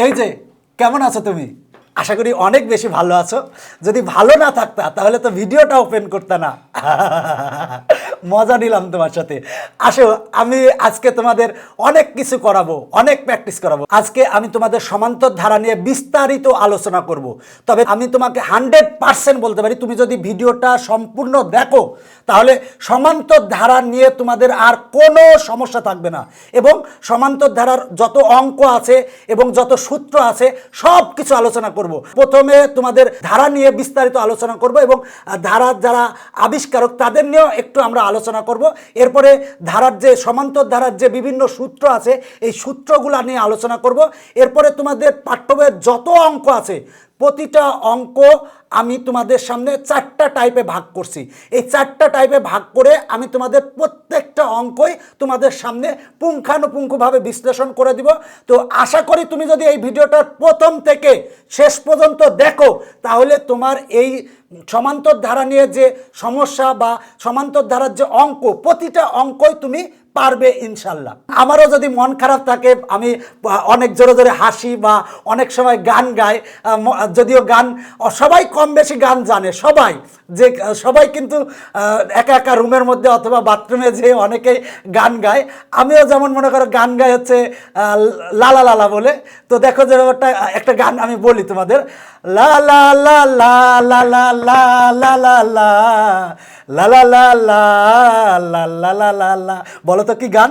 এই যে কেমন আছো তুমি? আশা করি অনেক বেশি ভালো আছো। যদি ভালো না থাকতা তাহলে তো ভিডিওটা ওপেন করতে না। মজা নিলাম তোমার সাথে। আসো, আমি আজকে তোমাদের অনেক কিছু করাবো, অনেক প্র্যাকটিস করাবো। আজকে আমি তোমাদের সমান্তর ধারা নিয়ে বিস্তারিত আলোচনা করব। তবে আমি তোমাকে 100% বলতে পারি, তুমি যদি ভিডিওটা সম্পূর্ণ দেখো তাহলে সমান্তর ধারা নিয়ে তোমাদের আর কোনো সমস্যা থাকবে না। এবং সমান্তর ধারার যত অঙ্ক আছে এবং যত সূত্র আছে সব কিছু আলোচনা করব। প্রথমে তোমাদের ধারা নিয়ে বিস্তারিত আলোচনা করব এবং ধারার যারা আবিষ্কারক তাদের নিয়েও একটু আমরা আলোচনা করব। এরপরে ধারার যে সমান্তর ধারার যে বিভিন্ন সূত্র আছে এই সূত্রগুলো নিয়ে আলোচনা করব। এরপরে তোমাদের পাঠ্য বইয়ের যত অঙ্ক আছে প্রতিটা অঙ্ক আমি তোমাদের সামনে 4টা টাইপে ভাগ করছি। এই 4টা টাইপে ভাগ করে আমি তোমাদের প্রত্যেকটা অঙ্কই তোমাদের সামনে পুঙ্খানুপুঙ্খভাবে বিশ্লেষণ করে দিব। তো আশা করি তুমি যদি এই ভিডিওটার প্রথম থেকে শেষ পর্যন্ত দেখো তাহলে তোমার এই সমান্তর ধারা নিয়ে যে সমস্যা বা সমান্তর ধারার যে অঙ্ক প্রতিটা অঙ্কই তুমি পারবে ইনশাল্লাহ। আমারও যদি মন খারাপ থাকে আমি অনেক জোরে জোরে হাসি বা অনেক সময় গান গাই, যদিও গান সবাই কম বেশি গান জানে, সবাই কিন্তু একা একা রুমের মধ্যে অথবা বাথরুমে যেয়ে অনেকেই গান গায়। আমিও যেমন মনে করো গান গাই হচ্ছে লালা লালা বলে। তো দেখো যে ব্যাপারটা, একটা গান আমি বলি তোমাদের, লা লা লা লা লা লা লা লা লা লা লা লা লা লা লা লা লা লা লা। বলো তো কি গান?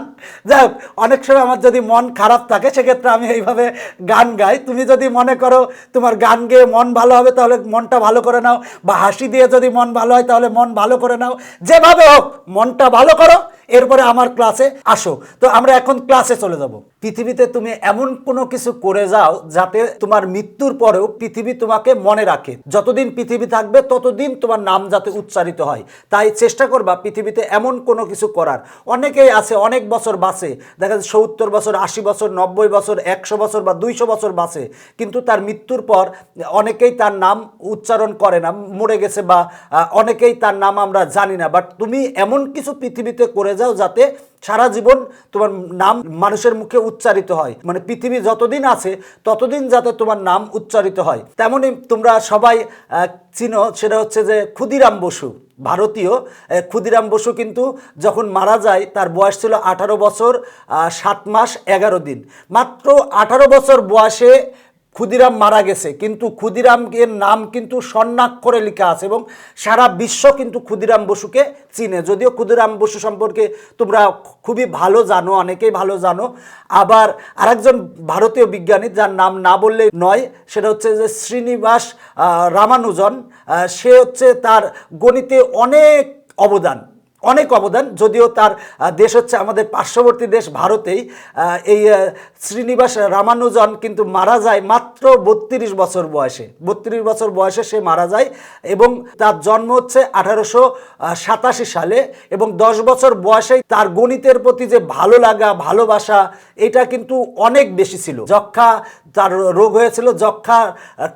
যাই হোক, অনেক সময় আমার যদি মন খারাপ থাকে সেক্ষেত্রে আমি এইভাবে গান গাই। তুমি যদি মনে করো তোমার গান গেয়ে মন ভালো হবে তাহলে মনটা ভালো করে নাও, বা হাসি দিয়ে যদি মন ভালো হয় তাহলে মন ভালো করে নাও। যেভাবে হোক মনটা ভালো করো, এরপরে আমার ক্লাসে আসো। তো আমরা এখন ক্লাসে চলে যাব। পৃথিবীতে তুমি এমন কোনো কিছু করে যাও যাতে তোমার মৃত্যুর পরেও পৃথিবী তোমাকে মনে রাখে। যতদিন পৃথিবী থাকবে ততদিন তোমার নাম যাতে উচ্চারিত হয়, তাই চেষ্টা করবা পৃথিবীতে এমন কোনো কিছু করার। অনেকেই আছে অনেক বছর বাঁচে, দেখা যায় 70 বছর, 80 বছর, 90 বছর, 100 বছর বা 200 বছর বাঁচে, কিন্তু তার মৃত্যুর পর অনেকেই তার নাম উচ্চারণ করে না, মরে গেছে, বা অনেকেই তার নাম আমরা জানি না। বাট তুমি এমন কিছু পৃথিবীতে করে যাও যাতে সারা জীবন তোমার নাম মানুষের মুখে উচ্চারিত হয়, মানে পৃথিবী যতদিন আছে ততদিন যাতে তোমার নাম উচ্চারিত হয়। তেমনই তোমরা সবাই চিনো, সেটা হচ্ছে যে ক্ষুদিরাম বসু, ভারতীয় ক্ষুদিরাম বসু কিন্তু যখন মারা যায় তার বয়স ছিল 18 বছর 7 মাস 11 দিন। মাত্র 18 বছর বয়সে ক্ষুদিরাম মারা গেছে, কিন্তু ক্ষুদিরামের নাম কিন্তু স্বর্ণাক্ষরে লেখা আছে এবং সারা বিশ্ব কিন্তু ক্ষুদিরাম বসুকে চিনে। যদিও ক্ষুদিরাম বসু সম্পর্কে তোমরা খুবই ভালো জানো, অনেকেই ভালো জানো। আবার আরেকজন ভারতীয় বিজ্ঞানী যার নাম না বললে নয়, সেটা হচ্ছে যে শ্রীনিবাস রামানুজন। সে হচ্ছে তার গণিতে অনেক অবদান, যদিও তার দেশ হচ্ছে আমাদের পার্শ্ববর্তী দেশ ভারতেই। এই শ্রীনিবাস রামানুজন কিন্তু মারা যায় মাত্র 32 বছর বয়সে। 32 বছর বয়সে সে মারা যায় এবং তার জন্ম হচ্ছে 1887 সালে, এবং 10 বছর বয়সেই তার গণিতের প্রতি যে ভালো লাগা, ভালোবাসা, এটা কিন্তু অনেক বেশি ছিল। যক্ষা তার রোগ হয়েছিল, যক্ষার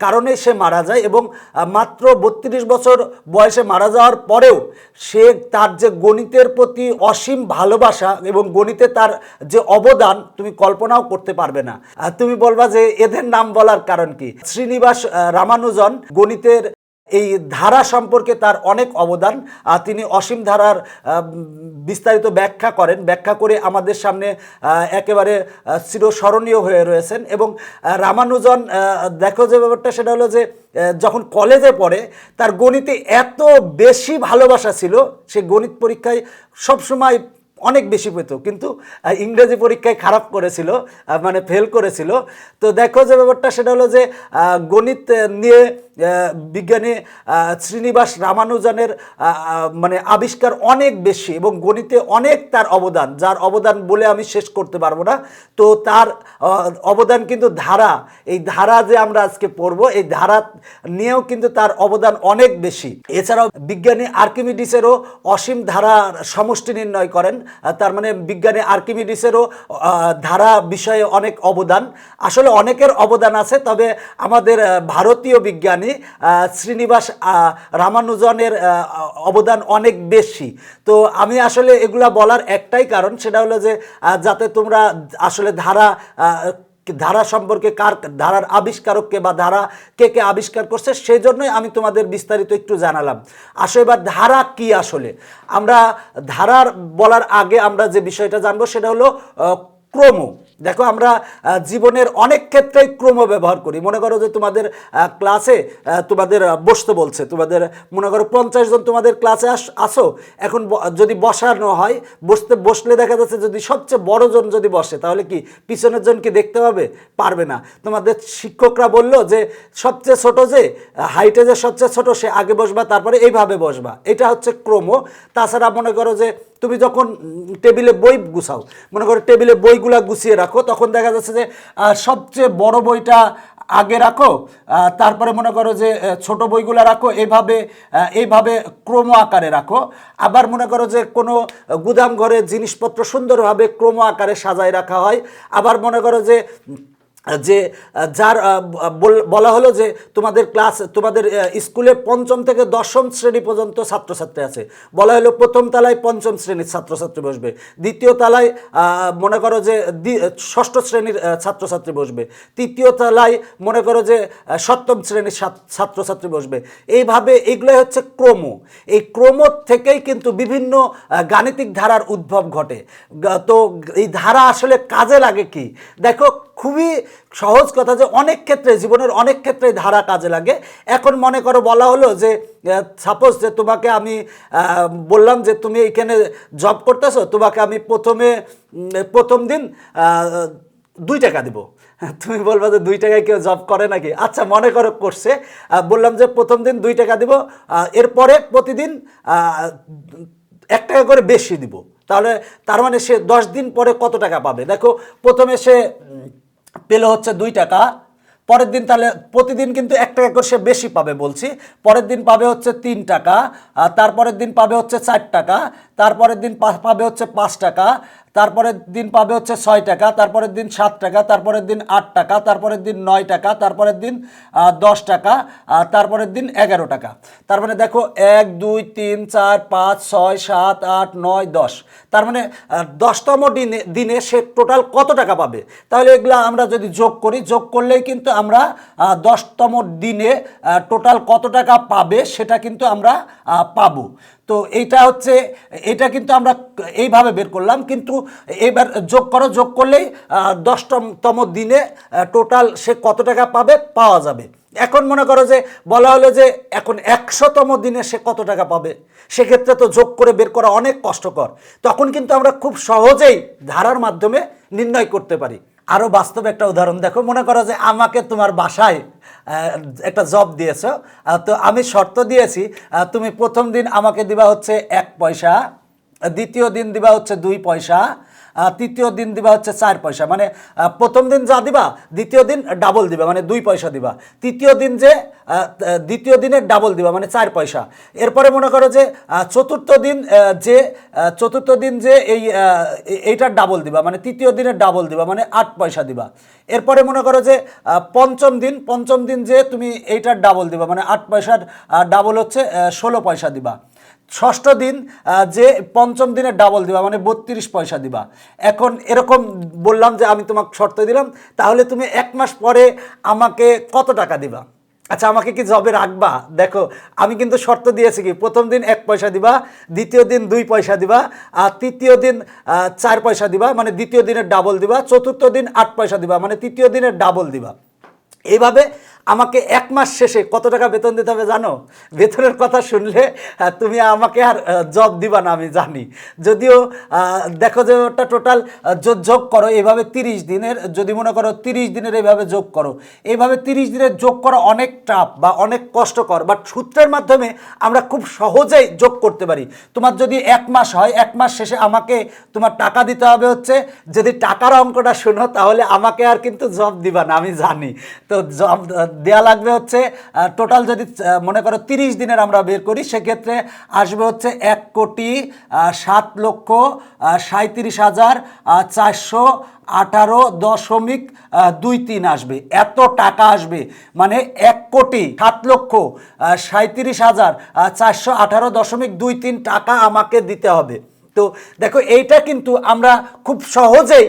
কারণে সে মারা যায় এবং মাত্র 32 বছর বয়সে মারা যাওয়ার পরেও সে তার যে গণিতের প্রতি অসীম ভালোবাসা এবং গণিতে তার যে অবদান তুমি কল্পনাও করতে পারবে না। তুমি বলবা যে এদের নাম বলার কারণ কি? শ্রীনিবাস রামানুজন গণিতের এই ধারা সম্পর্কে তার অনেক অবদান। তিনি অসীম ধারার বিস্তারিত ব্যাখ্যা করে আমাদের সামনে একেবারে চিরস্মরণীয় হয়ে রয়েছেন। এবং রামানুজন, দেখো যে ব্যাপারটা সেটা হলো যে যখন কলেজে পড়ে তার গণিতে এত বেশি ভালোবাসা ছিল, সে গণিত পরীক্ষায় সবসময় অনেক বেশি পেত, কিন্তু ইংরেজি পরীক্ষায় খারাপ করেছিল, মানে ফেল করেছিল। তো দেখো যে ব্যাপারটা সেটা হলো যে গণিত নিয়ে বিজ্ঞানী শ্রীনিবাস রামানুজনের মানে আবিষ্কার অনেক বেশি এবং গণিতে অনেক তার অবদান, যার অবদান বলে আমি শেষ করতে পারবো না। তো তার অবদান কিন্তু এই ধারা যে আমরা আজকে পড়বো, এই ধারা নিয়েও কিন্তু তার অবদান অনেক বেশি। এছাড়াও বিজ্ঞানী আর্কিমিডিসেরও অসীম ধারার সমষ্টি নির্ণয় করেন। তার মানে বিজ্ঞানী আর্কিমিডিসেরও ধারা বিষয়ে অনেক অবদান। আসলে অনেকের অবদান আছে, তবে আমাদের ভারতীয় বিজ্ঞানী শ্রীনিবাস রামানুজনের অবদান অনেক বেশি। তো আমি আসলে এগুলা বলার একটাই কারণ, সেটা হলো যে যাতে তোমরা আসলে ধারা ধারা সম্পর্কে, কার ধারার আবিষ্কারককে বা ধারা কে কে আবিষ্কার করছে, সেই জন্যই আমি তোমাদের বিস্তারিত একটু জানালাম। আসো এবার ধারা কি আসলে। আমরা ধারার বলার আগে আমরা যে বিষয়টা জানবো সেটা হলো ক্রম। দেখো আমরা জীবনের অনেক ক্ষেত্রেই ক্রম ব্যবহার করি। মনে করো যে তোমাদের ক্লাসে তোমাদের বসতে বলছে, তোমাদের মনে করো 50 জন তোমাদের ক্লাসে আসো, এখন যদি বসানো হয়, বসলে দেখা যাচ্ছে যদি সবচেয়ে বড় জন যদি বসে তাহলে কি পিছনের জন কি দেখতে পারবে না। তোমাদের শিক্ষকরা বলল যে সবচেয়ে ছোট যে হাইটে যে সবচেয়ে ছোট সে আগে বসবা, তারপরে এইভাবে বসবা, এটা হচ্ছে ক্রম। তাছাড়া মনে করো যে তুমি যখন টেবিলে বই গুছাও, মনে করো টেবিলে বইগুলা গুছিয়ে রাখো, তখন দেখা যাচ্ছে যে সবচেয়ে বড় বইটা আগে রাখো, তারপরে মনে করো যে ছোট বইগুলা রাখো, এইভাবে ক্রম আকারে রাখো। আবার মনে করো যে কোনো গুদাম ঘরে জিনিসপত্র সুন্দরভাবে ক্রম আকারে সাজায় রাখা হয়। আবার মনে করো যে যার বলা হলো যে তোমাদের তোমাদের স্কুলে 5ম থেকে 10ম শ্রেণী পর্যন্ত ছাত্রছাত্রী আছে, বলা হলো প্রথম তলায় 5ম শ্রেণীর ছাত্রছাত্রী বসবে, দ্বিতীয় তলায় মনে করো যে 6ষ্ঠ শ্রেণীর ছাত্রছাত্রী বসবে, তৃতীয় তলায় মনে করো যে 7ম শ্রেণীর ছাত্রছাত্রী বসবে। এইভাবে এগুলোই হচ্ছে ক্রম। এই ক্রম থেকেই কিন্তু বিভিন্ন গাণিতিক ধারার উদ্ভব ঘটে। তো এই ধারা আসলে কাজে লাগে কি, দেখো খুবই সহজ কথা যে অনেক ক্ষেত্রে, জীবনের অনেক ক্ষেত্রে ধারা কাজে লাগে। এখন মনে করো বলা হলো যে সাপোজ যে তোমাকে আমি বললাম যে তুমি এখানে জব করতেছো, তোমাকে আমি প্রথম দিন 2 টাকা দিব। তুমি বলবা যে 2 টাকায় কেউ জব করে নাকি? আচ্ছা মনে করো করছে, বললাম যে প্রথম দিন 2 টাকা দিব, এরপরে প্রতিদিন 1 টাকা করে বেশি দিব। তাহলে তার মানে সে 10 দিন পরে কত টাকা পাবে? দেখো প্রথমে সে পেল হচ্ছে 2 টাকা, পরের দিন তাহলে প্রতিদিন কিন্তু 1 টাকা করে সে বেশি পাবে বলছি, পরের দিন পাবে হচ্ছে 3 টাকা, তারপরের দিন পাবে হচ্ছে 4 টাকা, তারপরের দিন পাবে হচ্ছে 5 টাকা, তারপরের দিন পাবে হচ্ছে 6 টাকা, তারপরের দিন 7 টাকা, তারপরের দিন 8 টাকা, তারপরের দিন 9 টাকা, তারপরের দিন 10 টাকা, তারপরের দিন 11 টাকা। তার মানে দেখো 1 2 3 4 5 6 7 8 9 10, তার মানে 10তম দিনে সে টোটাল কত টাকা পাবে? তাহলে এগুলা আমরা যদি যোগ করি, যোগ করলেই কিন্তু আমরা 10তম দিনে টোটাল কত টাকা পাবে সেটা কিন্তু আমরা পাবো। তো এটা কিন্তু আমরা এইভাবে বের করলাম, কিন্তু এবার যোগ করলেই 10তম দিনে টোটাল সে কত টাকা পাওয়া যাবে। এখন মনে করো যে বলা হলো যে এখন 100তম দিনে সে কত টাকা পাবে, সেক্ষেত্রে তো যোগ করে বের করা অনেক কষ্টকর। তখন কিন্তু আমরা খুব সহজেই ধারার মাধ্যমে নির্ণয় করতে পারি। আরও বাস্তব একটা উদাহরণ দেখো, মনে করো যে আমাকে তোমার বাসায় একটা জব দিয়েছো, তো আমি শর্ত দিয়েছি তুমি প্রথম দিন আমাকে দিবা হচ্ছে 1 পয়সা, দ্বিতীয় দিন দিবা হচ্ছে 2 পয়সা, তৃতীয় দিন দিবা হচ্ছে 4 পয়সা। মানে প্রথম দিন যা দিবা দ্বিতীয় দিন ডাবল দিবা, মানে 2 পয়সা দিবা, দ্বিতীয় দিনে ডাবল দিবা মানে 4 পয়সা। এরপরে মনে করো যে চতুর্থ দিন যে এইটার ডাবল দিবা, মানে তৃতীয় দিনের ডাবল দিবা, মানে 8 পয়সা দিবা। এরপরে মনে করো যে পঞ্চম দিন যে তুমি এইটার ডাবল দিবা, মানে 8 পয়সার ডাবল হচ্ছে 16 পয়সা দিবা। ষষ্ঠ দিন যে 5ম দিনে ডাবল দিবা, মানে 32 পয়সা দিবা। এখন এরকম বললাম যে আমি তোমাকে শর্ত দিলাম, তাহলে তুমি 1 মাস পরে আমাকে কত টাকা দিবা? আচ্ছা আমাকে কি জবে রাখবা? দেখো আমি কিন্তু শর্ত দিয়েছি কি, প্রথম দিন 1 পয়সা দিবা, দ্বিতীয় দিন 2 পয়সা দিবা, আর তৃতীয় দিন 4 পয়সা দিবা, মানে দ্বিতীয় দিনের ডাবল দিবা, চতুর্থ দিন 8 পয়সা দিবা, মানে তৃতীয় দিনের ডাবল দিবা। এইভাবে আমাকে 1 মাস শেষে কত টাকা বেতন দিতে হবে জানো? বেতনের কথা শুনলে তুমি আমাকে আর জব দিবা না আমি জানি, যদিও দেখো যে ওটা টোটাল যোগ করো এইভাবে 30 দিনের, যদি মনে করো 30 দিনের এইভাবে যোগ করো, এইভাবে 30 দিনের যোগ করা অনেক টাফ বা অনেক কষ্টকর, বাট সূত্রের মাধ্যমে আমরা খুব সহজেই যোগ করতে পারি। তোমার যদি 1 মাস হয়, 1 মাস শেষে আমাকে তোমার টাকা দিতে হবে হচ্ছে, যদি টাকার অঙ্কটা শোনো তাহলে আমাকে আর কিন্তু জব দিবা না আমি জানি। তো জব দেয়া লাগবে হচ্ছে টোটাল, যদি মনে করো 30 দিনের আমরা বের করি, সেক্ষেত্রে আসবে হচ্ছে 1,37,418.23 আসবে, এত টাকা আসবে। মানে 1,37,418.23 টাকা আমাকে দিতে হবে। তো দেখো এইটা কিন্তু আমরা খুব সহজেই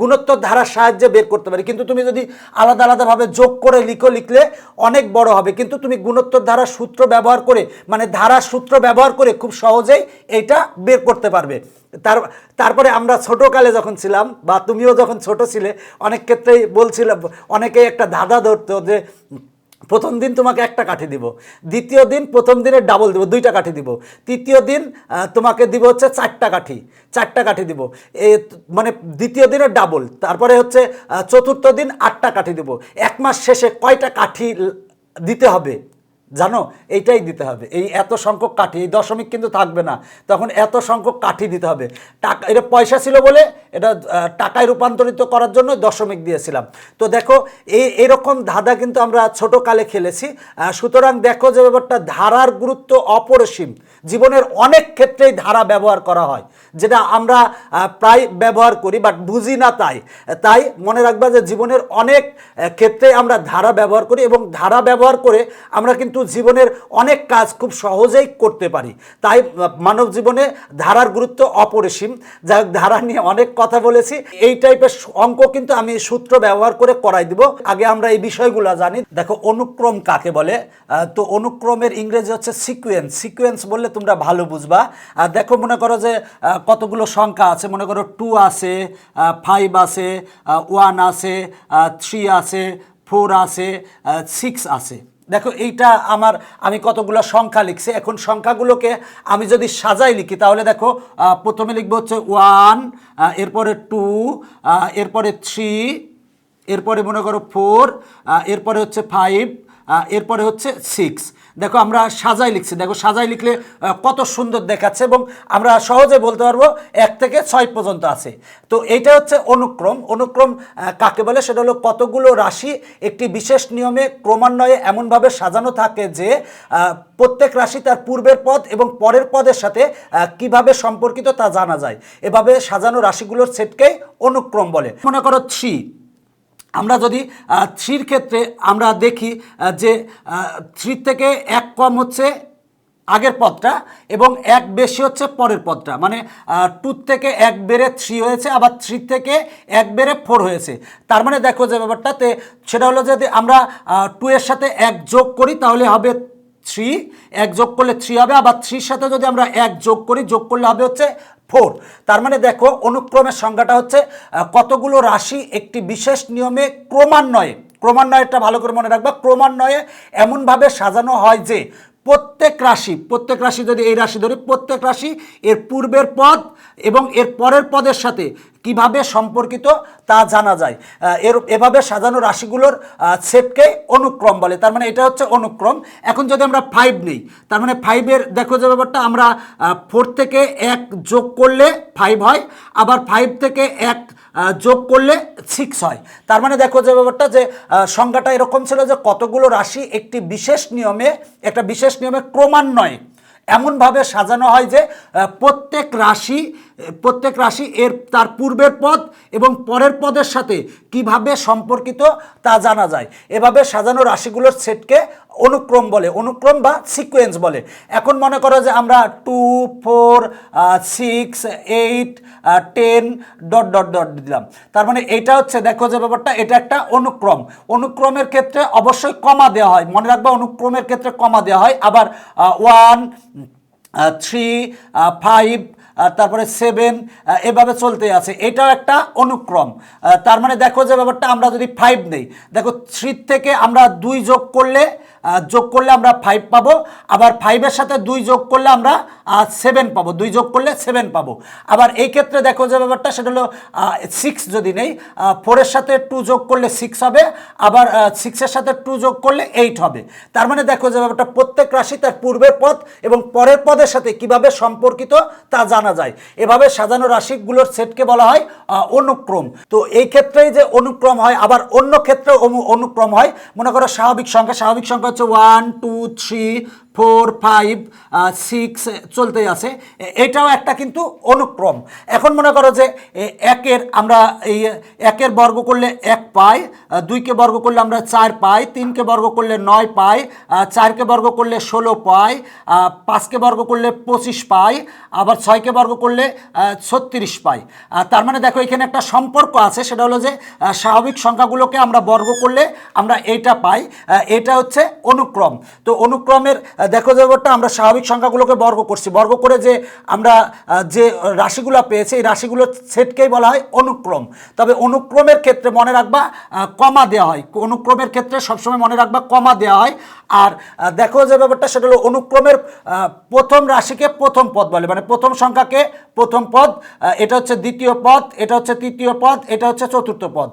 গুণোত্তর ধারার সাহায্যে বের করতে পারি, কিন্তু তুমি যদি আলাদা আলাদাভাবে যোগ করে লিখলে অনেক বড় হবে। কিন্তু তুমি গুণোত্তর ধারার সূত্র ব্যবহার করে, মানে ধারার সূত্র ব্যবহার করে খুব সহজেই এইটা বের করতে পারবে। তারপরে আমরা ছোটোকালে যখন ছিলাম, বা তুমিও যখন ছোট ছিলে, অনেক ক্ষেত্রেই বলছিলাম, অনেকেই একটা ধাঁধা ধরতো যে প্রথম দিন তোমাকে একটা কাঠি দিব, দ্বিতীয় দিন প্রথম দিনের ডাবল দিব, 2টা কাঠি দিব, তৃতীয় দিন তোমাকে দিব হচ্ছে 4টা কাঠি দিব, মানে দ্বিতীয় দিনের ডাবল, তারপরে হচ্ছে চতুর্থ দিন 8টা কাঠি দিব। 1 মাস শেষে কয়টা কাঠি দিতে হবে জানো? এইটাই দিতে হবে, এই এত সংখ্যক কাঠি, এই দশমিক কিন্তু থাকবে না, তখন এত সংখ্যক কাঠি দিতে হবে। টাকা, এটা পয়সা ছিল বলে এটা টাকায় রূপান্তরিত করার জন্য দশমিক দিয়েছিলাম। তো দেখো এরকম ধাঁধা কিন্তু আমরা ছোটোকালে খেলেছি। সুতরাং দেখো যে ব্যাপারটা, ধারার গুরুত্ব অপরিসীম। জীবনের অনেক ক্ষেত্রেই ধারা ব্যবহার করা হয়, যেটা আমরা প্রায় ব্যবহার করি বাট বুঝি না। তাই মনে রাখবা যে জীবনের অনেক ক্ষেত্রে আমরা ধারা ব্যবহার করি, এবং ধারা ব্যবহার করে আমরা কিন্তু জীবনের অনেক কাজ খুব সহজেই করতে পারি। তাই মানব জীবনে ধারার গুরুত্ব অপরিসীম। যাই হোক, ধারা নিয়ে অনেক কথা বলেছি। এই টাইপের অঙ্ক কিন্তু আমি সূত্র ব্যবহার করে করাই দিব। আগে আমরা এই বিষয়গুলো জানি। দেখো, অনুক্রম কাকে বলে? তো অনুক্রমের ইংরেজি হচ্ছে সিকোয়েন্স বললে তোমরা ভালো বুঝবা। দেখো, মনে করো যে কতগুলো সংখ্যা আছে, মনে করো 2 আছে, 5 আছে, 1 আছে, 3 আছে, 4 আছে, 6 আছে। দেখো, এইটা আমি কতগুলো সংখ্যা লিখছি। এখন সংখ্যাগুলোকে আমি যদি সাজাই লিখি, তাহলে দেখো প্রথমে লিখবো হচ্ছে 1, এরপরে 2, এরপরে 3, এরপরে মনে করো 4, এরপরে হচ্ছে 5, এরপরে হচ্ছে 6। দেখো, আমরা সাজাই লিখছি। দেখো, সাজাই লিখলে কত সুন্দর দেখাচ্ছে, এবং আমরা সহজে বলতে পারবো 1 থেকে 6 পর্যন্ত আছে। তো এইটা হচ্ছে অনুক্রম কাকে বলে? সেটা হলো কতগুলো রাশি একটি বিশেষ নিয়মে ক্রমান্বয়ে এমনভাবে সাজানো থাকে যে প্রত্যেক রাশি তার পূর্বের পদ এবং পরের পদের সাথে কিভাবে সম্পর্কিত তা জানা যায়। এভাবে সাজানো রাশিগুলোর সেটকেই অনুক্রম বলে। মনে করো 3, আমরা যদি 3-র ক্ষেত্রে আমরা দেখি যে 3 থেকে 1 কম হচ্ছে আগের পদটা, এবং 1 বেশি হচ্ছে পরের পদটা। মানে 2 থেকে 1 বেড়ে 3 হয়েছে, আবার 3 থেকে 1 বেড়ে 4 হয়েছে। তার মানে দেখো যে ব্যাপারটাতে সেটা হলো, যদি আমরা 2 এর সাথে 1 যোগ করি তাহলে হবে 3, 1 যোগ করলে 3 হবে, আবার 3-র সাথে যদি আমরা 1 যোগ করি, যোগ করলে হবে হচ্ছে 4। তার মানে দেখো, অনুক্রমের সংজ্ঞাটা হচ্ছে কতগুলো রাশি একটি বিশেষ নিয়মে ক্রমান্বয়টা ভালো করে মনে রাখবা, ক্রমান্বয়ে এমনভাবে সাজানো হয় যে প্রত্যেক রাশি, যদি এই রাশি ধরি, প্রত্যেক রাশি এর পূর্বের পদ এবং এর পরের পদের সাথে কিভাবে সম্পর্কিত তা জানা যায়। এভাবে সাজানো রাশিগুলোর সেটকে অনুক্রম বলে। তার মানে এটা হচ্ছে অনুক্রম। এখন যদি আমরা 5 নিই, তার মানে 5-এর দেখো যে ব্যাপারটা, আমরা 4 থেকে 1 যোগ করলে 5 হয়, আবার 5 থেকে 1 যোগ করলে 6 হয়। তার মানে দেখো যে ব্যাপারটা, যে সংজ্ঞাটা এরকম ছিল যে কতগুলো রাশি একটা বিশেষ নিয়মে ক্রমান্বয়ে এমনভাবে সাজানো হয় যে প্রত্যেক রাশি এর তার পূর্বের পদ এবং পরের পদের সাথে কিভাবে সম্পর্কিত তা জানা যায়। এভাবে সাজানো রাশিগুলোর সেটকে অনুক্রম বা সিকোয়েন্স বলে। এখন মনে করো যে আমরা 2, 4, 6, 8, 10 ... দিলাম। তার মানে এটা হচ্ছে, দেখো যে ব্যাপারটা, এটা একটা অনুক্রমের ক্ষেত্রে অবশ্যই কমা দেওয়া হয়। মনে রাখবা, অনুক্রমের ক্ষেত্রে কমা দেওয়া হয়। আবার 1, 3, 5, তারপরে 7, এভাবে চলতে আছে। এটাও একটা অনুক্রম। তার মানে দেখো যে ব্যাপারটা, আমরা যদি 5 নেই, দেখো 3 থেকে আমরা 2 যোগ করলে আমরা 5 পাবো, আবার 5-এর সাথে 2 যোগ করলে আমরা 7 পাবো, 2 যোগ করলে 7 পাবো। আবার এই ক্ষেত্রে দেখো যে ব্যাপারটা, সেটা হলো 6 যদি নেই, 4-এর সাথে 2 যোগ করলে 6 হবে, আবার 6-এর সাথে 2 যোগ করলে 8 হবে। তার মানে দেখো যে ব্যাপারটা, প্রত্যেক রাশি তার পূর্বের পদ এবং পরের পদের সাথে কিভাবে সম্পর্কিত তা জানা যায়। এভাবে সাজানো রাশিগুলোর সেটকে বলা হয় অনুক্রম। তো এই ক্ষেত্রেই যে অনুক্রম হয়, আবার অন্য ক্ষেত্রে অনুক্রম হয়। মনে করো স্বাভাবিক সংখ্যা হচ্ছে 1, 2, 3, 4 5 6 চলতেই আছে। এটাও একটা কিন্তু অনুক্রম। এখন মনে করো যে একের আমরা এই একের বর্গ করলে 1 পাই, 2কে বর্গ করলে আমরা 4 পাই, 3কে বর্গ করলে 9 পাই, 4কে বর্গ করলে 16 পাই, 5কে বর্গ করলে 25 পাই, আবার 6কে বর্গ করলে 36 পাই। তার মানে দেখো এখানে একটা সম্পর্ক আছে, সেটা হলো যে স্বাভাবিক সংখ্যাগুলোকে আমরা বর্গ করলে আমরা এইটা পাই, এটা হচ্ছে অনুক্রম। তো অনুক্রমের দেখো যে ব্যাপারটা, আমরা স্বাভাবিক সংখ্যাগুলোকে বর্গ করছি, বর্গ করে যে আমরা যে রাশিগুলো পেয়েছি এই রাশিগুলোর সেটকেই বলা হয় অনুক্রম। তবে অনুক্রমের ক্ষেত্রে মনে রাখবা কমা দেওয়া হয়, অনুক্রমের ক্ষেত্রে সবসময় মনে রাখবা কমা দেওয়া হয়। আর দেখো যে ব্যাপারটা সেটা হলো অনুক্রমের প্রথম রাশিকে প্রথম পদ বলে, মানে প্রথম সংখ্যাকে প্রথম পদ, এটা হচ্ছে দ্বিতীয় পদ, এটা হচ্ছে তৃতীয় পদ, এটা হচ্ছে চতুর্থ পদ।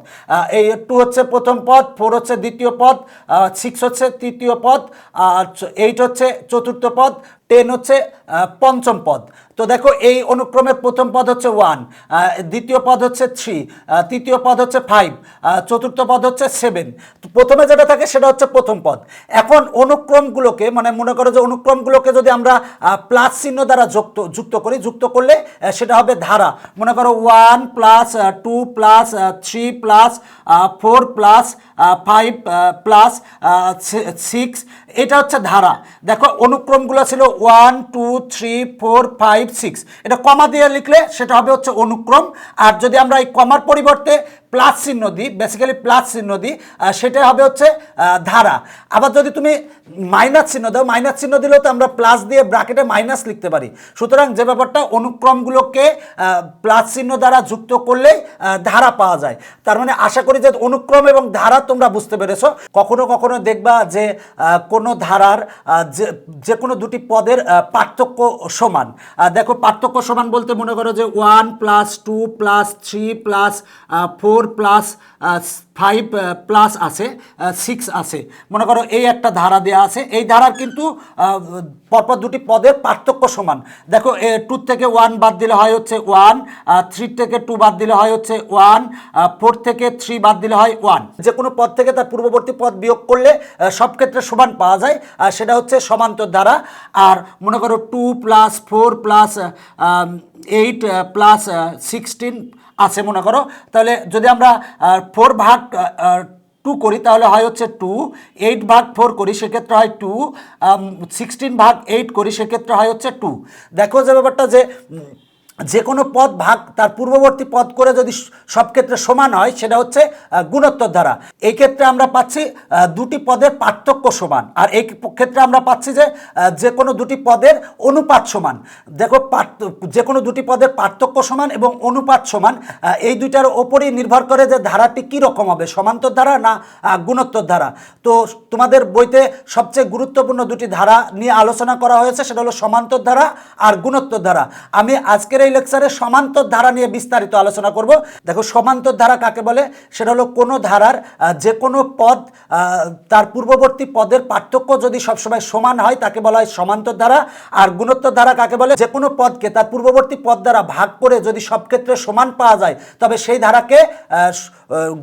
এই 2 হচ্ছে প্রথম পদ, 4 হচ্ছে দ্বিতীয় পদ, 6 হচ্ছে তৃতীয় পদ, 8 হচ্ছে চতুর্থ পদ, 10 হচ্ছে পঞ্চম পদ। তো দেখো এই অনুক্রমের প্রথম পদ হচ্ছে 1, দ্বিতীয় পদ হচ্ছে 3, তৃতীয় পদ হচ্ছে 5, চতুর্থ পদ হচ্ছে 7। তো প্রথমে যেটা থাকে সেটা হচ্ছে প্রথম পদ। এখন অনুক্রমগুলোকে মানে মনে করো যে অনুক্রমগুলোকে যদি আমরা প্লাস চিহ্ন দ্বারা যুক্ত করি, যুক্ত করলে সেটা হবে ধারা। মনে করো 1 plus 2 plus 3 plus 4 plus 5 plus 6, এটা হচ্ছে ধারা। দেখো অনুক্রমগুলো ছিল 1 2 3 4 5 6, এটা কমা দিয়ে লিখলে সেটা হবে হচ্ছে অনুক্রম। আর যদি আমরা এই কমার পরিবর্তে প্লাস চিহ্ন দিই, বেসিক্যালি প্লাস চিহ্ন দিই, সেটা হবে হচ্ছে ধারা। আবার যদি তুমি মাইনাস চিহ্ন দাও, মাইনাস চিহ্ন দিলেও তো আমরা প্লাস দিয়ে ব্র্যাকেটে মাইনাস লিখতে পারি। সুতরাং যে ব্যাপারটা অনুক্রমগুলোকে প্লাস চিহ্ন দ্বারা যুক্ত করলেই ধারা পাওয়া যায়। তার মানে আশা করি যে অনুক্রম এবং ধারা তোমরা বুঝতে পেরেছো। কখনো কখনো দেখবা যে কোনো ধারার যে কোনো দুটি পদের পার্থক্য সমান। দেখো পার্থক্য সমান বলতে মনে করো যে 1 plus 2 plus 3 plus 4 plus 5 plus আছে 6 আছে, মনে করো এই একটা ধারা দেওয়া আছে। এই ধারার কিন্তু পরপর দুটি পদের পার্থক্য সমান। দেখো 2 থেকে 1 বাদ দিলে হয় হচ্ছে 1, 3 থেকে 2 বাদ দিলে হয় হচ্ছে 1, 4 থেকে 3 বাদ দিলে হয় 1। যে কোনো পদ থেকে তার পূর্ববর্তী পদ বিয়োগ করলে সব ক্ষেত্রে সমান পাওয়া যায়, সেটা হচ্ছে সমান্তর ধারা। আর মনে করো 2 প্লাস 4 প্লাস 8 প্লাস 16 আছে মনে করো, তাহলে যদি আমরা 4 ভাগ 2 করি তাহলে হয় হচ্ছে 2, 8 ভাগ 4 করি সেক্ষেত্রে হয় 2, 16 ভাগ 8 করি সেক্ষেত্রে হয় হচ্ছে 2। দেখো যে ব্যাপারটা যে কোনো পদ ভাগ তার পূর্ববর্তী পদ করে যদি সব ক্ষেত্রে সমান হয় সেটা হচ্ছে গুণোত্তর ধারা। এই ক্ষেত্রে আমরা পাচ্ছি দুটি পদের পার্থক্য সমান, আর এই ক্ষেত্রে আমরা পাচ্ছি যে কোনো দুটি পদের অনুপাত সমান। দেখো যে কোনো দুটি পদের পার্থক্য সমান এবং অনুপাত সমান, এই দুইটার ওপরই নির্ভর করে যে ধারাটি কী রকম হবে, সমান্তর ধারা না গুণোত্তর ধারা। তো তোমাদের বইতে সবচেয়ে গুরুত্বপূর্ণ দুটি ধারা নিয়ে আলোচনা করা হয়েছে, সেটা হলো সমান্তর ধারা আর গুণোত্তর ধারা। আমি আজকের এই লেকচারে সমান্তর ধারা নিয়ে বিস্তারিত আলোচনা করব। দেখো সমান্তর ধারা কাকে বলে, সেটা হলো কোনো ধারার যে কোনো পদ তার পূর্ববর্তী পদের পার্থক্য যদি সবসময় সমান হয় তাকে বলা হয় সমান্তর ধারা। আর গুণোত্তর ধারা কাকে বলে, যে কোনো পদকে তার পূর্ববর্তী পদ দ্বারা ভাগ করে যদি সব ক্ষেত্রে সমান পাওয়া যায় তবে সেই ধারাকে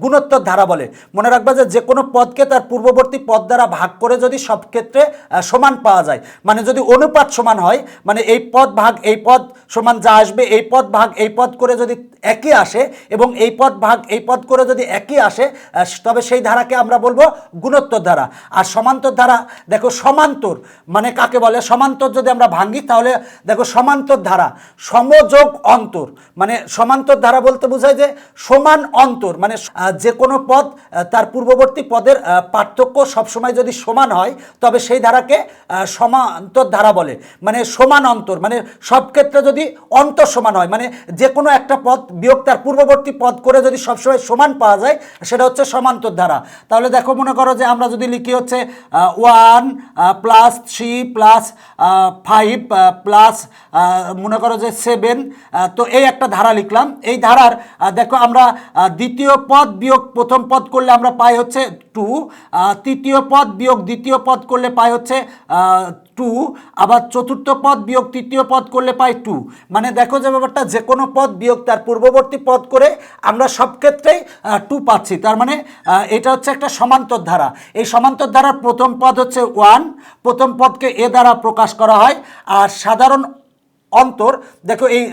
গুণোত্তর ধারা বলে। মনে রাখবা যে কোনো পদকে তার পূর্ববর্তী পদ দ্বারা ভাগ করে যদি সব ক্ষেত্রে সমান পাওয়া যায়, মানে যদি অনুপাত সমান হয়, মানে এই পদ ভাগ এই পদ সমান যা আসবে এই পদ ভাগ এই পদ করে যদি একই আসে এবং এই পদ ভাগ এই পদ করে যদি একই আসে, তবে সেই ধারাকে আমরা বলবো গুণোত্তর ধারা। আর সমান্তর ধারা, দেখো সমান্তর মানে কাকে বলে, সমান্তর যদি আমরা ভাঙি তাহলে দেখো সমান্তর ধারা সমযোগ অন্তর, মানে সমান্তর ধারা বলতে বোঝায় যে সমান অন্তর, মানে যে কোনো পদ তার পূর্ববর্তী পদের পার্থক্য সবসময় যদি সমান হয় তবে সেই ধারাকে সমান্তর ধারা বলে। মানে সমান অন্তর মানে সব ক্ষেত্রে যদি অন্তর সমান হয়, মানে যে কোনো একটা পদ বিয়োগ তার পূর্ববর্তী পদ করে যদি সবসময় সমান পাওয়া যায় সেটা হচ্ছে সমান্তর ধারা। তাহলে দেখো মনে করো যে আমরা যদি লিখি হচ্ছে 1 প্লাস 3 প্লাস 5 প্লাস মনে করো যে 7, তো এই একটা ধারা লিখলাম। এই ধারার দেখো আমরা দ্বিতীয় পদ বিয়োগ প্রথম পদ করলে আমরা পাই হচ্ছে 2, তৃতীয় পদ বিয়োগ দ্বিতীয় পদ করলে পাই হচ্ছে টু, আবার চতুর্থ পদ বিয়োগ তৃতীয় পদ করলে পাই টু। মানে দেখো যে ব্যাপারটা, যে কোনো পদ বিয়োগ তার পূর্ববর্তী পদ করে আমরা সব ক্ষেত্রেই টু পাচ্ছি। তার মানে এটা হচ্ছে একটা সমান্তর ধারা। এই সমান্তর ধারার প্রথম পদ হচ্ছে ওয়ান, প্রথম পদকে এ দ্বারা প্রকাশ করা হয়। আর সাধারণ অন্তর, দেখো এই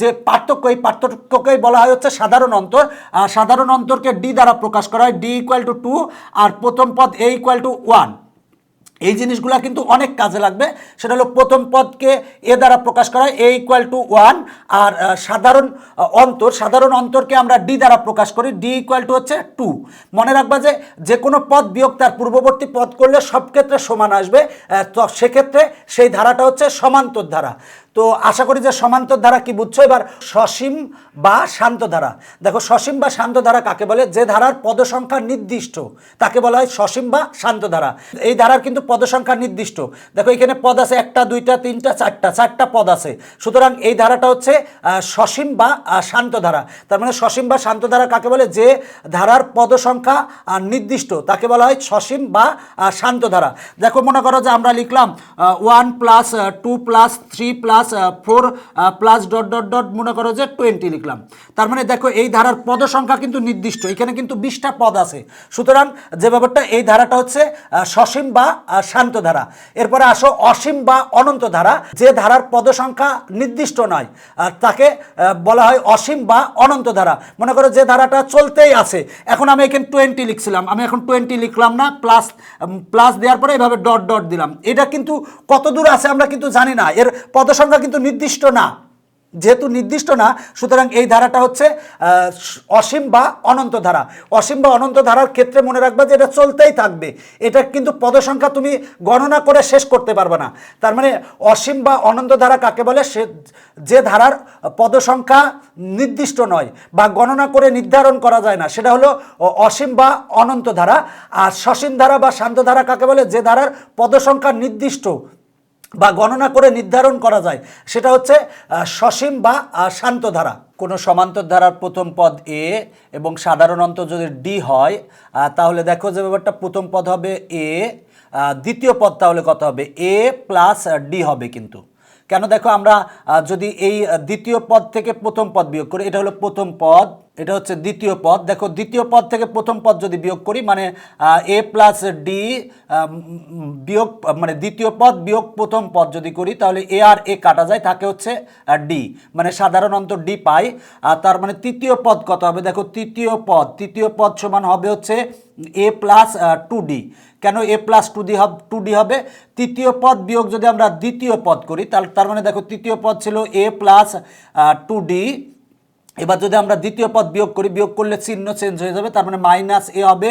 যে পার্থক্য, এই পার্থক্যকেই বলা হয় হচ্ছে সাধারণ অন্তর। আর সাধারণ অন্তরকে ডি দ্বারা প্রকাশ করা হয়, ডি ইকুয়াল টু টু, আর প্রথম পদ এ ইকুয়াল টু ওয়ান। এই জিনিসগুলো কিন্তু অনেক কাজে লাগবে। সেটা হলো প্রথম পদকে এ দ্বারা প্রকাশ করা হয়, এ ইকুয়াল টু ওয়ান। আর সাধারণ অন্তরকে আমরা ডি দ্বারা প্রকাশ করি, ডি ইকুয়াল টু হচ্ছে টু। মনে রাখবা যে কোনো পদ বিয়োগ তার পূর্ববর্তী পদ করলে সব ক্ষেত্রে সমান আসবে। তো সেক্ষেত্রে সেই ধারাটা হচ্ছে সমান্তর ধারা। তো আশা করি যে সমান্তর ধারা কি বুঝছো। এবার সসীম বা শান্ত ধারা। দেখো সসীম বা শান্ত ধারা কাকে বলে? যে ধারার পদসংখ্যা নির্দিষ্ট তাকে বলা হয় সসীম বা শান্ত ধারা। এই ধারার কিন্তু পদসংখ্যা নির্দিষ্ট। দেখো এখানে পদ আছে একটা, দুইটা, তিনটা, চারটা পদ আছে। সুতরাং এই ধারাটা হচ্ছে সসীম বা শান্ত ধারা। তার মানে সসীম বা শান্ত ধারা কাকে বলে? যে ধারার পদসংখ্যা নির্দিষ্ট তাকে বলা হয় সসীম বা শান্ত ধারা। দেখো মনে করো যে আমরা লিখলাম 1 plus 2 plus 3 plus 4 plus dot dot dot, মনে করো যে 20 লিখলাম। তার মানে দেখো এই ধারার পদ সংখ্যা কিন্তু নির্দিষ্ট, এখানে কিন্তু 20টা পদ আছে। সুতরাং যে ব্যাপারটা, এই ধারাটা হচ্ছে সসীম বা শান্ত ধারা। এরপরে আসো অসীম বা অনন্ত ধারা। যে ধারার পদ সংখ্যা নির্দিষ্ট নয় তাকে বলা হয় অসীম বা অনন্ত ধারা। মনে করো যে ধারাটা চলতেই আছে, এখন আমি এখানে 20 লিখছিলাম, আমি এখন 20 লিখলাম না, প্লাস দেওয়ার পরে এভাবে ডট ডট দিলাম। এটা কিন্তু কত দূর আছে আমরা কিন্তু জানি না, এর পদ সংখ্যা কিন্তু নির্দিষ্ট না। যেহেতু নির্দিষ্ট না, সুতরাং এই ধারাটা হচ্ছে অসীম বা অনন্ত ধারা। অসীম বা অনন্ত ধারার ক্ষেত্রে মনে রাখবা যে এটা চলতেই থাকবে, এটা কিন্তু পদ সংখ্যা তুমি গণনা করে শেষ করতে পারবে না। তার মানে অসীম বা অনন্ত ধারা কাকে বলে? যে ধারার পদ সংখ্যা নির্দিষ্ট নয় বা গণনা করে নির্ধারণ করা যায় না, সেটা হলো অসীম বা অনন্ত ধারা। আর সসীম ধারা বা শান্ত ধারা কাকে বলে? যে ধারার পদ সংখ্যা নির্দিষ্ট বা গণনা করে নির্ধারণ করা যায়, সেটা হচ্ছে সসীম বা শান্ত ধারা। কোনো সমান্তর ধারার প্রথম পদ এ এবং সাধারণ অন্তর যদি ডি হয়, তাহলে দেখো যে ব্যাপারটা, প্রথম পদ হবে এ, দ্বিতীয় পদ তাহলে কত হবে? এ প্লাস ডি হবে। কিন্তু কেন? দেখো আমরা যদি এই দ্বিতীয় পদ থেকে প্রথম পদ বিয়োগ করি, এটা হলো প্রথম পদ, এটা হচ্ছে দ্বিতীয় পদ। দেখো দ্বিতীয় পদ থেকে প্রথম পদ যদি বিয়োগ করি, মানে এ প্লাস ডি বিয়োগ, মানে দ্বিতীয় পদ বিয়োগ প্রথম পদ যদি করি, তাহলে এ আর এ কাটা যায়, থাকে হচ্ছে ডি, মানে সাধারণ অন্তর ডি পাই। আর তার মানে তৃতীয় পদ কত হবে? দেখো তৃতীয় পদ সমান হবে হচ্ছে এ প্লাস টু ডি। কেন এ প্লাস টু ডি হবে? তৃতীয় পদ বিয়োগ যদি আমরা দ্বিতীয় পদ করি, তার মানে দেখো তৃতীয় পদ ছিল এ প্লাস টু ডি। এবার যদি আমরা দ্বিতীয় পদ বিয়োগ করি, বিয়োগ করলে চিহ্ন চেঞ্জ হয়ে যাবে, তার মানে মাইনাস এ হবে,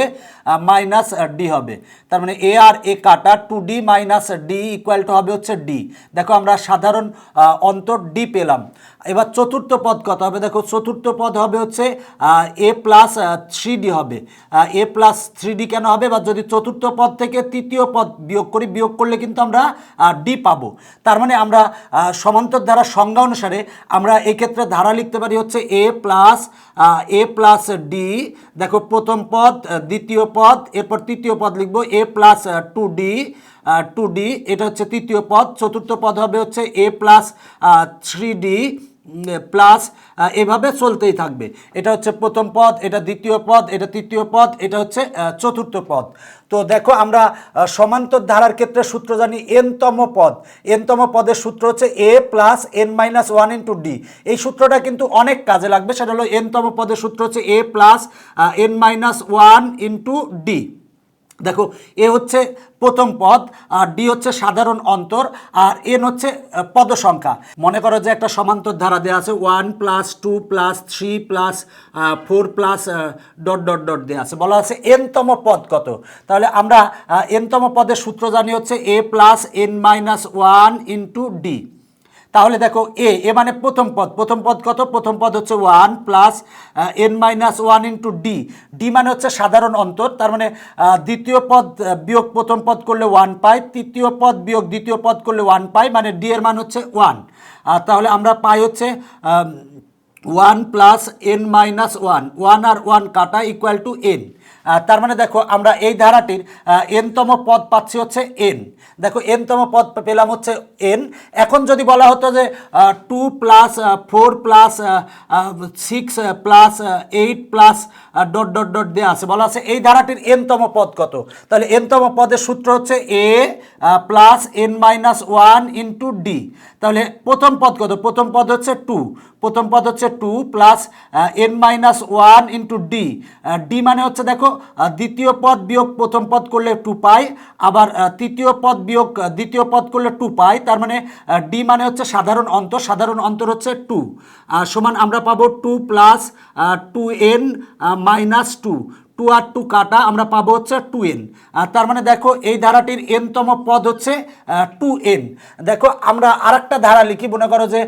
মাইনাস ডি হবে। তার মানে এ আর এ কাটা, two D minus D equal to হবে হচ্ছে ডি। দেখো আমরা সাধারণ অন্তর ডি পেলাম। এবার চতুর্থ পদ কত হবে? দেখো চতুর্থ পদ হবে হচ্ছে এ প্লাস থ্রি ডি হবে। এ প্লাস থ্রি ডি কেন হবে? এবার যদি চতুর্থ পদ থেকে তৃতীয় পদ বিয়োগ করি, বিয়োগ করলে কিন্তু আমরা ডি পাবো। তার মানে আমরা সমান্তর ধারার সংজ্ঞা অনুসারে আমরা এক্ষেত্রে ধারা লিখতে পারি হচ্ছে এ প্লাস ডি। দেখো প্রথম পদ, দ্বিতীয় পদ, এরপর তৃতীয় পদ লিখবো এ প্লাস টু ডি, এটা হচ্ছে তৃতীয় পদ। চতুর্থ পদ হবে হচ্ছে a plus three D plus, এভাবে চলতেই থাকবে। এটা হচ্ছে প্রথম পদ, এটা দ্বিতীয় পদ, এটা তৃতীয় পদ, এটা হচ্ছে চতুর্থ পদ। তো দেখো আমরা সমান্তর ধারার ক্ষেত্রে সূত্র জানি এনতম পদের সূত্র হচ্ছে a plus N minus one into D. এই সূত্রটা কিন্তু অনেক কাজে লাগবে। সেটা হলো এনতম পদের সূত্র হচ্ছে a plus N minus one into d. দেখো এ হচ্ছে প্রথম পদ, আর ডি হচ্ছে সাধারণ অন্তর, আর এন হচ্ছে পদ সংখ্যা। মনে করো যে একটা সমান্তর ধারা দেওয়া আছে 1 plus 2 plus 3 plus 4 plus dot dot dot দেওয়া আছে, বলা আছে এনতম পদ কত। তাহলে আমরা এনতম পদের সূত্র জানি হচ্ছে a plus N minus one into d. তাহলে দেখো এ মানে প্রথম পদ কত? প্রথম পদ হচ্ছে 1 plus N minus one into D মানে হচ্ছে সাধারণ অন্তর। তার মানে দ্বিতীয় পদ বিয়োগ প্রথম পদ করলে 1 পাই, তৃতীয় পদ বিয়োগ দ্বিতীয় পদ করলে 1 পাই, মানে ডি এর মান হচ্ছে 1। তাহলে আমরা পাই হচ্ছে one plus N minus one, one আর ওয়ান কাটা ইকুয়াল টু এন। তার মানে দেখো আমরা এই ধারাটির এনতম পদ পাচ্ছি হচ্ছে এন। দেখো এনতম পদ পেলাম হচ্ছে এন। এখন যদি বলা হতো যে 2 plus 4 plus 6 plus 8 plus dot dot dot দেওয়া আছে, বলা আছে এই ধারাটির এনতম পদ কত, তাহলে এনতম পদের সূত্র হচ্ছে a plus N minus one into d. তাহলে প্রথম পদ কত, প্রথম পদ হচ্ছে 2, প্রথম পদ হচ্ছে 2 plus N minus one into D. D মানে হচ্ছে দেখো দ্বিতীয় পদ বিয়োগ প্রথম পদ করলে 2 পাই, আবার তৃতীয় পদ বিয়োগ দ্বিতীয় পদ করলে 2 পাই। তার মানে ডি মানে হচ্ছে সাধারণ অন্তর, সাধারণ অন্তর হচ্ছে 2 সমান আমরা পাবো 2 প্লাস 2n মাইনাস 2, 2 আর 2 কাটা আমরা পাবো হচ্ছে 2n। তার মানে দেখো এই ধারাটির এনতম পদ হচ্ছে 2n। দেখো আমরা আরেকটা ধারা লিখি, মনে করো যে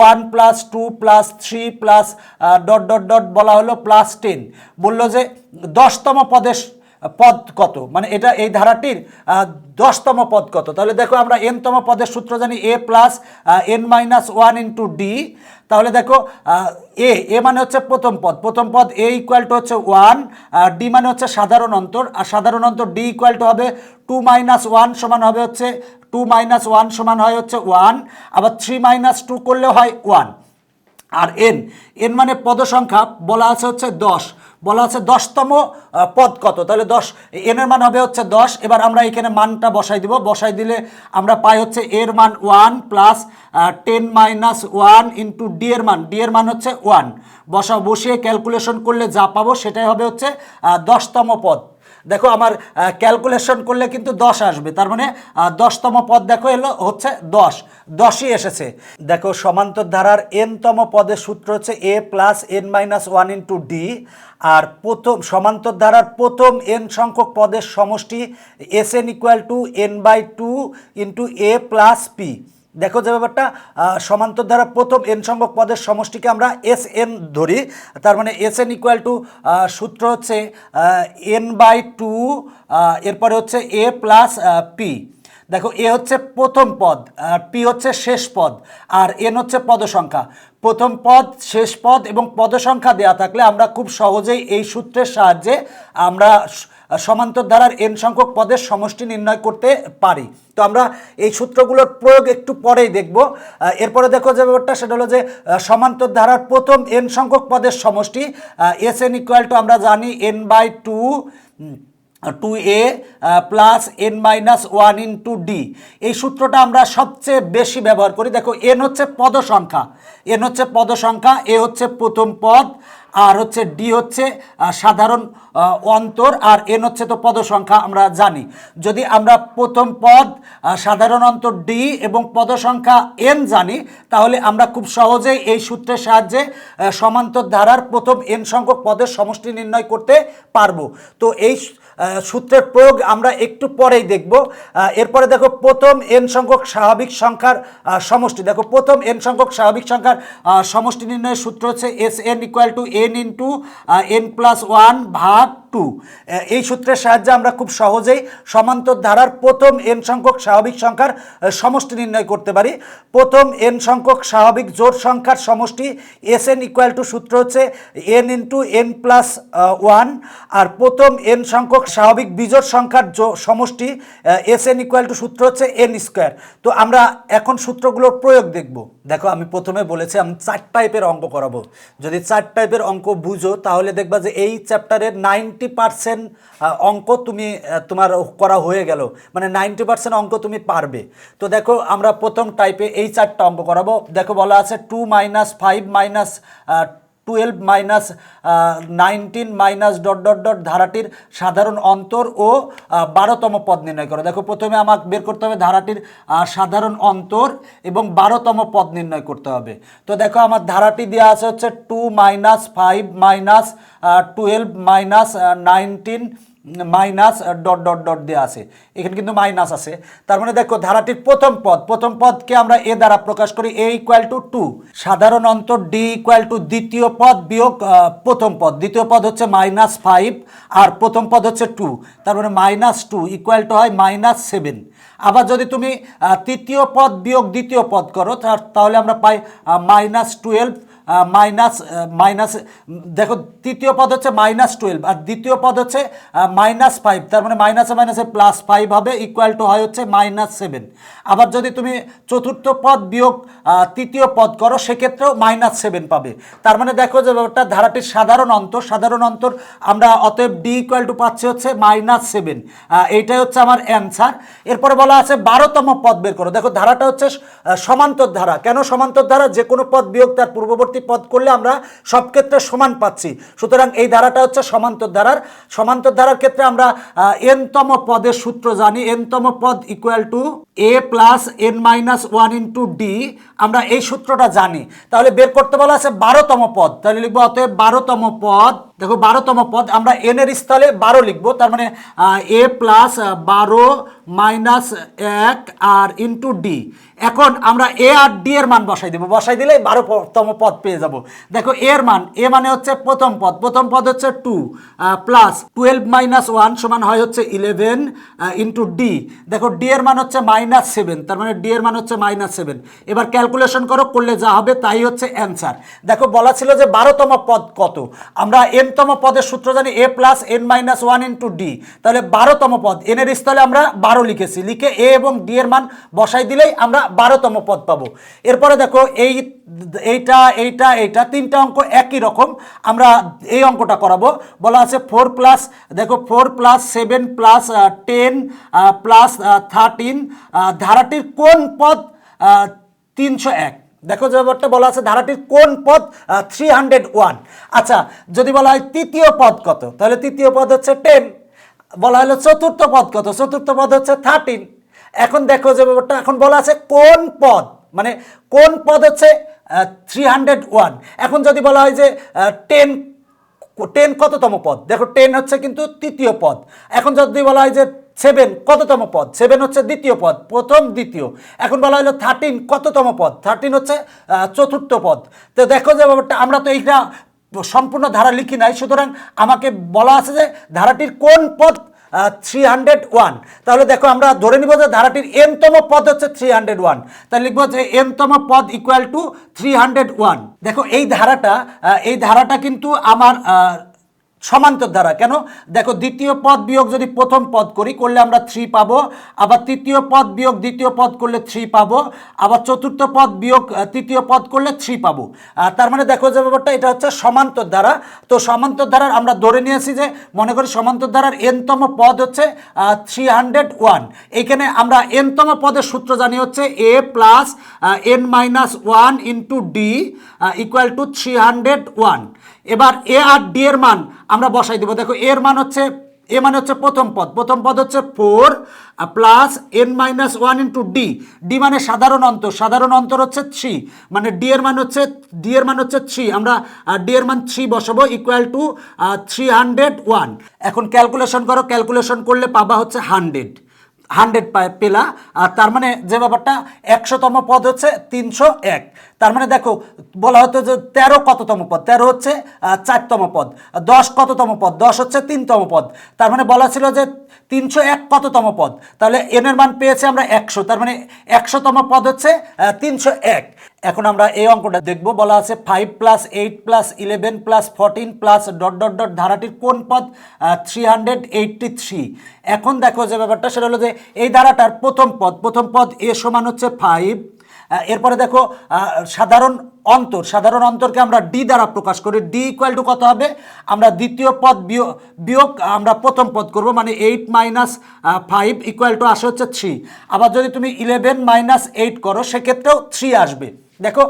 1 plus 2 plus 3 plus dot dot dot বলা হলো প্লাস 10, বললো যে 10তম পদের পদ কত, মানে এটা এই ধারাটির 10তম পদ কত। তাহলে দেখো আমরা এনতম পদের সূত্র জানি a plus N minus one into d. তাহলে দেখো এ মানে হচ্ছে প্রথম পদ, প্রথম পদ এ ইকুয়াল টু হচ্ছে 1, ডি মানে হচ্ছে সাধারণ অন্তর, আর সাধারণ অন্তর ডি ইকুয়াল টু হবে 2 মাইনাস 1 সমান হবে হচ্ছে 2 মাইনাস 1 সমান হয় হচ্ছে 1, আবার 3 মাইনাস 2 করলে হয় 1। আর এন, এন মানে পদ সংখ্যা, বলা আছে হচ্ছে 10, বলা আছে 10তম পদ কত, তাহলে 10 এনের মান হবে হচ্ছে 10। এবার আমরা এখানে মানটা বসাই দিব, বসাই দিলে আমরা পাই হচ্ছে এর মান 1 প্লাস 10 মাইনাস 1 ইন্টু ডি এর মান, ডি এর মান হচ্ছে 1। বসিয়ে ক্যালকুলেশন করলে যা পাবো সেটাই হবে হচ্ছে 10তম পদ। দেখো আমার ক্যালকুলেশন করলে কিন্তু 10 আসবে, তার মানে 10তম পদ দেখো এলো হচ্ছে 10ই এসেছে। দেখো সমান্তর ধারার এনতম পদের সূত্র হচ্ছে a plus N minus one into d, আর প্রথম সমান্তর ধারার প্রথম এন সংখ্যক পদের সমষ্টি S N equal to N by 2 into a plus p. দেখো যে ব্যাপারটা, সমান্তর ধারা প্রথম এন সংখ্যক পদের সমষ্টিকে আমরা এস এন ধরি, তার মানে এস এন ইকুয়াল টু সূত্র হচ্ছে এন বাই 2, এরপরে হচ্ছে এ প্লাস পি। দেখো এ হচ্ছে প্রথম পদ, পি হচ্ছে শেষ পদ, আর এন হচ্ছে পদসংখ্যা। প্রথম পদ, শেষ পদ এবং পদসংখ্যা দেওয়া থাকলে আমরা খুব সহজেই এই সূত্রের সাহায্যে আমরা সমান্তর ধারার এন সংখ্যক পদের সমষ্টি নির্ণয় করতে পারি। তো আমরা এই সূত্রগুলোর প্রয়োগ একটু পরেই দেখব। এরপরে দেখো যে ব্যাপারটা, সেটা হলো যে সমান্তর ধারার প্রথম এন সংখ্যক পদের সমষ্টি এস এন ইকুয়াল টু আমরা জানি N by 2a plus N minus one into D. এই সূত্রটা আমরা সবচেয়ে বেশি ব্যবহার করি। দেখো এন হচ্ছে পদ সংখ্যা, এন হচ্ছে পদ সংখ্যা, এ হচ্ছে প্রথম পদ, আর হচ্ছে ডি হচ্ছে সাধারণ অন্তর, আর এন হচ্ছে তো পদ সংখ্যা আমরা জানি। যদি আমরা প্রথম পদ, সাধারণ অন্তর ডি এবং পদ সংখ্যা এন জানি, তাহলে আমরা খুব সহজেই এই সূত্রের সাহায্যে সমান্তর ধারার প্রথম এন সংখ্যক পদের সমষ্টি নির্ণয় করতে পারবো। তো এই সূত্রের প্রয়োগ আমরা একটু পরেই দেখব। এরপরে দেখো প্রথম এন সংখ্যক স্বাভাবিক সংখ্যার সমষ্টি। দেখো প্রথম এন সংখ্যক স্বাভাবিক সংখ্যার সমষ্টি নির্ণয়ের সূত্র হচ্ছে S N equal to N into n plus one ভাগ 2। এই সূত্রের সাহায্যে আমরা খুব সহজেই সমান্তর ধারার প্রথম এন সংখ্যক স্বাভাবিক সংখ্যার সমষ্টি নির্ণয় করতে পারি। প্রথম এন সংখ্যক স্বাভাবিক জোড় সংখ্যার সমষ্টি এস এন ইকুয়াল টু সূত্র হচ্ছে n into n plus one, আর প্রথম এন সংখ্যক স্বাভাবিক বিজোড় সংখ্যার সমষ্টি এস এন ইকুয়াল টু সূত্র হচ্ছে এন স্কোয়ার। তো আমরা এখন সূত্রগুলোর প্রয়োগ দেখব। দেখো আমি প্রথমে বলেছি আমি 4 টাইপের অঙ্ক করাবো। যদি 4 টাইপের অঙ্ক বুঝো তাহলে দেখবা যে এই চ্যাপ্টারের 90% অঙ্ক তুমি তোমার করা হয়ে গেল, মানে 90% অঙ্ক তুমি পারবে। তো দেখো আমরা প্রথম টাইপে এই 4টা অঙ্ক করাবো। দেখো বলা আছে 2 minus 5 minus 12 minus 19 minus dot dot dot ধারাটির সাধারণ অন্তর ও 12তম পদ নির্ণয় করো। দেখো প্রথমে আমাকে বের করতে হবে ধারাটির সাধারণ অন্তর এবং 12তম পদ নির্ণয় করতে হবে। তো দেখো আমার ধারাটি দেওয়া আছে হচ্ছে 2 minus 5 minus 12 minus 19 minus dot dot dot দেওয়া আছে, এখানে কিন্তু মাইনাস আছে। তার মানে দেখো ধারাটির প্রথম পদকে আমরা এ দ্বারা প্রকাশ করি, এ ইকুয়াল টু 2, সাধারণ অন্তর ডি ইকুয়াল টু দ্বিতীয় পদ বিয়োগ প্রথম পদ। দ্বিতীয় পদ হচ্ছে -5 আর প্রথম পদ হচ্ছে 2, তার মানে -2 ইকুয়াল টু হয় -7। আবার যদি তুমি তৃতীয় পদ বিয়োগ দ্বিতীয় পদ করো তাহলে আমরা পাই -12 মাইনাস মাইনাস, দেখো তৃতীয় পদ হচ্ছে -12 আর দ্বিতীয় পদ হচ্ছে -5, তার মানে মাইনাসে মাইনাসে +5 হবে, ইকুয়াল টু হয় হচ্ছে -7। আবার যদি তুমি চতুর্থ পদ বিয়োগ তৃতীয় পদ করো সেক্ষেত্রেও -7 পাবে। তার মানে দেখো যে ব্যাপারটা ধারাটির সাধারণ অন্তর আমরা অতএব ডি ইকুয়াল টু পাচ্ছি হচ্ছে -7। এইটাই হচ্ছে আমার অ্যান্সার। এরপরে বলা আছে 12তম পদ বের করো। দেখো ধারাটা হচ্ছে সমান্তর ধারা। কেন সমান্তর ধারা? যে কোনো পদ বিয়োগ তার পূর্ববর্তী পদ করলে আমরা সব ক্ষেত্রে সমান পাচ্ছি, সুতরাং এই ধারাটা হচ্ছে সমান্তর ধারার ক্ষেত্রে আমরা n তম পদের সূত্র জানি। n তম পদ equal to a plus n-1 into D, আমরা এই সূত্রটা জানি। তাহলে বের করতে বলা আছে 12তম পদ, তাহলে লিখবো অতএব 12তম পদ। দেখো 12তম পদ আমরা n এর স্থলে 12 লিখবো, তার মানে a প্লাস 12 মাইনাস 1 আর ইন্টু ডি। এখন আমরা এ আর ডি এর মান বসাই দেবো, বসাই দিলে 12তম পদ পেয়ে যাব। দেখো এর মান, এ মানে হচ্ছে প্রথম পদ হচ্ছে 2 প্লাস 12 মাইনাস 1 সমান হয় হচ্ছে 11 ইন্টু ডি। দেখো ডি এর মান হচ্ছে -7, তার মানে ডি এর মান হচ্ছে -7। এবার ক্যালকুলেশন করলে যা হবে তাই হচ্ছে অ্যান্সার। দেখো বলা ছিল যে 12তম পদ কত, আমরা n-তম পদের সূত্র জানি a plus n-1 into d, তাহলে 12তম পদ n এর স্থলে আমরা 12 লিখেছি, লিখে a এবং ডি এর মান বসাই দিলেই আমরা 12তম পদ পাবো। এরপরে দেখো এইটা তিনটা অঙ্ক একই রকম, আমরা এই অঙ্কটা করাবো। বলা আছে 4 প্লাস, দেখো 4 প্লাস 7 প্লাস 10 প্লাস 13, ধারাটির কোন পদ 301? দেখো যে ব্যাপারটা বলা আছে ধারাটির কোন পদ 301। আচ্ছা, যদি বলা হয় তৃতীয় পদ কত, তাহলে তৃতীয় পদ হচ্ছে 10। বলা হলো চতুর্থ পদ কত, চতুর্থ পদ হচ্ছে 13। এখন দেখো যে ব্যাপারটা এখন বলা আছে কোন পদ, মানে কোন পদ হচ্ছে 301। এখন যদি বলা হয় যে 10 কততম পদ, দেখো 10 হচ্ছে কিন্তু তৃতীয় পদ। এখন যদি বলা হয় যে 7 কততম পদ, 7 হচ্ছে দ্বিতীয় পদ, প্রথম দ্বিতীয়। এখন বলা হলো 13 কততম পদ, 13 হচ্ছে চতুর্থ পদ। তো দেখো যে ব্যাপারটা আমরা তো এইটা সম্পূর্ণ ধারা লিখি নাই, সুতরাং আমাকে বলা আছে যে ধারাটির কোন পদ 301। তাহলে দেখো আমরা ধরে নিব যে ধারাটির n-তম পদ হচ্ছে 301, তাহলে লিখবো যে n-তম পদ ইকুয়াল টু 301। দেখো এই ধারাটা কিন্তু আমার সমান্তর ধারা। কেন? দেখো দ্বিতীয় পদ বিয়োগ যদি প্রথম পদ করলে আমরা 3 পাবো, আবার তৃতীয় পদ বিয়োগ দ্বিতীয় পদ করলে 3 পাবো, আবার চতুর্থ পদ বিয়োগ তৃতীয় পদ করলে 3 পাবো। তার মানে দেখো যে ব্যাপারটা এটা হচ্ছে সমান্তর ধারা। তো সমান্তর ধারার আমরা ধরে নিয়েছি যে মনে করি সমান্তর ধারার n-তম পদ হচ্ছে 301। এইখানে আমরা n-তম পদের সূত্র জানি হচ্ছে a plus n-1 into D equal two 301। এবার এ আর ডি এর মান আমরা বসাই দেবো। দেখো এর মান হচ্ছে, এ মানে হচ্ছে প্রথম পদ হচ্ছে 4 plus n-1 into D, D মানে সাধারণ অন্তর হচ্ছে 3, মানে ডি এর মান হচ্ছে 3, আমরা ডি এর মান 3 বসাবো, ইকুয়াল টু 301। এখন ক্যালকুলেশন করলে পাবা হচ্ছে 100 পেলা। আর তার মানে যে ব্যাপারটা 100তম পদ হচ্ছে 301। তার মানে দেখো বলা হতো যে 13 কততম পদ, 13 হচ্ছে 4তম পদ। 10 কততম পদ, 10 হচ্ছে 3তম পদ। তার মানে বলা ছিল যে 301 কততম পদ, তাহলে এন এর মান পেয়েছে আমরা 100, তার মানে 100তম পদ হচ্ছে 301। এখন আমরা এই অঙ্কটা দেখব। বলা আছে 5 প্লাস 8 প্লাস 11 প্লাস 14 প্লাস ... ধারাটির কোন পদ 383। এখন দেখো যে ব্যাপারটা সেটা হলো যে এই ধারাটার প্রথম পদ এ সমান হচ্ছে 5। এরপরে দেখো সাধারণ অন্তরকে আমরা ডি দ্বারা প্রকাশ করি। ডি ইকুয়াল টু কত হবে, আমরা দ্বিতীয় পদ বিয়োগ আমরা প্রথম পদ করব, মানে 8 মাইনাস 5 ইকুয়াল টু আসে হচ্ছে 3। আবার যদি তুমি 11 মাইনাস 8 করো সেক্ষেত্রেও 3 আসবে। দেখো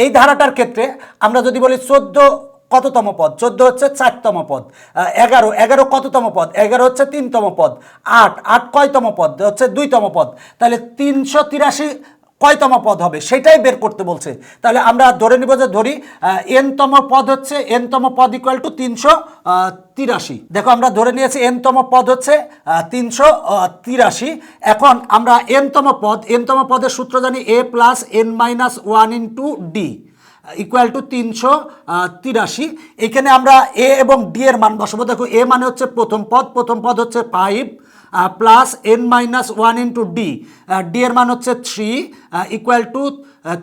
এই ধারাটার ক্ষেত্রে আমরা যদি বলি 14 কততম পদ, 14 হচ্ছে 4তম পদ। 11 কততম পদ, 11 হচ্ছে 3তম পদ। 8 কয়তম পদ, হচ্ছে 2তম পদ। তাহলে 383 কয়তম পদ হবে সেটাই বের করতে বলছে। তাহলে আমরা ধরে নিব যে n-তম পদ হচ্ছে, n-তম পদ ইকুয়াল টু 383। দেখো আমরা ধরে নিয়েছি n-তম পদ হচ্ছে 383। এখন আমরা n-তম পদের সূত্র জানি a plus n-1 into D equal two 383। এখানে আমরা এ এবং ডি এর মান বসাবো। দেখো এ মানে হচ্ছে প্রথম পদ হচ্ছে 5 plus n-1 into D, D এর মান হচ্ছে 3 ইকুয়াল টু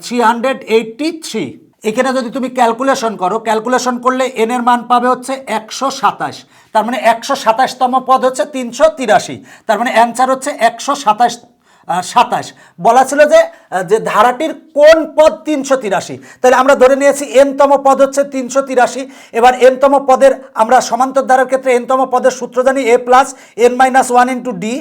383। এখানে যদি তুমি ক্যালকুলেশন করো, ক্যালকুলেশন করলে এন এর মান পাবে হচ্ছে 127। তার মানে 127তম পদ হচ্ছে 383। তার মানে অ্যান্সার হচ্ছে 127 বলা ছিল যে ধারাটির কোন পদ 383। তাহলে আমরা ধরে নিয়েছি এনতম পদ হচ্ছে 383। এবার এনতম পদের আমরা সমান্তর ধারার ক্ষেত্রে এনতম পদের সূত্র জানি a plus n minus 1 into d.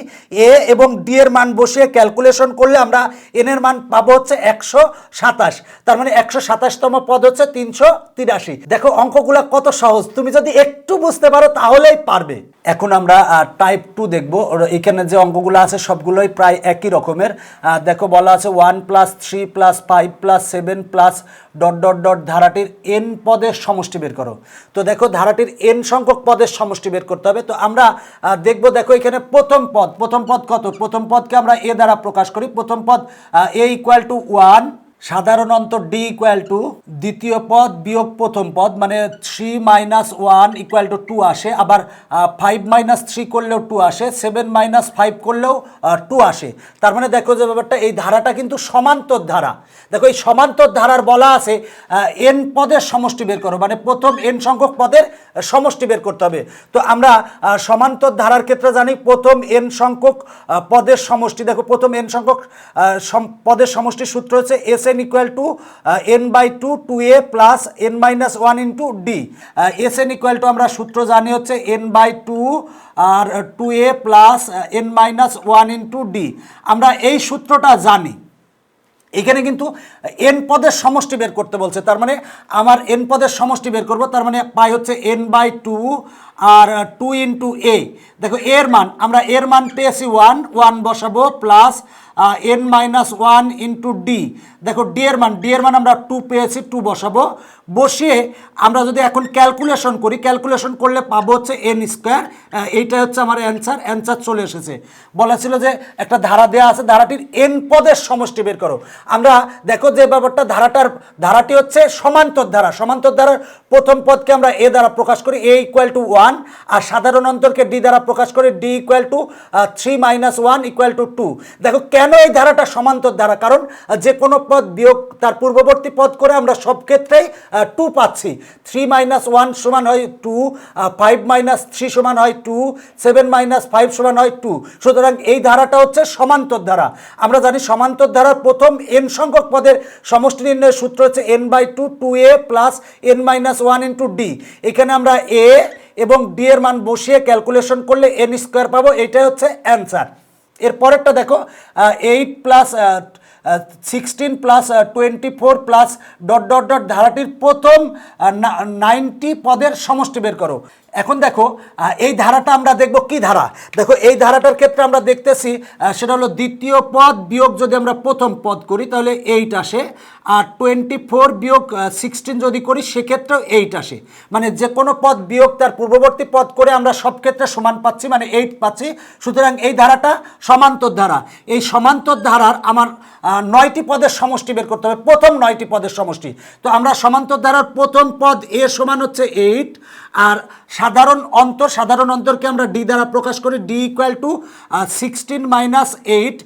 A এবং ডি এর মান বসিয়ে ক্যালকুলেশন করলে আমরা এন এর মান পাবো হচ্ছে 127। তার মানে 127তম পদ হচ্ছে 383। দেখো অঙ্কগুলো কত সহজ, তুমি যদি একটু বুঝতে পারো তাহলেই পারবে। এখন আমরা টাইপ 2 দেখব। এখানে যে অঙ্কগুলো আছে সবগুলোই প্রায় একই রকমের। দেখো বলা আছে 1 plus 3 plus 5 plus 7 plus dot dot dot ধারাটির এন পদের সমষ্টি বের করো। তো দেখো ধারাটির এন সংখ্যক পদের সমষ্টি বের করতে হবে। তো আমরা দেখব, দেখো এখানে প্রথম পদ কত? প্রথম পদকে আমরা এ দ্বারা প্রকাশ করি। প্রথম পদ এ ইকুয়াল টু 1, সাধারণ অন্তর ডি ইকুয়াল টু দ্বিতীয় পদ বিয়োগ প্রথম পদ, মানে 3 মাইনাস 1 ইকুয়াল টু 2 আসে। আবার 5 মাইনাস 3 করলেও 2 আসে, 7 মাইনাস 5 করলেও 2 আসে। তার মানে দেখো যে ব্যাপারটা, এই ধারাটা কিন্তু সমান্তর ধারা। দেখো এই সমান্তর ধারার বলা আছে এন পদের সমষ্টি বের করো, মানে প্রথম এন সংখ্যক পদের সমষ্টি বের করতে হবে। তো আমরা সমান্তর ধারার ক্ষেত্রে জানি প্রথম এন সংখ্যক পদের সমষ্টি। দেখো প্রথম এন সংখ্যক পদের সমষ্টির সূত্র হচ্ছে S N equal to N by two 2a plus N minus 1 into D. S N equal to আমরা সূত্র জানি হচ্ছে এন বাই টু আর 2a plus N minus 1 into D. আমরা এই সূত্রটা জানি। এখানে কিন্তু এন পদের সমষ্টি বের করতে বলছে, তার মানে আমার এন পদের সমষ্টি বের করব। তার মানে পাই হচ্ছে এন বাই টু আর 2 ইন্টু এ। দেখো এর মান, আমরা এর মান পেয়েছি 1 বসাবো plus N minus 1 into d. দেখো ডি এর মান আমরা 2 পেয়েছি, 2 বসাবো। বসিয়ে আমরা যদি এখন ক্যালকুলেশন করি, ক্যালকুলেশন করলে পাবো হচ্ছে এন স্কোয়ার। এইটা হচ্ছে আমার অ্যান্সার চলে এসেছে। বলা ছিল যে একটা ধারা দেওয়া আছে, ধারাটির এন পদের সমষ্টি বের করো। আমরা দেখো যে ব্যাপারটা, ধারাটি হচ্ছে সমান্তর ধারা। সমান্তর ধারার প্রথম পদকে আমরা এ দ্বারা প্রকাশ করি, এ ইকুয়াল টু 1, আর সাধারণ অন্তরকে ডি দ্বারা প্রকাশ করি, D equal two 3 minus 1 equal to 2। দেখো কেন এই ধারাটা সমান্তর ধারা? কারণ যে কোনো পদ বিয়োগ তার পূর্ববর্তী পদ করে আমরা সব ক্ষেত্রেই 2 পাচ্ছি। 3 মাইনাস 1 সমান হয় 2, 5 মাইনাস 3 সমান হয় 2, 7 মাইনাস 5 সমান হয় 2। সুতরাং এই ধারাটা হচ্ছে সমান্তর ধারা। আমরা জানি সমান্তর ধারার প্রথম এন সংখ্যক পদের সমষ্টি নির্ণয়ের সূত্র হচ্ছে N by two 2a plus N minus 1 into D. এখানে আমরা এ এবং ডি এর মান বসিয়ে ক্যালকুলেশন করলে এন স্কোয়ার পাবো। এইটাই হচ্ছে অ্যান্সার। এর পরেরটা দেখো 8 plus 16 plus 24 plus dot dot dot ধারাটির প্রথম 90 পদের সমষ্টি বের করো। এখন দেখো এই ধারাটা আমরা দেখব কি ধারা। দেখো এই ধারাটার ক্ষেত্রে আমরা দেখতেছি সেটা হলো দ্বিতীয় পদ বিয়োগ যদি আমরা প্রথম পদ করি তাহলে 8 আসে, আর 24 বিয়োগ 16 যদি করি সেক্ষেত্রেও 8 আসে। মানে যে কোনো পদ বিয়োগ তার পূর্ববর্তী পদ করে আমরা সব ক্ষেত্রে সমান পাচ্ছি, মানে 8 পাচ্ছি। সুতরাং এই ধারাটা সমান্তর ধারা। এই সমান্তর ধারার আমার 9টি পদের সমষ্টি বের করতে হবে, প্রথম 9টি পদের সমষ্টি। তো আমরা সমান্তর ধারার প্রথম পদ এ সমান হচ্ছে 8, আর সাধারণ অন্তরকে আমরা ডি দ্বারা প্রকাশ করি, D equal two 16 minus 8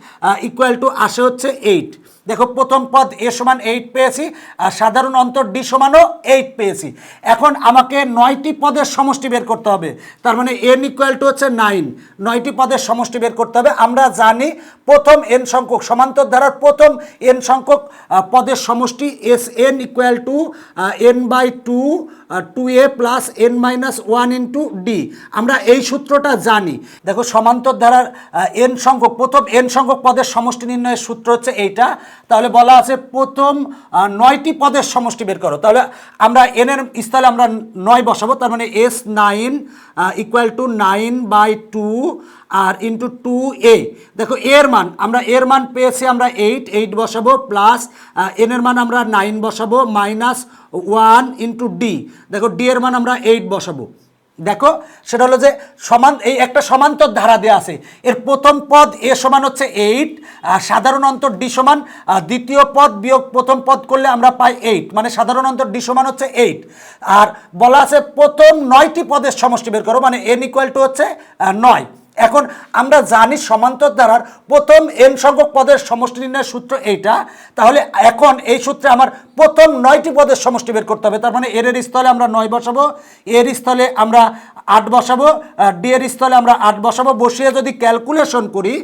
equal to আসে হচ্ছে 8। দেখো প্রথম পদ এ সমান 8 পেয়েছি, আর সাধারণ অন্তর ডি সমানও 8 পেয়েছি। এখন আমাকে 9টি পদের সমষ্টি বের করতে হবে। তার মানে এন ইকুয়াল টু হচ্ছে 9, 9টি পদের সমষ্টি বের করতে হবে। আমরা জানি প্রথম এন সংখ্যক, সমান্তর ধারার প্রথম এন সংখ্যক পদের সমষ্টি S N equal to N by two 2a plus N minus 1 into D. আমরা এই সূত্রটা জানি। দেখো সমান্তর ধারার এন সংখ্যক, প্রথম এন সংখ্যক পদের সমষ্টি নির্ণয়ের সূত্র হচ্ছে এইটা। তাহলে বলা আছে প্রথম 9টি পদের সমষ্টি বের করো। তাহলে আমরা এন এর স্থলে আমরা 9 বসাবো। তার মানে এস 9 ইকুয়াল টু 9 বাই 2 আর ইন্টু 2a। দেখো এর মান পেয়েছি আমরা 8 বসাবো প্লাস এন এর মান আমরা 9 বসাবো মাইনাস 1 ইন্টু ডি। দেখো ডি এর মান আমরা 8 বসাবো। দেখো সেটা হলো যে এই একটা সমান্তর ধারা দেওয়া আছে। এর প্রথম পদ এ সমান হচ্ছে 8, আর সাধারণ অন্তর ডি সমান দ্বিতীয় পদ বিয়োগ প্রথম পদ করলে আমরা পাই 8, মানে সাধারণ অন্তর ডি সমান হচ্ছে 8। আর বলা আছে প্রথম 9টি পদের সমষ্টি বের করো, মানে এন ইকুয়াল টু হচ্ছে 9। এখন আমরা জানি সমান্তর ধারার প্রথম n সংখ্যক পদের সমষ্টি নির্ণয়ের সূত্র এইটা। তাহলে এখন এই সূত্রে আমার প্রথম 9টি পদের সমষ্টি বের করতে হবে। তার মানে এর স্থলে আমরা 9 বসাবো, এর স্থলে আমরা 8 বসাবো, ডি এর স্থলে আমরা 8 বসাবো। বসিয়ে যদি ক্যালকুলেশন করি,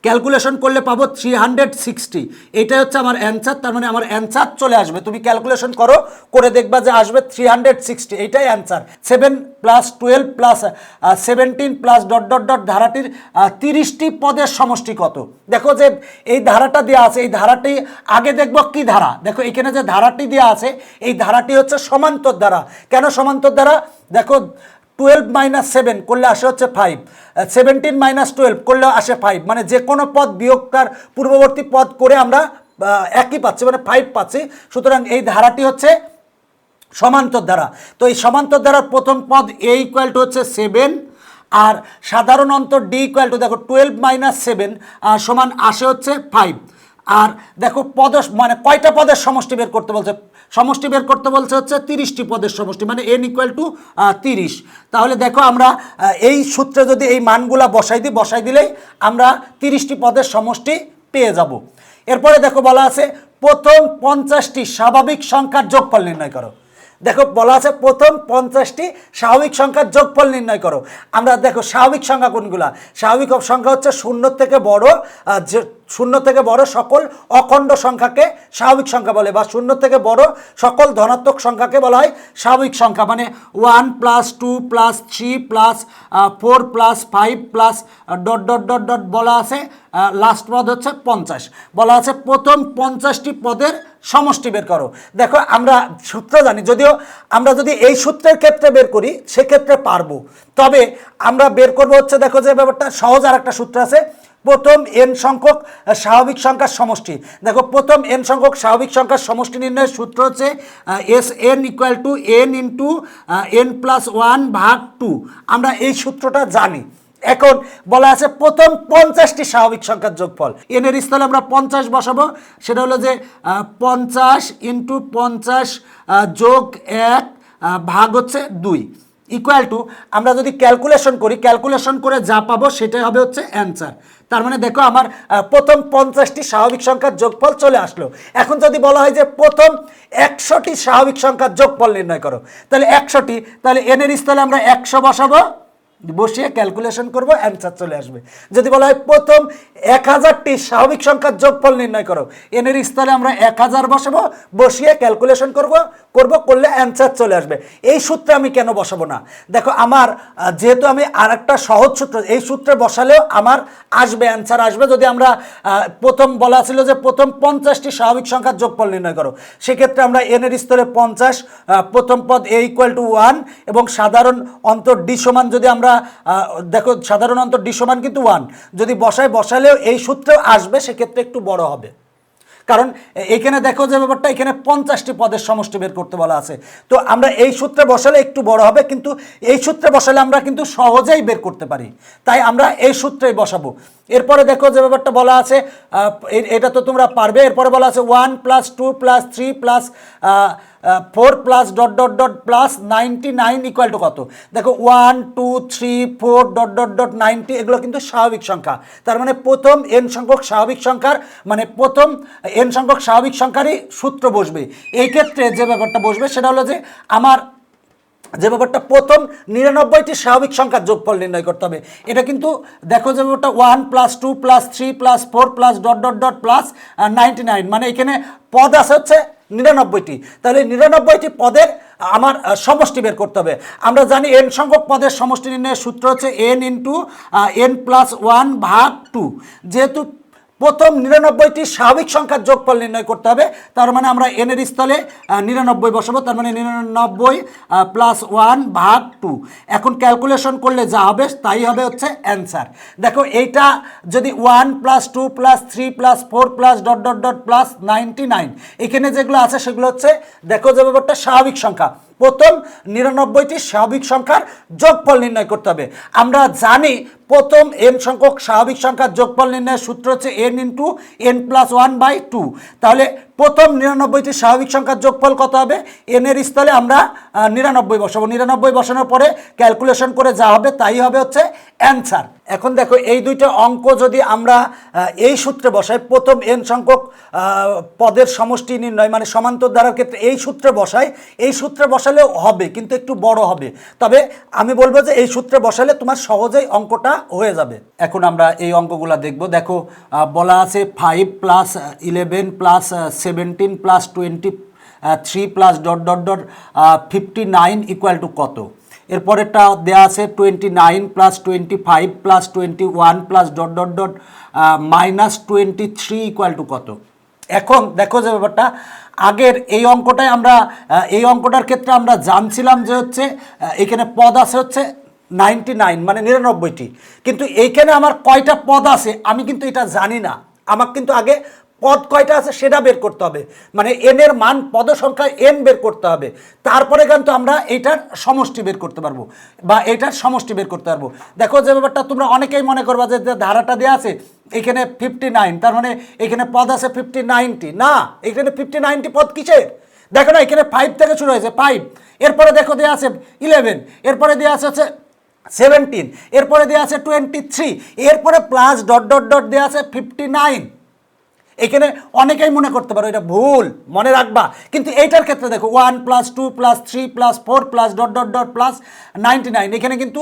ক্যালকুলেশন করলে পাবো 360। এইটাই হচ্ছে আমার অ্যান্সার। তার মানে আমার অ্যান্সার চলে আসবে। তুমি ক্যালকুলেশন করো, করে দেখবা যে আসবে 360। এইটাই answer. 7 + 12 + 17 plus dot dot dot ধারাটির 30টি পদের সমষ্টি কত? দেখো যে এই ধারাটা দেওয়া আছে, এই ধারাটি আগে দেখব কি ধারা। দেখো এখানে যে ধারাটি দেওয়া আছে, এই ধারাটি হচ্ছে সমান্তর ধারা। কেন সমান্তর ধারা? দেখো 12 - 7 করলে আসে হচ্ছে 5, 17 - 12 করলে আসে 5, মানে যে কোনো পদ বিয়োগ তার পূর্ববর্তী পদ করে আমরা একই পাচ্ছি, মানে 5 পাচ্ছি। সুতরাং এই ধারাটি হচ্ছে সমান্তর ধারা। তো এই সমান্তর ধারার প্রথম পদ a = হচ্ছে 7, আর সাধারণ অন্তর d = দেখো 12 - 7 সমান আসে হচ্ছে 5। আর দেখো মানে কয়টা পদের সমষ্টি বের করতে বলছে? সমষ্টি বের করতে বলছে হচ্ছে 30টি পদের সমষ্টি, মানে n = 30। তাহলে দেখো আমরা এই সূত্রে যদি এই মানগুলা বসাই দিলেই আমরা 30টি পদের সমষ্টি পেয়ে যাব। এরপরে দেখো বলা আছে প্রথম 50টি স্বাভাবিক সংখ্যার যোগফল নির্ণয় করো। দেখো বলা আছে প্রথম 50টি স্বাভাবিক সংখ্যার যোগফল নির্ণয় করো। আমরা দেখো স্বাভাবিক সংখ্যা কোনগুলা? স্বাভাবিক সংখ্যা হচ্ছে 0 থেকে বড়, 0 থেকে বড় সকল অখণ্ড সংখ্যাকে স্বাভাবিক সংখ্যা বলে, বা 0 থেকে বড় সকল ধনাত্মক সংখ্যাকে বলা হয় স্বাভাবিক সংখ্যা। মানে 1 + 2 + 3 + 4 + 5 + ডট ডট ডট ডট বলা আছে লাস্ট পদ হচ্ছে 50। বলা আছে প্রথম 50টি পদের সমষ্টি বের করো। দেখো আমরা সূত্র জানি, যদিও আমরা যদি এই সূত্রের ক্ষেত্রে বের করি সেক্ষেত্রে পারবো, তবে আমরা বের করবো হচ্ছে, দেখো যে ব্যাপারটা সহজ। আর একটা সূত্র আছে, প্রথম n সংখ্যক স্বাভাবিক সংখ্যার সমষ্টি। দেখো প্রথম n সংখ্যক স্বাভাবিক সংখ্যার সমষ্টি নির্ণয়ের সূত্র হচ্ছে Sn = n × n + 1/2। আমরা এই সূত্রটা জানি। এখন বলা আছে প্রথম 50টি স্বাভাবিক সংখ্যার যোগফল। n এর স্থলে আমরা 50 বসাবো। সেটা হলো যে 50 × 50 + 1 ভাগ হচ্ছে 2 = আমরা যদি ক্যালকুলেশন করি, ক্যালকুলেশন করে যা পাবো সেটাই হবে হচ্ছে অ্যান্সার। তার মানে দেখো আমার প্রথম 50টি স্বাভাবিক সংখ্যার যোগফল চলে আসলো। এখন যদি বলা হয় যে প্রথম 100টি স্বাভাবিক সংখ্যার যোগফল নির্ণয় করো, তাহলে 100টি, তাহলে n এর স্থলে আমরা 100 বসাবো, বসিয়ে ক্যালকুলেশন করব, অ্যান্সার চলে আসবে। যদি বলা হয় প্রথম 1000টি স্বাভাবিক সংখ্যার যোগফল নির্ণয় করো, n এর স্থলে আমরা 1000 বসাবো, বসিয়ে ক্যালকুলেশন করলে অ্যান্সার চলে আসবে। এই সূত্রে আমি কেন বসাবো না? দেখো আমার যেহেতু আমি আরেকটা সহজ সূত্র, এই সূত্রে বসালেও আমার আসবে, অ্যান্সার আসবে। যদি আমরা প্রথম বলা ছিল যে প্রথম 50টি স্বাভাবিক সংখ্যার যোগফল নির্ণয় করো, সেক্ষেত্রে আমরা n এর স্থলে 50, প্রথম পদ a = 1 এবং সাধারণ অন্তর d সমান, যদি আমরা দেখো সাধারণ অন্তর d সমান কিন্তু 1 যদি বসালেও এই সূত্রেও আসবে, সেক্ষেত্রে একটু বড় হবে। কারণ এখানে দেখো যে ব্যাপারটা, এখানে 50টি পদের সমষ্টি বের করতে বলা আছে। তো আমরা এই সূত্রে বসালে একটু বড় হবে, কিন্তু এই সূত্রে বসালে আমরা কিন্তু সহজেই বের করতে পারি, তাই আমরা এই সূত্রেই বসাবো। এরপরে দেখো যে ব্যাপারটা বলা আছে, এটা তো তোমরা পারবে। এরপরে বলা আছে 1 + 2 + 3 + 4 + ডট ডট ডট প্লাস 99 = কত? দেখো 1 2 3 4 ডট ডট ডট 90 এগুলো কিন্তু স্বাভাবিক সংখ্যা। তার মানে প্রথম n সংখ্যক স্বাভাবিক সংখ্যার, মানে প্রথম n সংখ্যক স্বাভাবিক সংখ্যারই সূত্র বসবে। এই ক্ষেত্রে যে ব্যাপারটা বসবে সেটা হলো যে আমার যে ব্যাপারটা প্রথম 99টি স্বাভাবিক সংখ্যার যোগফল নির্ণয় করতে হবে। এটা কিন্তু দেখো যে ব্যাপারটা 1 + 2 + 3 + 4 + ডট ডট ডট প্লাস 99, মানে এখানে পদ আছে হচ্ছে 99টি। তাহলে 99টি পদের আমার সমষ্টি বের করতে হবে। আমরা জানি n সংখ্যক পদের সমষ্টি নির্ণয়ের সূত্র হচ্ছে n × n + 1/2। যেহেতু প্রথম 99টি স্বাভাবিক সংখ্যার যোগফল নির্ণয় করতে হবে, তার মানে আমরা n এর স্থলে 99 বসাবো। তার মানে 99 + 1/2। এখন ক্যালকুলেশন করলে যা হবে তাই হবে হচ্ছে অ্যান্সার। দেখো এইটা যদি 1 + 2 + 3 + 4 + ডট ডট ডট প্লাস 99, এখানে যেগুলো আছে সেগুলো হচ্ছে, দেখো যে ব্যাপারটা স্বাভাবিক সংখ্যা। প্রথম 99টি স্বাভাবিক সংখ্যার যোগফল নির্ণয় করতে হবে। আমরা জানি প্রথম n সংখ্যক স্বাভাবিক সংখ্যার যোগফল নির্ণয়ের সূত্র হচ্ছে n ইন্টু n+1/2। তাহলে প্রথম 99টি স্বাভাবিক সংখ্যার যোগফল কত হবে? n এর স্থলে আমরা 99 বসাবো। 99 বসানোর পরে ক্যালকুলেশন করে যা হবে তাই হবে হচ্ছে অ্যান্সার। এখন দেখো এই দুইটা অঙ্ক যদি আমরা এই সূত্রে বসাই, প্রথম n সংখ্যক পদের সমষ্টি নির্ণয় মানে সমান্তর ধারার ক্ষেত্রে এই সূত্রে বসাই, এই সূত্রে বসালেও হবে কিন্তু একটু বড় হবে। তবে আমি বলবো যে এই সূত্রে বসালে তোমার সহজেই অঙ্কটা হয়ে যাবে। এখন আমরা এই অঙ্কগুলো দেখব। দেখো বলা আছে 5 + 11 + 17 + 23 + ... 59 = কত? এরপরেরটা দেওয়া আছে 29 + 25 + 21 + ... -23 = কত? এখন দেখো যে ব্যাপারটা আগের এই অঙ্কটায় আমরা এই অঙ্কটার ক্ষেত্রে আমরা জানছিলাম যে হচ্ছে এখানে পদ আছে হচ্ছে 99 মানে 99টি, কিন্তু এইখানে আমার কয়টা পদ আছে আমি কিন্তু এটা জানি না। আমার কিন্তু আগে পদ কয়টা আছে সেটা বের করতে হবে, মানে n এর মান পদ সংখ্যা n বের করতে হবে, তারপরে কিন্তু আমরা এইটার সমষ্টি বের করতে পারবো বা এইটার সমষ্টি বের করতে পারবো। দেখো যে ব্যাপারটা তোমরা অনেকেই মনে করবা যে ধারাটা দেওয়া আছে এখানে 59, তার মানে এখানে পদ আছে 59টি। না, এখানে 59টি পদ কিসের? দেখো না, এখানে 5 থেকে শুরু হয়েছে 5, এরপরে দেখো দেওয়া আছে 11, এরপরে দেওয়া আছে হচ্ছে 17, এরপরে দেওয়া আছে 23, এরপরে প্লাস ... দেওয়া আছে 59। এখানে অনেকেই মনে করতে পারো এটা ভুল, মনে রাখবা। কিন্তু এইটার ক্ষেত্রে দেখো 1 + 2 + 3 + 4 + ... 99, এখানে কিন্তু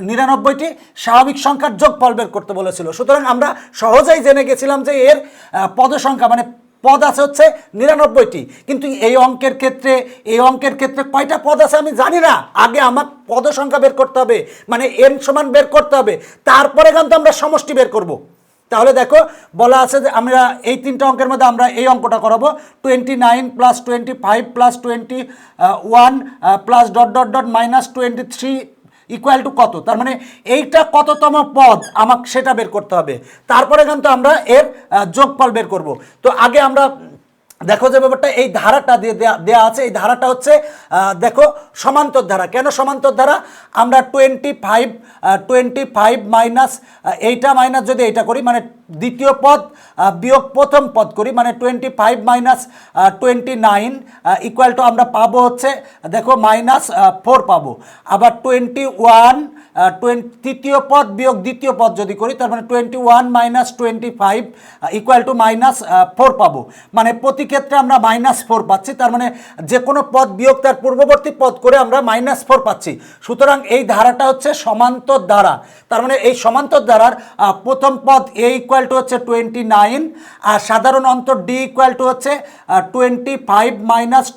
99টি স্বাভাবিক সংখ্যার যোগফল বের করতে বলেছিল। সুতরাং আমরা সহজেই জেনে গেছিলাম যে এর পদ সংখ্যা মানে পদ আছে হচ্ছে 99টি। কিন্তু এই অঙ্কের ক্ষেত্রে কয়টা পদ আছে আমি জানি না। আগে আমার পদ সংখ্যা বের করতে হবে, মানে n সমান বের করতে হবে, তারপরে কিন্তু আমরা সমষ্টি বের করব। তাহলে দেখো বলা আছে যে আমরা এই তিনটা অঙ্কের মধ্যে আমরা এই অঙ্কটা করাবো 29 + 25 + 21 + ... -23 = কত? তার মানে এইটা কততম পদ আমাকে সেটা বের করতে হবে, তারপরে কিন্তু আমরা এর যোগফল বের করব। তো আগে আমরা দেখো যে ব্যাপারটা এই ধারাটা দিয়ে দেওয়া আছে, এই ধারাটা হচ্ছে দেখো সমান্তর ধারা। কেন সমান্তর ধারা? আমরা 25 মাইনাস এইটা মাইনাস যদি এইটা করি মানে দ্বিতীয় পদ বিয়োগ প্রথম পদ করি, মানে 25 - 29 = আমরা পাবো হচ্ছে দেখো -4 পাবো। আবার 21 তৃতীয় পদ বিয়োগ দ্বিতীয় পদ যদি করি তার মানে 21 - 25 = -4 পাবো। মানে প্রতি ক্ষেত্রে আমরা -4 পাচ্ছি, তার মানে যে কোনো পদ বিয়োগ তার পূর্ববর্তী পদ করে আমরা -4 পাচ্ছি। সুতরাং এই ধারাটা হচ্ছে সমান্তর ধারা। তার মানে এই সমান্তর ধারার প্রথম পদ a = হচ্ছে 29 আর সাধারণ অন্তর d = হচ্ছে 25 -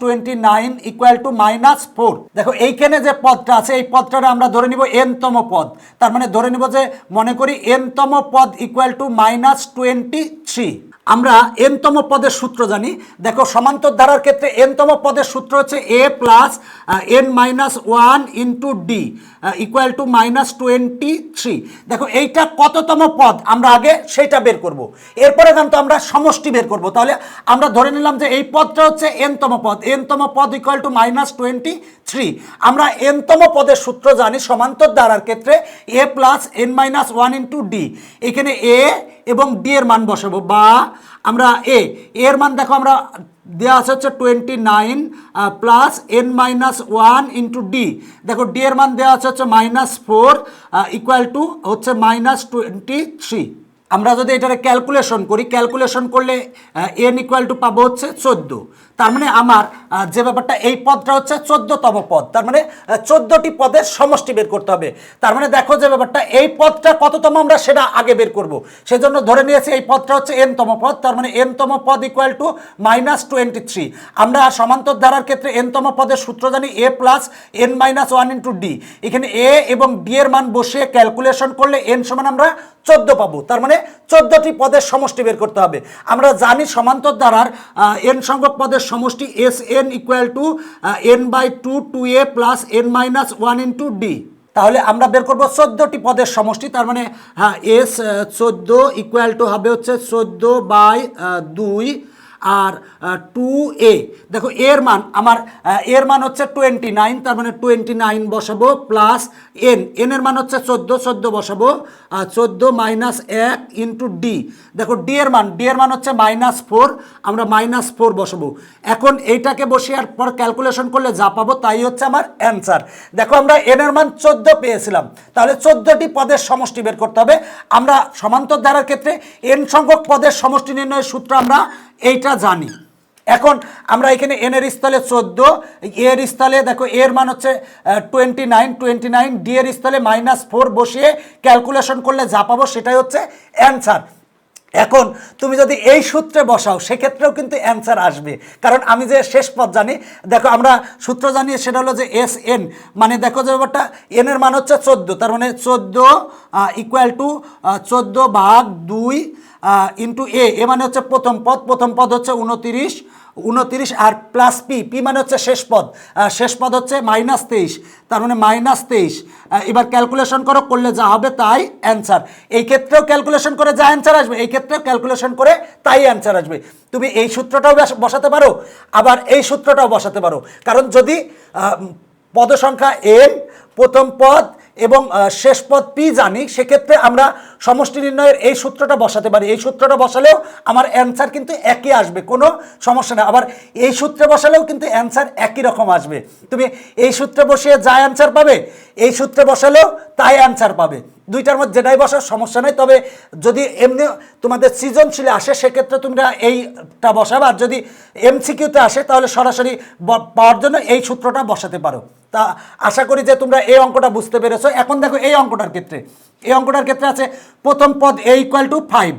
29 = -4। দেখো এইখানে যে পদটা আছে এই পদটা আমরা ধরে নিব n-তম পদ। তার মানে ধরে নিব যে মনে করি n-তম পদ = -23। আমরা n-তম পদের সূত্র জানি। দেখো সমান্তর ধারার ক্ষেত্রে n-তম পদের সূত্র হচ্ছে a + n-1 * d = -23। দেখো এইটা কততম পদ আমরা আগে সেইটা বের করব, এরপরে কিন্তু আমরা সমষ্টি বের করব। তাহলে আমরা ধরে নিলাম যে এই পদটা হচ্ছে n-তম পদ, n-তম পদ = -23। আমরা n-তম পদের সূত্র জানি সমান্তর ধারার ক্ষেত্রে a + n-1 * d। এখানে a এবং d এর মান বসাবো, বা আমরা এর মান দেখো আমরা দেওয়া আছে হচ্ছে 29 + n-1 * d। দেখো d এর মান দেওয়া আছে হচ্ছে -4 = হচ্ছে -23। আমরা যদি এটারে ক্যালকুলেশন করি, ক্যালকুলেশন করলে n = পাবো হচ্ছে 14। তার মানে আমার যে ব্যাপারটা এই পদটা হচ্ছে 14তম পদ, তার মানে 14টি পদের সমষ্টি বের করতে হবে। তার মানে দেখো যে ব্যাপারটা এই পদটা কততম আমরা সেটা আগে বের করব, সেজন্য ধরে নিয়েছি এই পদটা হচ্ছে n-তম পদ। তার মানে n-তম পদ = -23। আমরা সমান্তর ধারার ক্ষেত্রে n-তম পদের সূত্র জানি a + n-1 * d। এখানে a এবং d এর মান বসিয়ে ক্যালকুলেশন করলে n সমান আমরা 14 পাবো। তার মানে 14টি পদের সমষ্টি বের করতে হবে। আমরা জানি সমান্তর ধারার n সংখ্যক পদের সমষ্টি Sn = n/2 2a + n-1 * d। তাহলে আমরা বের করব 14টি পদের সমষ্টি। তার মানে হ্যাঁ S 14 = হবে হচ্ছে 14/2 আর 2a, দেখো এর মান আমার এর মান হচ্ছে 29, তার মানে 29 বসাবো প্লাস এর মান হচ্ছে 14 বসাবো, 14 মাইনাস 1 ইন্টু ডি। দেখো ডি এর মান হচ্ছে -4, আমরা -4 বসাবো। এখন এইটাকে বসিয়ে পর ক্যালকুলেশন করলে যা পাবো তাই হচ্ছে আমার অ্যান্সার। দেখো আমরা এর মান 14 পেয়েছিলাম, তাহলে 14টি পদের সমষ্টি বের করতে হবে। আমরা সমান্তর ধারার ক্ষেত্রে n সংখ্যক পদের সমষ্টি নির্ণয়ের সূত্র আমরা এইটা জানি। এখন আমরা এখানে n এর স্থলে 14, এর স্থলে দেখো এর মান হচ্ছে 29, ডি এর স্থলে -4 বসিয়ে ক্যালকুলেশন করলে যা পাবো সেটাই হচ্ছে অ্যান্সার। এখন তুমি যদি এই সূত্রে বসাও সেক্ষেত্রেও কিন্তু অ্যান্সার আসবে, কারণ আমি যে শেষ পদ জানি। দেখো আমরা সূত্র জানি, সেটা হলো যে এস এন, মানে দেখো যে ব্যাপারটা এন এর মান হচ্ছে 14, তার মানে 14 ইকুয়াল টু 14/2 ইন্টু এ মানে হচ্ছে প্রথম পদ হচ্ছে 29 আর প্লাস পি মানে হচ্ছে শেষ পদ হচ্ছে -23, তার মানে -23। এবার ক্যালকুলেশন করলে যা হবে তাই অ্যান্সার। এই ক্ষেত্রেও ক্যালকুলেশন করে যা অ্যান্সার আসবে, এই ক্ষেত্রেও ক্যালকুলেশন করে তাই অ্যান্সার আসবে। তুমি এই সূত্রটাও বসাতে পারো, আবার এই সূত্রটাও বসাতে পারো, কারণ যদি পদ সংখ্যা n, প্রথম পদ এবং শেষ পদ পি জানি, সেক্ষেত্রে আমরা সমষ্টি নির্ণয়ের এই সূত্রটা বসাতে পারি। এই সূত্রটা বসালেও আমার অ্যান্সার কিন্তু একই আসবে, কোনো সমস্যা না। আবার এই সূত্রে বসালেও কিন্তু অ্যান্সার একই রকম আসবে। তুমি এই সূত্রে বসিয়ে যা অ্যান্সার পাবে, এই সূত্রে বসালেও তাই অ্যান্সার পাবে। দুইটার মধ্যে যেটাই বসার সমস্যা নেই। তবে যদি এমনি তোমাদের সৃজনশীলে আসে সেক্ষেত্রে তোমরা এইটা বসাবে, আর যদি এমসিকিউতে আসে তাহলে সরাসরি পাওয়ার জন্য এই সূত্রটা বসাতে পারো। তা আশা করি যে তোমরা এই অঙ্কটা বুঝতে পেরেছো। এখন দেখো এই অঙ্কটার ক্ষেত্রে আছে প্রথম পদ a = 5,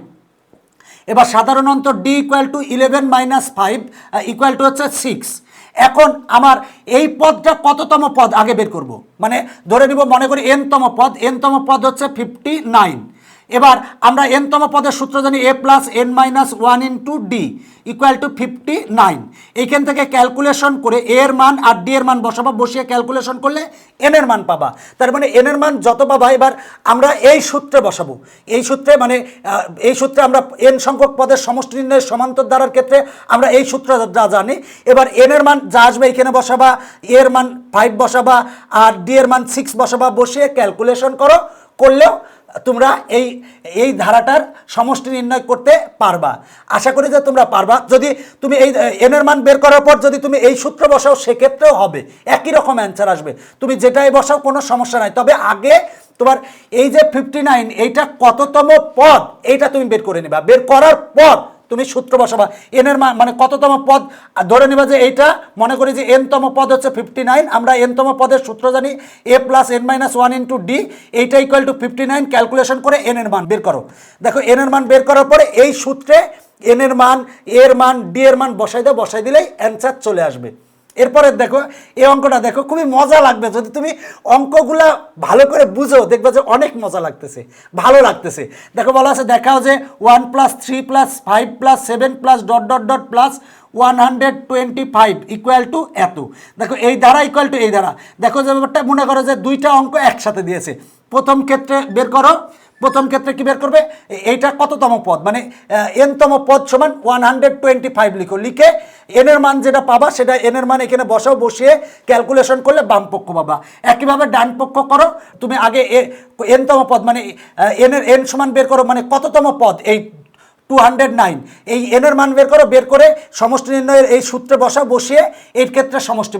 এবার সাধারণত d = 11 - 5 = হচ্ছে 6। এখন আমার এই পদটা কততম পদ আগে বের করব, মানে ধরে নিব মনে করি n-তম পদ হচ্ছে 59। এবার আমরা n-তম পদের সূত্র জানি a + n - 1 * d = 59। এইখান থেকে ক্যালকুলেশন করে a এর মান আর d এর মান বসিয়ে ক্যালকুলেশন করলে n এর মান পাবা। তার মানে n এর মান যত পাবা, এবার আমরা এই সূত্রে বসাবো। এই সূত্রে আমরা n সংখ্যক পদের সমষ্টি নির্ণয়ের সমান্তর ধারার ক্ষেত্রে আমরা এই সূত্র যা জানি। এবার n এর মান যা আসবে এখানে বসাবা, a এর মান 5 বসাবা আর d এর মান 6 বসাবা, বসিয়ে ক্যালকুলেশন করলেও তোমরা এই ধারাটার সমষ্টি নির্ণয় করতে পারবা। আশা করি যে তোমরা পারবা। যদি তুমি এই n এর মান বের করার পর যদি তুমি এই সূত্র বসাও সেক্ষেত্রেও হবে, একই রকম অ্যান্সার আসবে। তুমি যেটাই বসাও কোনো সমস্যা নাই। তবে আগে তোমার এই যে 59 এইটা কততম পদ এইটা তুমি বের করে নিবা। বের করার পর তুমি সূত্র বসাবা। n এর মান মানে কততম পদ ধরে নিবা, যে এইটা মনে করি যে n-তম পদ হচ্ছে 59। আমরা n-তম পদের সূত্র জানি a + n - 1 * d, এইটা = 59। ক্যালকুলেশন করে n এর মান বের করো। দেখো n এর মান বের করার পরে এই সূত্রে n এর মান, a এর মান, d এর মান বসাই দিলেই অ্যান্সার চলে আসবে। এরপরে দেখো এই অঙ্কটা দেখো, খুবই মজা লাগবে যদি তুমি অঙ্কগুলা ভালো করে বুঝো, দেখবে যে অনেক মজা লাগতেছে, ভালো লাগতেছে। দেখো বলা আছে, দেখাও যে 1 + 3 + 5 + 7 + ... + 125 = এত। দেখো এই ধারা = এই ধারা। দেখো যে ব্যাপারটা মনে করো যে দুইটা অঙ্ক একসাথে দিয়েছে। প্রথম ক্ষেত্রে কি বের করবে, এইটা কততম পদ, মানে n-তম পদ সমান 125 লিখে n এর মান যেটা পাবা সেটা n এর মান এখানে বসিয়ে ক্যালকুলেশন করলে বাম পক্ষ পাবা। একইভাবে ডান পক্ষ করো। তুমি আগে n-তম পদ মানে n সমান বের করো, মানে কততম পদ এই 209, এই n এর মান বের করে সমষ্টি নির্ণয়ের এই সূত্রে বসিয়ে এর ক্ষেত্রে সমষ্টি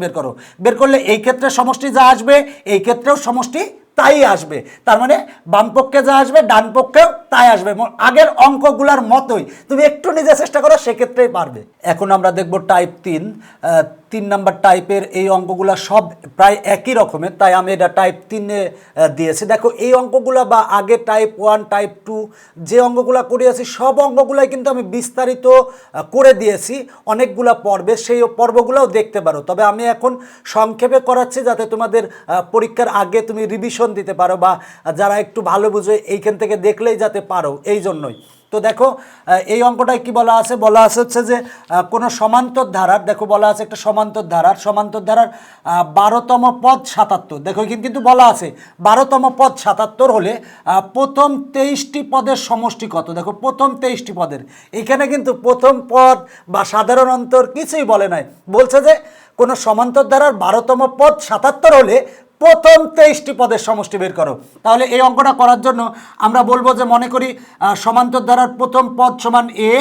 বের করলে এই ক্ষেত্রে সমষ্টি যা আসবে এই ক্ষেত্রেও সমষ্টি তাই আসবে। তার মানে বাম পক্ষে যা আসবে ডান পক্ষেও তাই আসবে, আগের অঙ্কগুলোর মতোই। তুমি একটু নিজে চেষ্টা করো, সেক্ষেত্রেই পারবে। এখন আমরা দেখব টাইপ 3 নাম্বার টাইপের এই অঙ্কগুলো সব প্রায় একই রকমের, তাই আমি এটা টাইপ 3-এ দিয়েছি। দেখো এই অঙ্কগুলো বা আগে টাইপ 1, টাইপ 2 যে অঙ্কগুলো করিয়েছি সব অঙ্কগুলাই কিন্তু আমি বিস্তারিত করে দিয়েছি অনেকগুলো পর্বে, সেই পর্বগুলোও দেখতে পারো। তবে আমি এখন সংক্ষেপে করাচ্ছি যাতে তোমাদের পরীক্ষার আগে তুমি রিভিশন টিউশন দিতে পারো বা যারা একটু ভালো বুঝে এইখান থেকে দেখলেই যাতে পারো, এই জন্যই। তো দেখো এই অঙ্কটায় কি বলা আছে, হচ্ছে যে কোনো সমান্তর ধারার, দেখো বলা আছে একটা সমান্তর ধারার 12তম পদ 77। দেখো এখানে কিন্তু বলা আছে 12তম পদ 77 হলে প্রথম 23টি পদের সমষ্টি কত। দেখো প্রথম 23টি পদের, এখানে কিন্তু প্রথম পদ বা সাধারণ অন্তর কিছুই বলে নাই, বলছে যে কোনো সমান্তর ধারার 12তম পদ 77 হলে প্রথম 23টি পদের সমষ্টি বের করো। তাহলে এই অঙ্কটা করার জন্য আমরা বলবো যে মনে করি সমান্তর ধারার প্রথম পদ সমান এ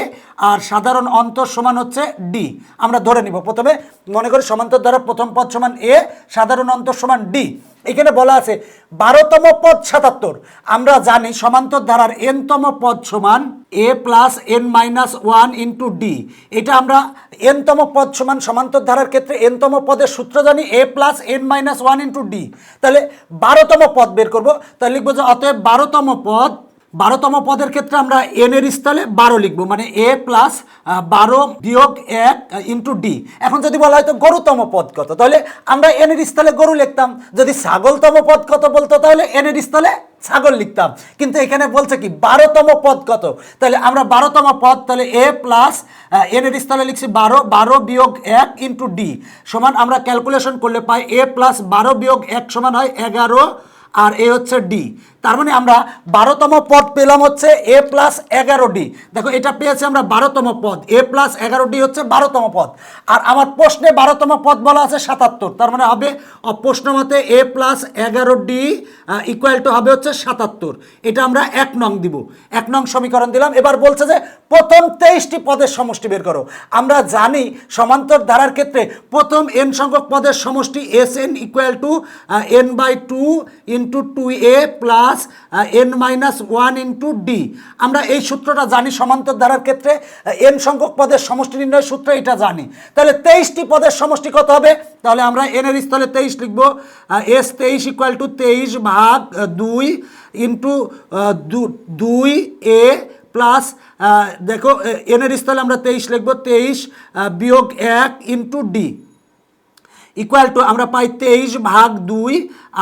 আর সাধারণ অন্তর সমান হচ্ছে ডি। আমরা ধরে নিব প্রথমে মনে করি সমান্তর ধারার প্রথম পদ সমান এ, সাধারণ অন্তর সমান ডি। এখানে বলা আছে 12তম পদ 77। আমরা জানি সমান্তর ধারার nতম পদ সমান a plus n minus 1 into D. এটা আমরা nতম পদ সমান সমান্তর ধারার ক্ষেত্রে nতম পদের সূত্র জানি a plus n minus 1 into d. তাহলে 12তম পদ বের করবো, তাহলে লিখবো যে অতএব 12তম পদের ক্ষেত্রে আমরা n এর স্থলে 12 লিখবো, মানে a প্লাস 12 বিয়োগ 1 ইন্টু ডি। এখন যদি বলা হয় তো গরুতম পদ কত, তাহলে আমরা n এর স্থলে গরু লিখতাম। যদি ছাগলতম পদ কত বলতো তাহলে n এর স্থলে ছাগল লিখতাম। কিন্তু এখানে বলছে কি 12তম পদ কত, তাহলে আমরা 12তম পদ, তাহলে a প্লাস n এর স্থলে লিখছি 12 বিয়োগ 1 ইন্টু ডি সমান, আমরা ক্যালকুলেশন করলে পাই a প্লাস 12 বিয়োগ 1 সমান হয় 11 আর এ হচ্ছে ডি। তার মানে আমরা 12তম পদ পেলাম হচ্ছে এ প্লাস 11 ডি। দেখো এটা পেয়েছি আমরা 12তম পদ, এ প্লাস 11 ডি হচ্ছে 12তম পদ। আর আমার প্রশ্নে 12তম পদ বলা আছে 77, তার মানে হবে প্রশ্ন মতে এ প্লাস 11 ডি ইকুয়াল টু হবে হচ্ছে 77। এটা আমরা 1 নং দিব, 1 নং সমীকরণ দিলাম। এবার বলছে যে প্রথম 23টি পদের সমষ্টি বের করো। আমরা জানি সমান্তর ধারার ক্ষেত্রে প্রথম n সংখ্যক পদের সমষ্টি S N equal two n/2 into 2a plus n minus 1 into D. আমরা এই সূত্রটা জানি সমান্তর ধারার ক্ষেত্রে n সংখ্যক পদের সমষ্টি নির্ণয়ের সূত্র এটা জানি। তাহলে 23টি পদের সমষ্টি কত হবে, তাহলে আমরা n এর স্থলে 23 লিখবো, s 23 ইকুয়াল টু 23 ভাগ 2 ইন্টু 2a প্লাস দেখো n এর স্থলে আমরা 23 লিখবো, 23 বিয়োগ 1 ইন্টু ডি ইকুয়াল টু আমরা পাই 23 ভাগ 2।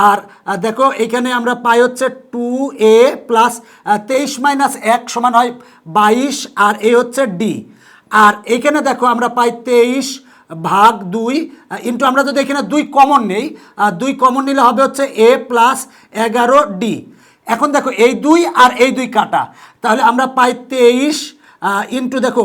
আর দেখো এখানে আমরা পাই হচ্ছে 2a প্লাস 23 মাইনাস 1 সমান হয় 22 আর এ হচ্ছে ডি। আর এখানে দেখো আমরা পাই 23 ভাগ 2 ইন্টু, আমরা যদি এখানে 2 কমন নেই, 2 কমন নিলে হবে হচ্ছে a প্লাস 11 ডি। এখন দেখো এই 2 আর এই 2 কাটা, তাহলে আমরা পাই 23 ইন্টু দেখো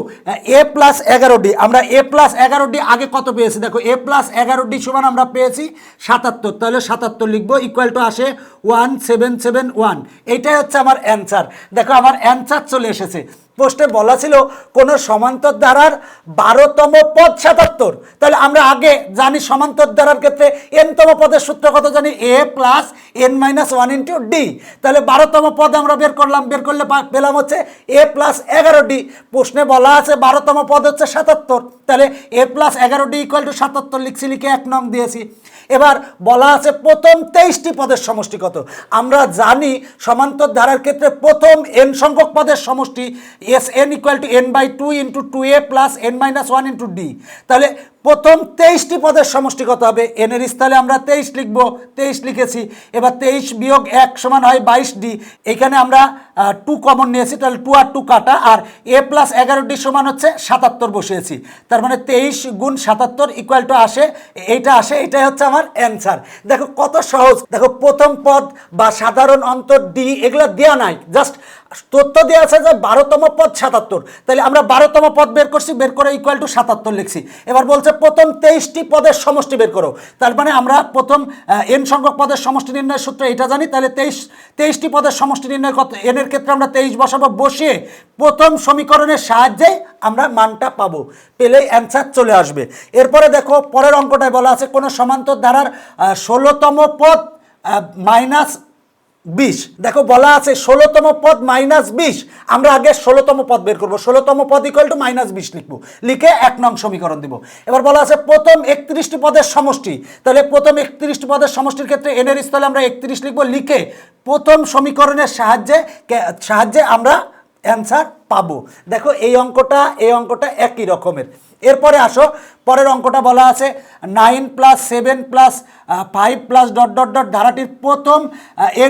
এ প্লাস 11 ডি। আমরা এ প্লাস 11 ডি আগে কত পেয়েছি, দেখো এ প্লাস 11 ডি সমান আমরা পেয়েছি 77, তাহলে 77 লিখবো ইকুয়াল টু আসে 1771। এইটাই হচ্ছে আমার অ্যান্সার। দেখো আমার অ্যান্সার চলে এসেছে। প্রশ্নে বলা ছিল কোন সমান্তর ধারার 12তম পদ 77, তাহলে আমরা আগে জানি সমান্তর ধারার ক্ষেত্রে nতম পদের সূত্র কত জানি, a plus n minus 1 into d. তাহলে 12তম পদ আমরা বের করলাম, বের করলে পেলাম হচ্ছে a প্লাস 11 ডি। প্রশ্নে বলা আছে 12তম পদ হচ্ছে 77, তাহলে a plus 11 D equal two 77 লিখছি, লিখে 1 নং দিয়েছি। এবার বলা আছে প্রথম 23টি পদের সমষ্টি কত। আমরা জানি সমান্তর ধারার ক্ষেত্রে প্রথম n সংখ্যক পদের সমষ্টি S N equal two n/2 into 2a plus n minus 1 into d. তাহলে প্রথম 23টি পদের সমষ্টি কত হবে, n এর স্থলে আমরা 23 লিখব, 23 লিখেছি। এবার 23 বিয়োগ 1 সমান হয় 22 ডি। এখানে আমরা 2 কমন নিয়েছি, তাহলে 2 আর 2 কাটা, আর a প্লাস 11 ডি সমান হচ্ছে 77 বসিয়েছি। তার মানে 23 গুণ 77 ইকুয়াল টু আসে, এইটাই হচ্ছে আমার অ্যান্সার। দেখো কত সহজ। দেখো প্রথম পদ বা সাধারণ অন্তর ডি এগুলো দেওয়া নাই, জাস্ট তথ্য দেওয়া আছে যে 12তম পদ 77, তাহলে আমরা 12তম পদ বের করছি, বের করে ইকুয়াল টু 77 লিখছি। এবার বলছে প্রথম 23টি পদের সমষ্টি বের করো। তার মানে আমরা প্রথম n সংখ্যক পদের সমষ্টি নির্ণয়ের সূত্র এটা জানি, তাহলে 23টি পদের সমষ্টি নির্ণয় কত, n এর ক্ষেত্রে আমরা 23 বসাবো, বসিয়ে প্রথম সমীকরণের সাহায্যে আমরা মানটা পাবো, পেলেই অ্যান্সার চলে আসবে। এরপরে দেখো পরের অঙ্কটায় বলা আছে কোনো সমান্তর ধারার 16তম পদ মাইনাস 20। দেখো বলা আছে 16তম পদ মাইনাস 20। আমরা আগে 16তম পদ বের করবো, 16তম পদ ইকুয়াল টু মাইনাস 20 লিখবো, লিখে 1 নং সমীকরণ দিব। এবার বলা আছে প্রথম 31টি পদের সমষ্টি, তাহলে প্রথম 31টি পদের সমষ্টির ক্ষেত্রে n এর স্থলে আমরা 31 লিখবো, লিখে প্রথম সমীকরণের সাহায্যে আমরা অ্যান্সার পাবো। দেখো এই অঙ্কটা একই রকমের। এরপরে আসো, পরের অঙ্কটা বলা আছে 9 + 7 + 5 + ডট ডট ডট ধারাটির প্রথম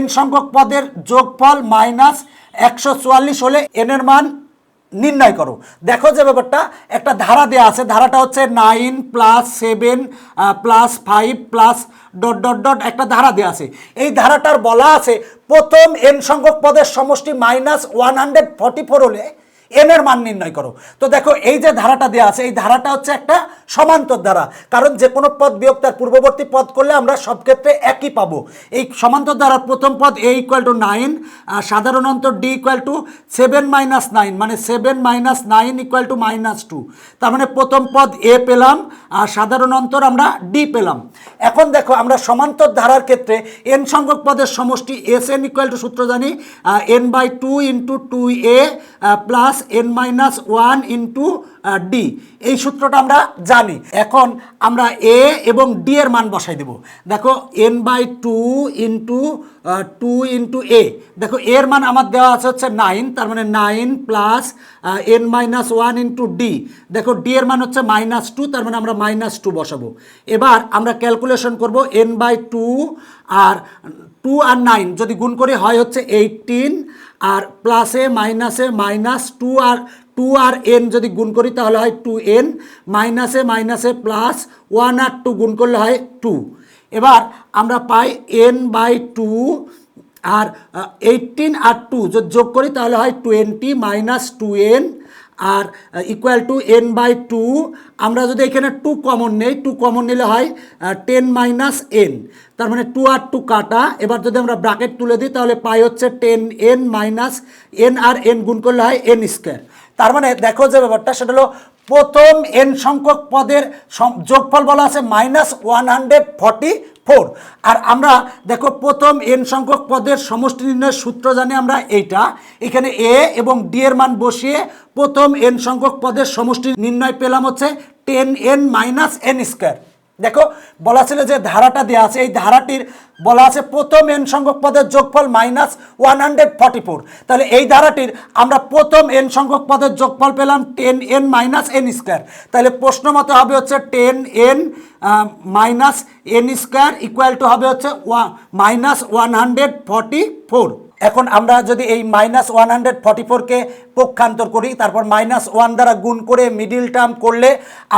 n সংখ্যক পদের যোগফল -144 হলে n এর মান নির্ণয় করো। দেখো যে ব্যাপারটা, একটা ধারা দেওয়া আছে, ধারাটা হচ্ছে 9 + 7 + 5 + ডট ডট ডট একটা ধারা দেওয়া আছে। এই ধারাটার বলা আছে প্রথম n সংখ্যক পদের সমষ্টি -144 হলে n এর মান নির্ণয় করো। তো দেখো এই যে ধারাটা দেওয়া আছে, এই ধারাটা হচ্ছে একটা সমান্তর ধারা, কারণ যে কোনো পদ বিয়োগ তার পূর্ববর্তী পদ করলে আমরা সব ক্ষেত্রে একই পাবো। এই সমান্তর ধারার প্রথম পদ a = 9, সাধারণ অন্তর d = 7 - 9, মানে 7 - 9 = -2। তার মানে প্রথম পদ a পেলাম আর সাধারণ অন্তর আমরা d পেলাম। এখন দেখো আমরা সমান্তর ধারার ক্ষেত্রে n সংখ্যক পদের সমষ্টি Sn = সূত্র জানি n/2 × 2a plus n-1 × d, এই সূত্রটা আমরা জানি। এখন আমরা a এবং d এর মান বসাই দেব। দেখো n/2 × 2 × a, দেখো এর মান আমার দেওয়া আছে হচ্ছে 9, তার মানে 9 প্লাস n-1 × d, দেখো d এর মান হচ্ছে -2, তার মানে আমরা -2 বসাবো। এবার আমরা ক্যালকুলেশন করব n/2 আর 2 আর 9 যদি গুণ করি হয় হচ্ছে 18, আর প্লাসে মাইনাসে -2 আর n যদি গুণ করি তাহলে হয় 2n, মাইনাসে মাইনাসে প্লাস 1 আর 2 গুণ করলে হয় 2। এবার আমরা পাই n/2 আর 18 আর 2 যদি যোগ করি তাহলে হয় 20 - 2n আর = n/2। আমরা যদি এখানে 2 কমন নেই, 2 কমন নিলে হয় 10 - n, তার মানে 2 আর 2 কাটা। এবার যদি আমরা ব্র্যাকেট তুলে দিই তাহলে পাই হচ্ছে 10n - n আর n গুণ করলে হয় n²। তার মানে দেখো যে ব্যাপারটা সেটা হলো প্রথম n সংখ্যক পদের যোগফল বলা আছে -144, আর আমরা দেখো প্রথম n সংখ্যক পদের সমষ্টি নির্ণয়ের সূত্র জানি আমরা এইটা। এখানে a এবং d এর মান বসিয়ে প্রথম n সংখ্যক পদের সমষ্টি নির্ণয় পেলাম হচ্ছে 10n - n²। দেখো বলা ছিল যে ধারাটা দেওয়া আছে, এই ধারাটির বলা আছে প্রথম n সংখ্যক পদের যোগফল -144, তাহলে এই ধারাটির আমরা প্রথম n সংখ্যক পদের যোগফল পেলাম 10n - n²। তাহলে প্রশ্ন মতে হবে হচ্ছে 10n - n² হবে হচ্ছে -144। এখন আমরা যদি এই -144কে পক্ষান্তর করি, তারপর -1 দ্বারা গুণ করে মিডিল টার্ম করলে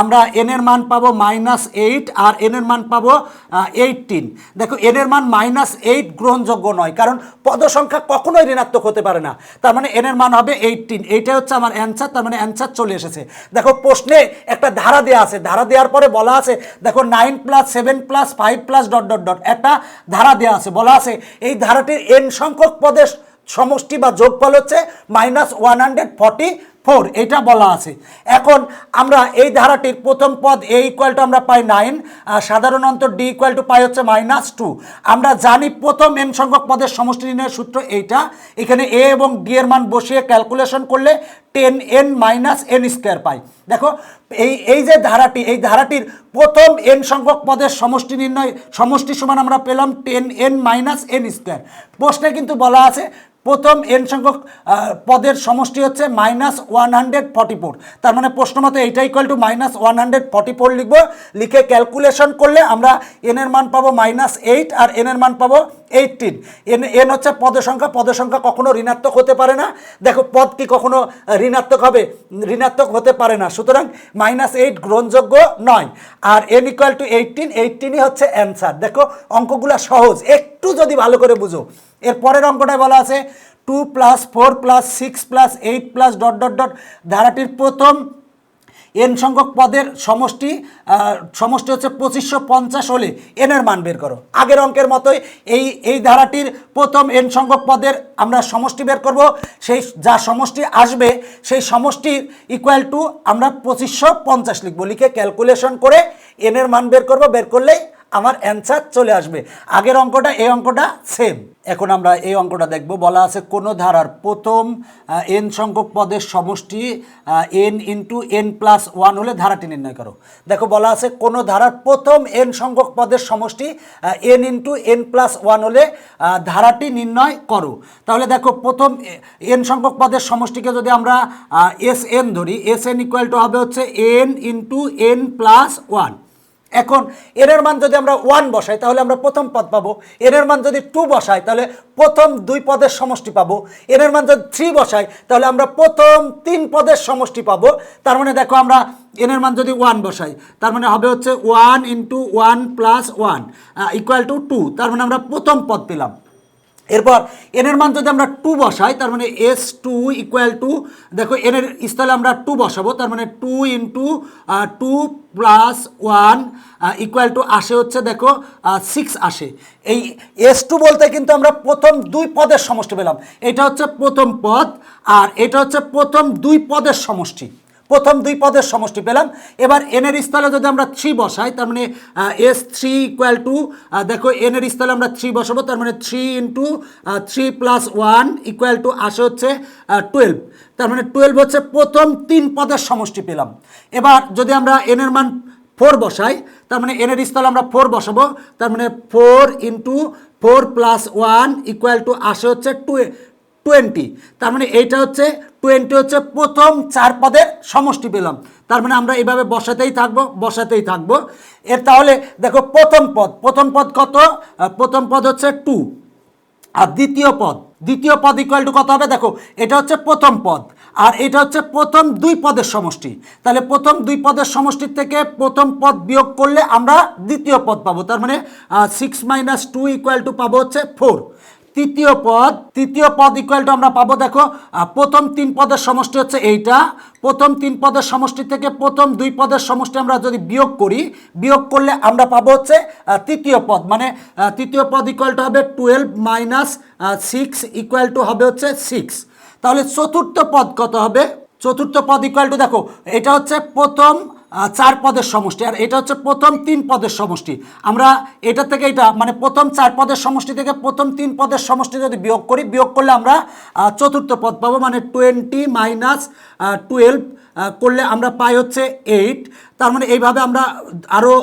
আমরা n এর মান পাবো -8 আর n এর মান পাবো 18। দেখো n এর মান -8 গ্রহণযোগ্য নয়, কারণ পদ সংখ্যা কখনোই ঋণাত্মক হতে পারে না, তার মানে n এর মান হবে 18। এইটাই হচ্ছে আমার অ্যান্সার, তার মানে অ্যান্সার চলে এসেছে। দেখো প্রশ্নে একটা ধারা দেওয়া আছে, ধারা দেওয়ার পরে বলা আছে দেখো 9 + 7 + 5 + ডট ডট ডট একটা ধারা দেওয়া আছে, বলা আছে এই ধারাটির n সংখ্যক পদের সমষ্টি বা যোগফল হচ্ছে -144, এটা বলা আছে। এখন আমরা এই ধারাটির প্রথম পদ a = আমরা পাই 9, সাধারণ অন্তর d = পাই হচ্ছে -2। আমরা জানি প্রথম n সংখ্যক পদের সমষ্টি নির্ণয়ের সূত্র এইটা। এখানে a এবং d এর মান বসিয়ে ক্যালকুলেশন করলে 10n - n² পাই। দেখো এই যে ধারাটি, এই ধারাটির প্রথম n সংখ্যক পদের সমষ্টি নির্ণয়, সমষ্টি সমান আমরা পেলাম 10n - n²। প্রশ্নে কিন্তু বলা আছে প্রথম n সংখ্যক পদের সমষ্টি হচ্ছে -144, তার মানে প্রশ্ন মতে এইটা = -144 লিখব। লিখে ক্যালকুলেশন করলে আমরা n এর মান পাবো -8 আর n এর মান পাবো 18। n হচ্ছে পদ সংখ্যা, পদ সংখ্যা কখনো ঋণাত্মক হতে পারে না। দেখো পদ কি কখনো ঋণাত্মক হবে? ঋণাত্মক হতে পারে না, সুতরাং -8 গ্রহণযোগ্য নয়। আর n = 18, 18ই হচ্ছে অ্যান্সার। দেখো অঙ্কগুলো সহজ, একটু যদি ভালো করে বুঝো। এর পরের অঙ্কটায় বলা আছে 2 + 4 + 6 + 8 + ডট ডট ডট ধারাটির প্রথম n সংখ্যক পদের সমষ্টি হচ্ছে 2550 হলে n এর মান বের করো। আগের অঙ্কের মতোই এই ধারাটির প্রথম n সংখ্যক পদের আমরা সমষ্টি বের করব। সেই যা সমষ্টি আসবে সেই সমষ্টির = আমরা 2550 লিখব। লিখে ক্যালকুলেশন করে n এর মান বের করব। বের করলেই আমার অ্যান্সার চলে আসবে। আগের অঙ্কটা এই অঙ্কটা সেম। এখন আমরা এই অঙ্কটা দেখব। বলা আছে কোনো ধারার প্রথম n সংখ্যক পদের সমষ্টি n ইন্টু n+1 হলে ধারাটি নির্ণয় করো। দেখো বলা আছে কোনো ধারার প্রথম n সংখ্যক পদের সমষ্টি n ইন্টু n+1 হলে ধারাটি নির্ণয় করো। তাহলে দেখো প্রথম n সংখ্যক পদের সমষ্টিকে যদি আমরা Sn ধরি, Sn ইকুয়াল টু হবে হচ্ছে n ইন্টু n+1। এখন এর মান যদি আমরা 1 বসাই তাহলে আমরা প্রথম পদ পাবো। এর মান যদি 2 বসাই তাহলে প্রথম 2 পদের সমষ্টি পাবো। এর মান যদি 3 বসাই তাহলে আমরা প্রথম 3 পদের সমষ্টি পাবো। তার মানে দেখো আমরা এর মান যদি 1 বসাই তার মানে হবে হচ্ছে 1 ইন্টু 1+1 ইকুয়াল টু 2। তার মানে আমরা প্রথম পদ পেলাম। এরপর এর মান যদি আমরা 2 বসাই তার মানে S2 ইকুয়াল টু, দেখো এর স্থলে আমরা 2 বসাবো, তার মানে 2 ইন্টু 2+1 ইকুয়াল টু আসে হচ্ছে দেখো 6 আসে। এই S2 বলতে কিন্তু আমরা প্রথম 2 পদের সমষ্টি পেলাম। এটা হচ্ছে প্রথম পদ আর এটা হচ্ছে প্রথম 2 পদের সমষ্টি। প্রথম 2 পদের সমষ্টি পেলাম। এবার এনের স্থলে যদি আমরা 3 বসাই তার মানে S3 ইকুয়াল টু, দেখো এনের স্থলে আমরা 3 বসাবো, তার মানে 3 ইন্টু 3+1 ইকুয়াল টু আসে হচ্ছে 12। তার মানে 12 হচ্ছে প্রথম 3 পদের সমষ্টি পেলাম। এবার যদি আমরা এনের মান 4 বসাই তার মানে এনের স্থলে আমরা 4 বসাবো, তার মানে 4 ইন্টু 4+1 ইকুয়াল টু আসে হচ্ছে 20। তার মানে এইটা হচ্ছে 20 হচ্ছে প্রথম 4 পদের সমষ্টি পেলাম। তার মানে আমরা এইভাবে বসাতেই থাকবো। এর তাহলে দেখো প্রথম পদ কত? প্রথম পদ হচ্ছে 2 আর দ্বিতীয় পদ ইকুয়াল টু কত হবে? দেখো এটা হচ্ছে প্রথম পদ আর এটা হচ্ছে প্রথম 2 পদের সমষ্টি। তাহলে প্রথম 2 পদের সমষ্টির থেকে প্রথম পদ বিয়োগ করলে আমরা দ্বিতীয় পদ পাবো। তার মানে 6 - 2 ইকুয়াল টু পাবো হচ্ছে 4। তৃতীয় পদ ইকুয়াল টু আমরা পাবো, দেখো প্রথম 3 পদের সমষ্টি হচ্ছে এইটা। প্রথম 3 পদের সমষ্টি থেকে প্রথম 2 পদের সমষ্টি আমরা যদি বিয়োগ করলে আমরা পাবো হচ্ছে তৃতীয় পদ। মানে তৃতীয় পদ ইকুয়াল টু হবে 12 - 6 ইকুয়াল টু হবে হচ্ছে 6। তাহলে চতুর্থ পদ কত হবে? চতুর্থ পদ ইকুয়াল টু, দেখো এটা হচ্ছে প্রথম 4 পদের সমষ্টি আর এটা হচ্ছে প্রথম 3 পদের সমষ্টি। আমরা এটা থেকে এটা মানে প্রথম 4 পদের সমষ্টি থেকে প্রথম 3 পদের সমষ্টি যদি বিয়োগ করলে আমরা চতুর্থ পদ পাবো। মানে 20 - 12 করলে আমরা পাই হচ্ছে 8। তার মানে এইভাবে আমরা আরও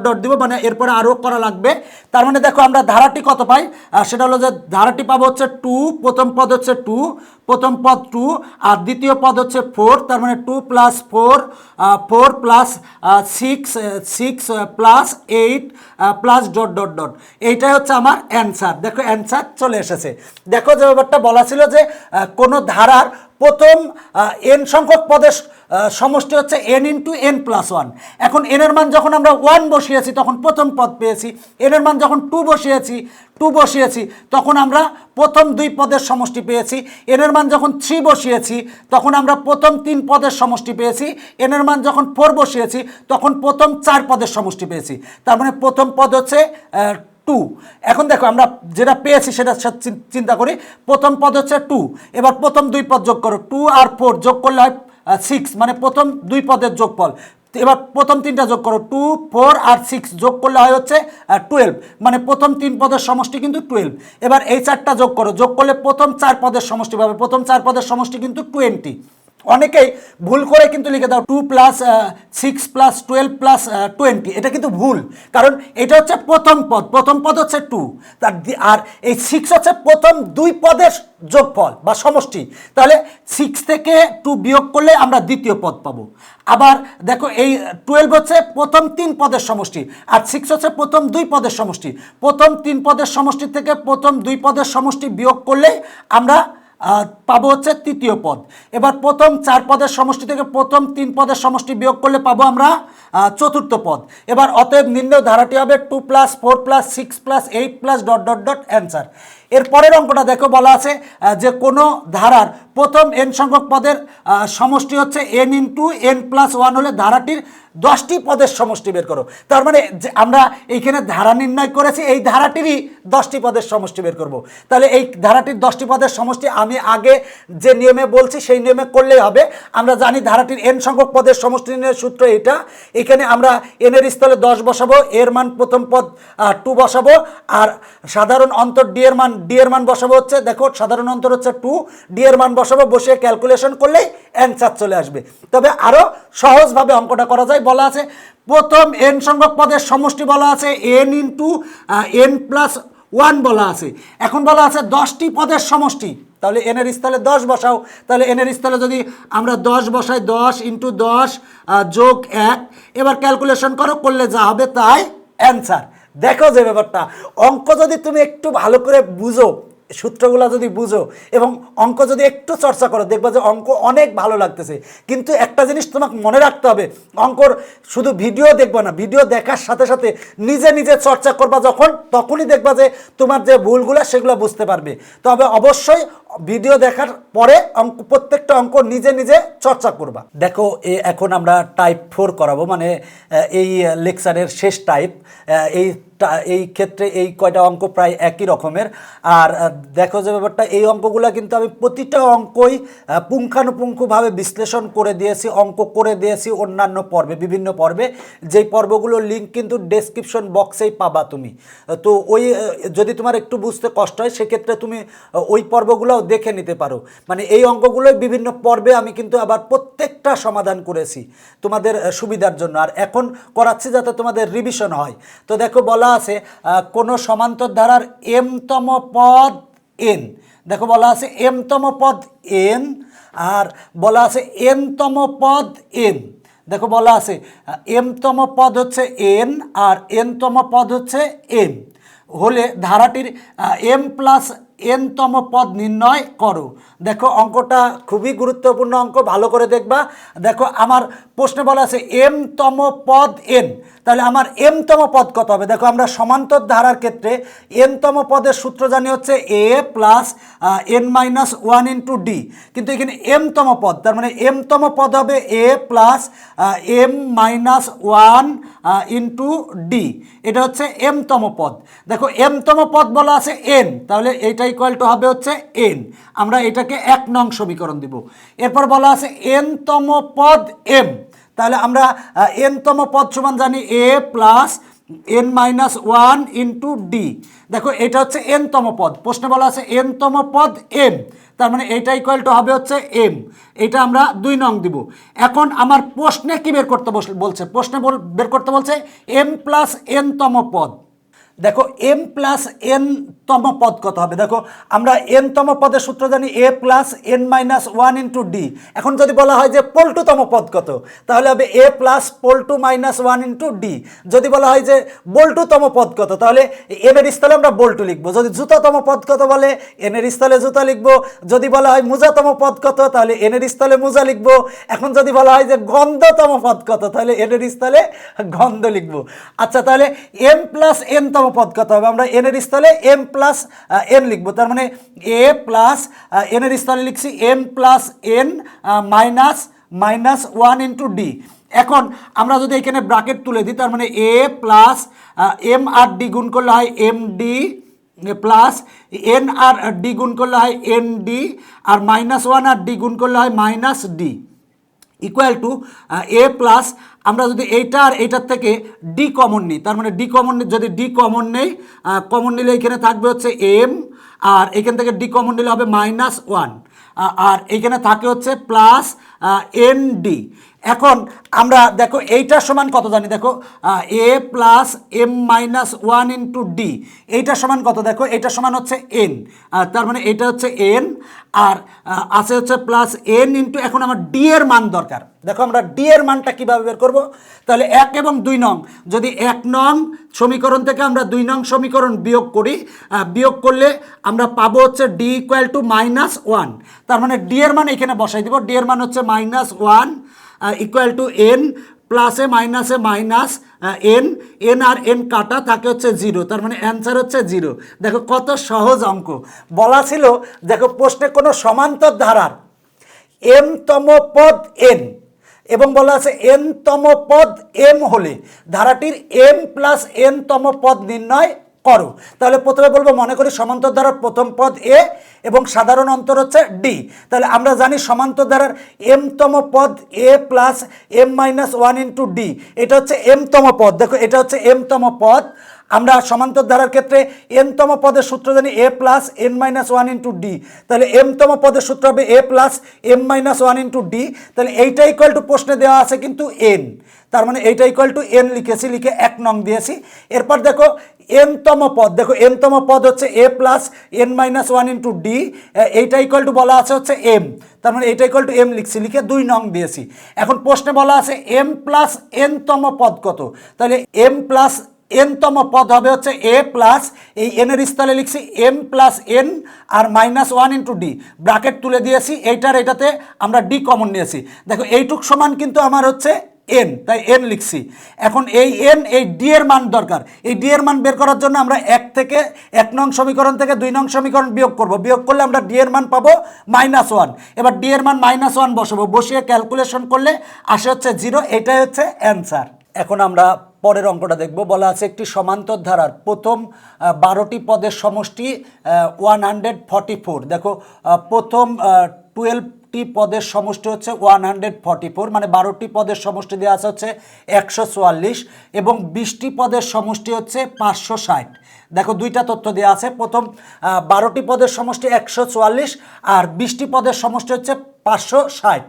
ডট দিব, মানে এরপরে আরও করা লাগবে। তার মানে দেখো আমরা ধারাটি কত পাই, সেটা হলো যে ধারাটি পাবো হচ্ছে 2। প্রথম পদ হচ্ছে 2, প্রথম পদ 2 আর দ্বিতীয় পদ হচ্ছে 4। তার মানে 2 + 4 4 + 6 + 8 প্লাস ডট। এইটাই হচ্ছে আমার অ্যান্সার। দেখো অ্যান্সার চলে এসেছে। দেখো যে ব্যাপারটা বলা ছিল যে কোনো ধারার প্রথম n সংখ্যক পদের সমষ্টি হচ্ছে n ইন্টু n+1। এখন n এর মান যখন আমরা 1 বসিয়েছি তখন প্রথম পদ পেয়েছি। n এর মান যখন 2 বসিয়েছি তখন আমরা প্রথম 2 পদের সমষ্টি পেয়েছি। n এর মান যখন 3 বসিয়েছি তখন আমরা প্রথম 3 পদের সমষ্টি পেয়েছি। n এর মান যখন 4 বসিয়েছি তখন প্রথম 4 পদের সমষ্টি পেয়েছি। তার মানে প্রথম পদ হচ্ছে 2। এখন দেখো আমরা যেটা পেয়েছি সেটা চিন্তা করি। প্রথম পদ হচ্ছে 2, এবার প্রথম 2 পদ যোগ করো, 2 আর 4 যোগ করলে হয় 6, মানে প্রথম 2 পদের যোগফল। এবার প্রথম 3টা যোগ করো, 2 4 আর 6 যোগ করলে হয় হচ্ছে 12, মানে প্রথম 3 পদের সমষ্টি কিন্তু 12। এবার এই 4টা যোগ করলে প্রথম 4 পদের সমষ্টি পাবে। প্রথম 4 পদের সমষ্টি কিন্তু 20। অনেকেই ভুল করে কিন্তু লিখে দাও 2 + 6 + 12 + 20। এটা কিন্তু ভুল, কারণ এটা হচ্ছে প্রথম পদ হচ্ছে 2 আর এই 6 হচ্ছে প্রথম 2 পদের যোগফল বা সমষ্টি। তাহলে 6 থেকে 2 বিয়োগ করলে আমরা দ্বিতীয় পদ পাবো। আবার দেখো এই 12 হচ্ছে প্রথম 3 পদের সমষ্টি আর 6 হচ্ছে প্রথম 2 পদের সমষ্টি। প্রথম 3 পদের সমষ্টি থেকে প্রথম 2 পদের সমষ্টি বিয়োগ করলে আমরা পাবো হচ্ছে তৃতীয় পদ। এবার প্রথম 4 পদের সমষ্টি থেকে প্রথম 3 পদের সমষ্টি বিয়োগ করলে পাবো আমরা চতুর্থ পদ। এবার অতএব নির্ণয় ধারাটি হবে 2 + 4 + 6 + 8 ডট অ্যান্সার। এর পরের অঙ্কটা দেখো বলা আছে যে কোনো ধারার প্রথম n সংখ্যক পদের সমষ্টি হচ্ছে n ইন্টু n+1 হলে ধারাটির 10টি পদের সমষ্টি বের করো। তার মানে যে আমরা এইখানে ধারা নির্ণয় করেছি, এই ধারাটিরই 10টি পদের সমষ্টি বের করব। তাহলে এই ধারাটির 10টি পদের সমষ্টি আমি আগে যে নিয়মে বলছি সেই নিয়মে করলেই হবে। আমরা জানি ধারাটির n সংখ্যক পদের সমষ্টি নির্ণয়ের সূত্র এটা। এখানে আমরা n এর স্থলে 10 বসাবো, এর মান প্রথম পদ 2 বসাবো, আর সাধারণ অন্তর d এর মান বসাবো হচ্ছে, দেখো সাধারণ অন্তর হচ্ছে 2, d এর মান বসাবো, বসে ক্যালকুলেশন করলেই অ্যান্সার চলে আসবে। তবে আরও সহজভাবে অঙ্কটা করা যায়। বলা আছে প্রথম n সংখ্যক পদের সমষ্টি বলা আছে n ইন্টু n প্লাস 1 বলা আছে। এখন বলা আছে 10টি পদের সমষ্টি, তাহলে n এর স্থলে 10 বসাও। তাহলে n এর স্থলে যদি আমরা 10 বসাই, 10 ইন্টু 10 যোগ 1, এবার ক্যালকুলেশন করলে যা হবে তাই অ্যান্সার। দেখো যে ব্যাপারটা, অঙ্ক যদি তুমি একটু ভালো করে বুঝো, সূত্রগুলো যদি বুঝো এবং অঙ্ক যদি একটু চর্চা করো, দেখবা যে অঙ্ক অনেক ভালো লাগতেছে। কিন্তু একটা জিনিস তোমাকে মনে রাখতে হবে, অঙ্কর শুধু ভিডিও দেখবা না, ভিডিও দেখার সাথে সাথে নিজে নিজে চর্চা করবা যখন, তখনই দেখবা যে তোমার যে ভুলগুলো সেগুলো বুঝতে পারবে। তবে অবশ্যই ভিডিও দেখার পরে প্রত্যেকটা অঙ্ক নিজে নিজে চর্চা করবা। দেখো এখন আমরা টাইপ 4 করাবো, মানে এই লেকচারের শেষ টাইপ। এই ক্ষেত্রে এই কয়টা অঙ্ক প্রায় একই রকমের। আর দেখো যে ব্যাপারটা, এই অঙ্কগুলো কিন্তু আমি প্রতিটা অঙ্কই পুঙ্খানুপুঙ্খভাবে বিশ্লেষণ করে দিয়েছি, অঙ্ক করে দিয়েছি অন্যান্য পর্বে, বিভিন্ন পর্বে। যেই পর্বগুলোর লিঙ্ক কিন্তু ডেসক্রিপশন বক্সেই পাবা তুমি। তো ওই যদি তোমার একটু বুঝতে কষ্ট হয় সেক্ষেত্রে তুমি ওই পর্বগুলোও দেখে নিতে পারো। মানে এই অঙ্কগুলোই বিভিন্ন পর্বে আমি কিন্তু আবার প্রত্যেকটা সমাধান করেছি তোমাদের সুবিধার জন্য, আর এখন করাচ্ছি যাতে তোমাদের রিভিশন হয়। তো দেখো বলা আছে কোন সমান্তর ধারার m-তম পদ n। দেখো বলা আছে m-তম পদ n, আর বলা আছে n-তম পদ m। দেখো বলা আছে m-তম পদ হচ্ছে n আর n-তম পদ হচ্ছে m হলে ধারাটির m প্লাস n-তম পদ নির্ণয় করো। দেখো অঙ্কটা খুবই গুরুত্বপূর্ণ অঙ্ক, ভালো করে দেখবা। দেখো আমার প্রশ্নে বলা আছে m-তম পদ n, তাহলে আমার m-তম পদ কত হবে? দেখো আমরা সমান্তর ধারার ক্ষেত্রে n-তম পদের সূত্র জানি হচ্ছে a plus n minus 1 into D, কিন্তু এখানে m-তম পদ, তার মানে m-তম পদ হবে a plus m minus 1 into D, এটা হচ্ছে m-তম পদ। দেখো m-তম পদ বলা আছে n, তাহলে এইটা ইকুয়াল টু হবে হচ্ছে n। আমরা এটাকে 1 নং সমীকরণ দিব। এরপর বলা আছে n-তম পদ m, তাহলে আমরা n-তম পদ সমান জানি a plus n minus 1 into d. দেখো এটা হচ্ছে n-তম পদ, প্রশ্নে বলা আছে n-তম পদ m, তার মানে এইটা ইকুয়াল টু হবে হচ্ছে m। এটা আমরা 2 নং দিব। এখন আমার প্রশ্নে কি বের করতে বলছে? প্রশ্নে বের করতে বলছে m প্লাস n-তম পদ। দেখো m প্লাস n-তম পদ কত হবে? দেখো আমরা n-তম পদের সূত্র জানি a plus n minus 1 into D. এখন যদি বলা হয় যে পল্টুতম পদ কত, তাহলে হবে a plus Paltu minus 1 into D. যদি বলা হয় যে বল্টুতম পদ কত, তাহলে n এর স্থলে আমরা বল্টু লিখবো। যদি জুতাতম পদ কত বলে, n এর স্থলে জুতা লিখবো। যদি বলা হয় মোজাতম পদ কত, তাহলে n এর স্থলে মোজা লিখবো। এখন যদি বলা হয় যে গন্ধতম পদ কত, তাহলে n এর স্থলে গন্ধ লিখবো। আচ্ছা, তাহলে m প্লাস n-তম পদ কত হবে? আমরা n এর স্থলে m প্লাস n লিখবো। তার মানে a প্লাস n এর স্থলে লিখছি m plus n minus 1 into D. এখন আমরা যদি এখানে ব্র্যাকেট তুলে দিই, তার মানে a প্লাস m আর d গুণ করলে হয় এম ডি প্লাস n আর ডি গুণ করলে হয় এন ডি, আর মাইনাস 1 আর ডি গুণ করলে হয় minus D, equal to a plus, আমরা যদি এইটা আর এইটার থেকে ডি কমন নিই, তার মানে ডি কমন, যদি ডি কমন নেই, কমন নিলে এখানে থাকবে হচ্ছে এম, আর এখান থেকে ডি কমন নিলে হবে মাইনাস 1, আর এইখানে থাকে হচ্ছে প্লাস এন ডি। এখন আমরা দেখো এইটার সমান কত জানি? দেখো a plus m minus 1 into D, এইটার সমান কত? দেখো এইটার সমান হচ্ছে n, তার মানে এটা হচ্ছে n, আর আছে হচ্ছে প্লাস n ইন্টু, এখন আমার ডি এর মান দরকার। দেখো আমরা ডি এর মানটা কীভাবে বের করব? তাহলে 1 এবং 2 নং, যদি 1 নং সমীকরণ থেকে আমরা 2 নং সমীকরণ বিয়োগ করি, বিয়োগ করলে আমরা পাবো হচ্ছে ডি ইকুয়াল টু মাইনাস 1, তার মানে ডি এর মান এখানে বসাই দিব। ডি এর মান হচ্ছে মাইনাস 1 ইকুয়াল টু এন, প্লাসে মাইনাসে মাইনাস এন আর এন কাটা থাকে হচ্ছে 0, তার মানে অ্যান্সার হচ্ছে 0। দেখো কত সহজ অঙ্ক। বলা ছিল দেখো প্রশ্নে কোনো সমান্তর ধারার m-তম পদ n, এবং বলা আছে n তম পদ m হলে ধারাটির m প্লাস n তম পদ নির্ণয় করো। তাহলে প্রথমে বলবো, মনে করি সমান্তর ধারার প্রথম পদ a এবং সাধারণ অন্তর হচ্ছে d। তাহলে আমরা জানি সমান্তর ধারার m তম পদ a plus m minus 1 into d, এটা হচ্ছে m তম পদ। দেখো এটা হচ্ছে m তম পদ। আমরা সমান্তর ধারার ক্ষেত্রে n তম পদের সূত্র জানি a plus n minus 1 into d। তাহলে m তম পদের সূত্র হবে a plus m minus 1 into d। তাহলে এইটা ইকুয়াল টু প্রশ্নে দেওয়া আছে কিন্তু n, তার মানে এইটা ইকুয়াল টু n লিখেছি, লিখে 1 নং দিয়েছি। এরপর দেখো n তম পদ, দেখো n তম পদ হচ্ছে a plus n minus 1 into d, এইটা ইকুয়াল টু বলা আছে হচ্ছে m, তার মানে এইটা ইকুয়াল টু m লিখছি, লিখে 2 নং দিয়েছি। এখন প্রশ্নে বলা আছে m প্লাস n তম পদ কত, তাহলে m প্লাস n তম পদ হবে হচ্ছে a প্লাস এই n এর স্থলে লিখছি m প্লাস n আর মাইনাস 1 ইন্টু d, ব্র্যাকেট তুলে দিয়েছি, এইটার এটাতে আমরা d কমন নিয়েছি। দেখো এইটুক সমান কিন্তু আমার হচ্ছে n, তাই n লিখছি। এখন এই n, এই d এর মান দরকার। এই d এর মান বের করার জন্য আমরা 1 নং সমীকরণ থেকে 2 নং সমীকরণ বিয়োগ করব। বিয়োগ করলে আমরা d এর মান পাবো -1। এবার d এর মান -1 বসাবো, বসিয়ে ক্যালকুলেশন করলে আসে হচ্ছে 0। এটাই হচ্ছে অ্যান্সার। এখন আমরা পরের অঙ্কটা দেখব। বলা আছে একটি সমান্তর ধারার প্রথম 12টি পদের সমষ্টি 144। দেখো প্রথম 12টি পদের সমষ্টি হচ্ছে 144, মানে 12টি পদের সমষ্টি দেওয়া আছে হচ্ছে 144 এবং 20টি পদের সমষ্টি হচ্ছে 560। দেখো দুইটা তথ্য দেওয়া আছে, প্রথম 12টি পদের সমষ্টি 144 আর 20টি পদের সমষ্টি হচ্ছে 560।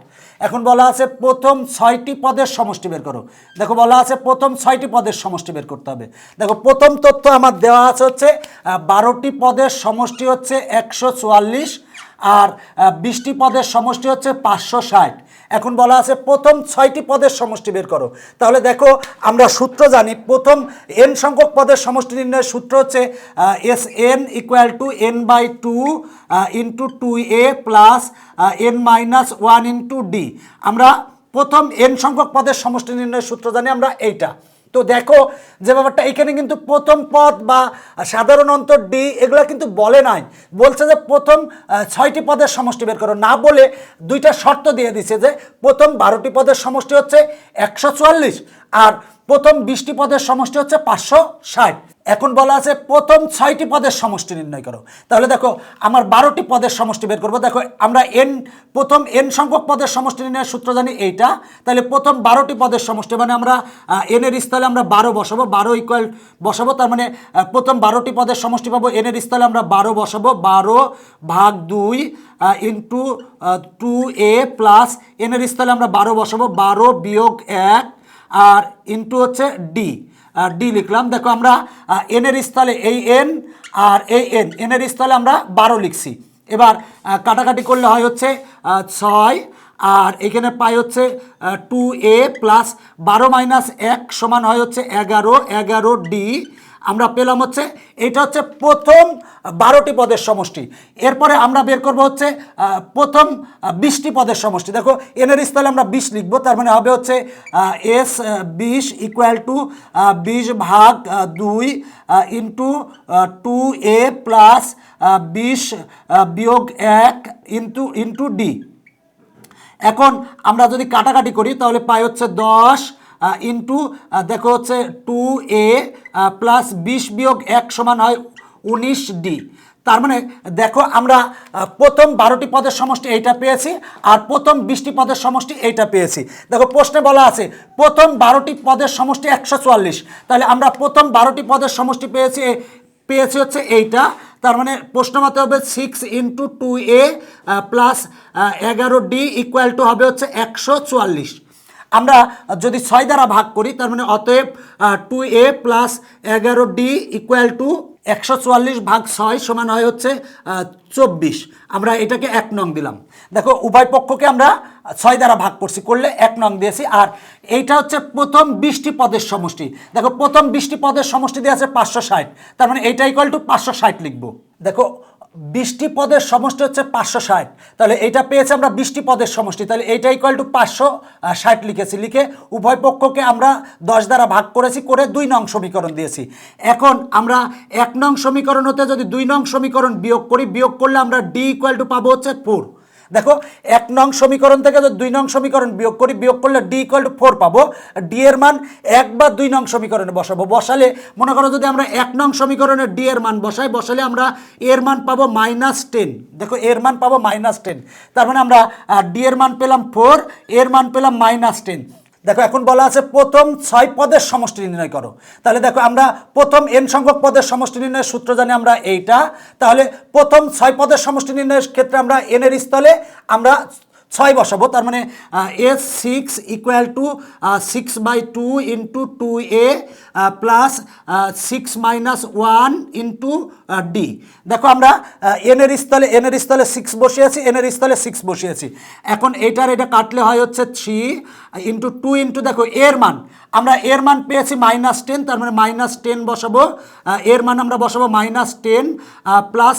এখন বলা আছে প্রথম 6টি পদের সমষ্টি বের করো। দেখো বলা আছে প্রথম 6টি পদের সমষ্টি বের করতে হবে। দেখো প্রথম তথ্য আমার দেওয়া আছে হচ্ছে 12টি পদের সমষ্টি হচ্ছে 144 আর 20টি পদের সমষ্টি হচ্ছে 560। এখন বলা আছে প্রথম 6টি পদের সমষ্টি বের করো। তাহলে দেখো আমরা সূত্র জানি, প্রথম n সংখ্যক পদের সমষ্টি নির্ণয়ের সূত্র হচ্ছে Sn equal to n/2 into 2a plus n minus 1 into d। আমরা প্রথম n সংখ্যক পদের সমষ্টি নির্ণয়ের সূত্র জানি আমরা এইটা। তো দেখো যে ব্যাপারটা, এখানে কিন্তু প্রথম পদ বা সাধারণ অন্তর ডি এগুলো কিন্তু বলে নাই, বলছে যে প্রথম 6টি পদের সমষ্টি বের করো, না বলে দুইটা শর্ত দিয়ে দিছে যে প্রথম 12টি পদের সমষ্টি হচ্ছে 144 আর প্রথম 20টি পদের সমষ্টি হচ্ছে 560। এখন বলা আছে প্রথম 6টি পদের সমষ্টি নির্ণয় করো। তাহলে দেখো আমার 12টি পদের সমষ্টি বের করবো। দেখো আমরা প্রথম n সংখ্যক পদের সমষ্টি নির্ণয়ের সূত্র জানি এইটা। তাহলে প্রথম 12টি পদের সমষ্টি, মানে আমরা n এর স্থলে আমরা 12 বসাবো, 12 ইকুয়াল বসাবো, তার মানে প্রথম 12টি পদের সমষ্টি পাবো, n এর স্থলে আমরা 12 বসাবো, 12 ভাগ 2 ইন্টু 2a প্লাস n এর স্থলে আমরা 12 বসাবো, 12 বিয়োগ 1 আর ইন্টু হচ্ছে ডি, ডি লিখলাম। দেখো আমরা n এর স্থলে এই n আর এই n এর স্থলে আমরা 12 লিখছি। এবার কাটাকাটি করলে হয় হচ্ছে 6 আর এখানে পাই হচ্ছে 2a প্লাস 12 মাইনাস 1 সমান হয় হচ্ছে 11, 11d। আমরা পেলাম হচ্ছে এটা হচ্ছে প্রথম 12টি পদের সমষ্টি। এরপরে আমরা বের করব হচ্ছে প্রথম 20টি পদের সমষ্টি। দেখো n এর স্থলে আমরা 20 লিখব, তার মানে হবে হচ্ছে s 20 ইকুয়াল টু 20 ভাগ 2 ইন্টু 2a প্লাস 20 বিয়োগ 1 ইন্টু ডি। এখন আমরা যদি কাটাকাটি করি তাহলে পাই হচ্ছে 10 ইন্টু দেখো হচ্ছে 2a প্লাস 20 বিয়োগ 1 সমান হয় 19d। তার মানে দেখো আমরা প্রথম 12টি পদের সমষ্টি এইটা পেয়েছি আর প্রথম 20টি পদের সমষ্টি এইটা পেয়েছি। দেখো প্রশ্নে বলা আছে প্রথম 12টি পদের সমষ্টি 144, তাহলে আমরা প্রথম 12টি পদের সমষ্টি পেয়েছি হচ্ছে এইটা। তার মানে প্রশ্ন মতে হবে 6 into 2a plus 11d equal to হবে হচ্ছে 144। আমরা যদি 6 দ্বারা ভাগ করি তার মানে অতএব 2a plus 11d equal to 144 ভাগ 6 সমান হয় হচ্ছে 24। আমরা এটাকে 1 নং দিলাম। দেখো উভয় পক্ষকে আমরা 6 দ্বারা ভাগ করছি, করলে 1 নং দিয়েছি। আর এইটা হচ্ছে প্রথম 20টি পদের সমষ্টি। দেখো প্রথম 20টি পদের সমষ্টি দিয়ে আছে 560, তার মানে এইটা ইকুয়াল টু 560 লিখবো। দেখো 20টি পদের সমষ্টি হচ্ছে 560, তাহলে এইটা পেয়েছে আমরা 20টি পদের সমষ্টি, তাহলে এইটা ইকুয়াল টু 560 লিখেছি। লিখে উভয় পক্ষকে আমরা 10 দ্বারা ভাগ করেছি, করে 2 নং সমীকরণ দিয়েছি। এখন আমরা 1 নং সমীকরণ হতে যদি 2 নং সমীকরণ বিয়োগ করি, বিয়োগ করলে আমরা ডি ইকুয়াল টু পাবো হচ্ছে 4। দেখো 1 নং সমীকরণ থেকে যদি 2 নং সমীকরণ বিয়োগ করি, বিয়োগ করলে d = 4 পাবো। d এর মান 1 বা 2 নং সমীকরণে বসাবো। বসালে মনে করো যদি আমরা 1 নং সমীকরণে d এর মান বসালে আমরা এর মান পাবো -10। দেখো এর মান পাবো -10, তার মানে আমরা d এর মান পেলাম 4, এর মান পেলাম -10। দেখো এখন বলা আছে প্রথম 6 পদের সমষ্টি নির্ণয় করো। তাহলে দেখো আমরা প্রথম n সংখ্যক পদের সমষ্টি নির্ণয়ের সূত্র জানি আমরা এইটা। তাহলে প্রথম 6 পদের সমষ্টি নির্ণয়ের ক্ষেত্রে আমরা n এর স্থলে আমরা 6 বসাবো। তার মানে a6 = 6/2 × 2a প্লাস 6 - 1 × d। দেখো আমরা n এর স্থলে 6 বসিয়েছি, n এর স্থলে 6 বসিয়েছি। এখন এটা কাটলে হয় হচ্ছে 3 × 2 × দেখো এর মান আমরা এর মান পেয়েছি -10, তার মানে -10 বসাবো। এর মান আমরা বসাবো -10 প্লাস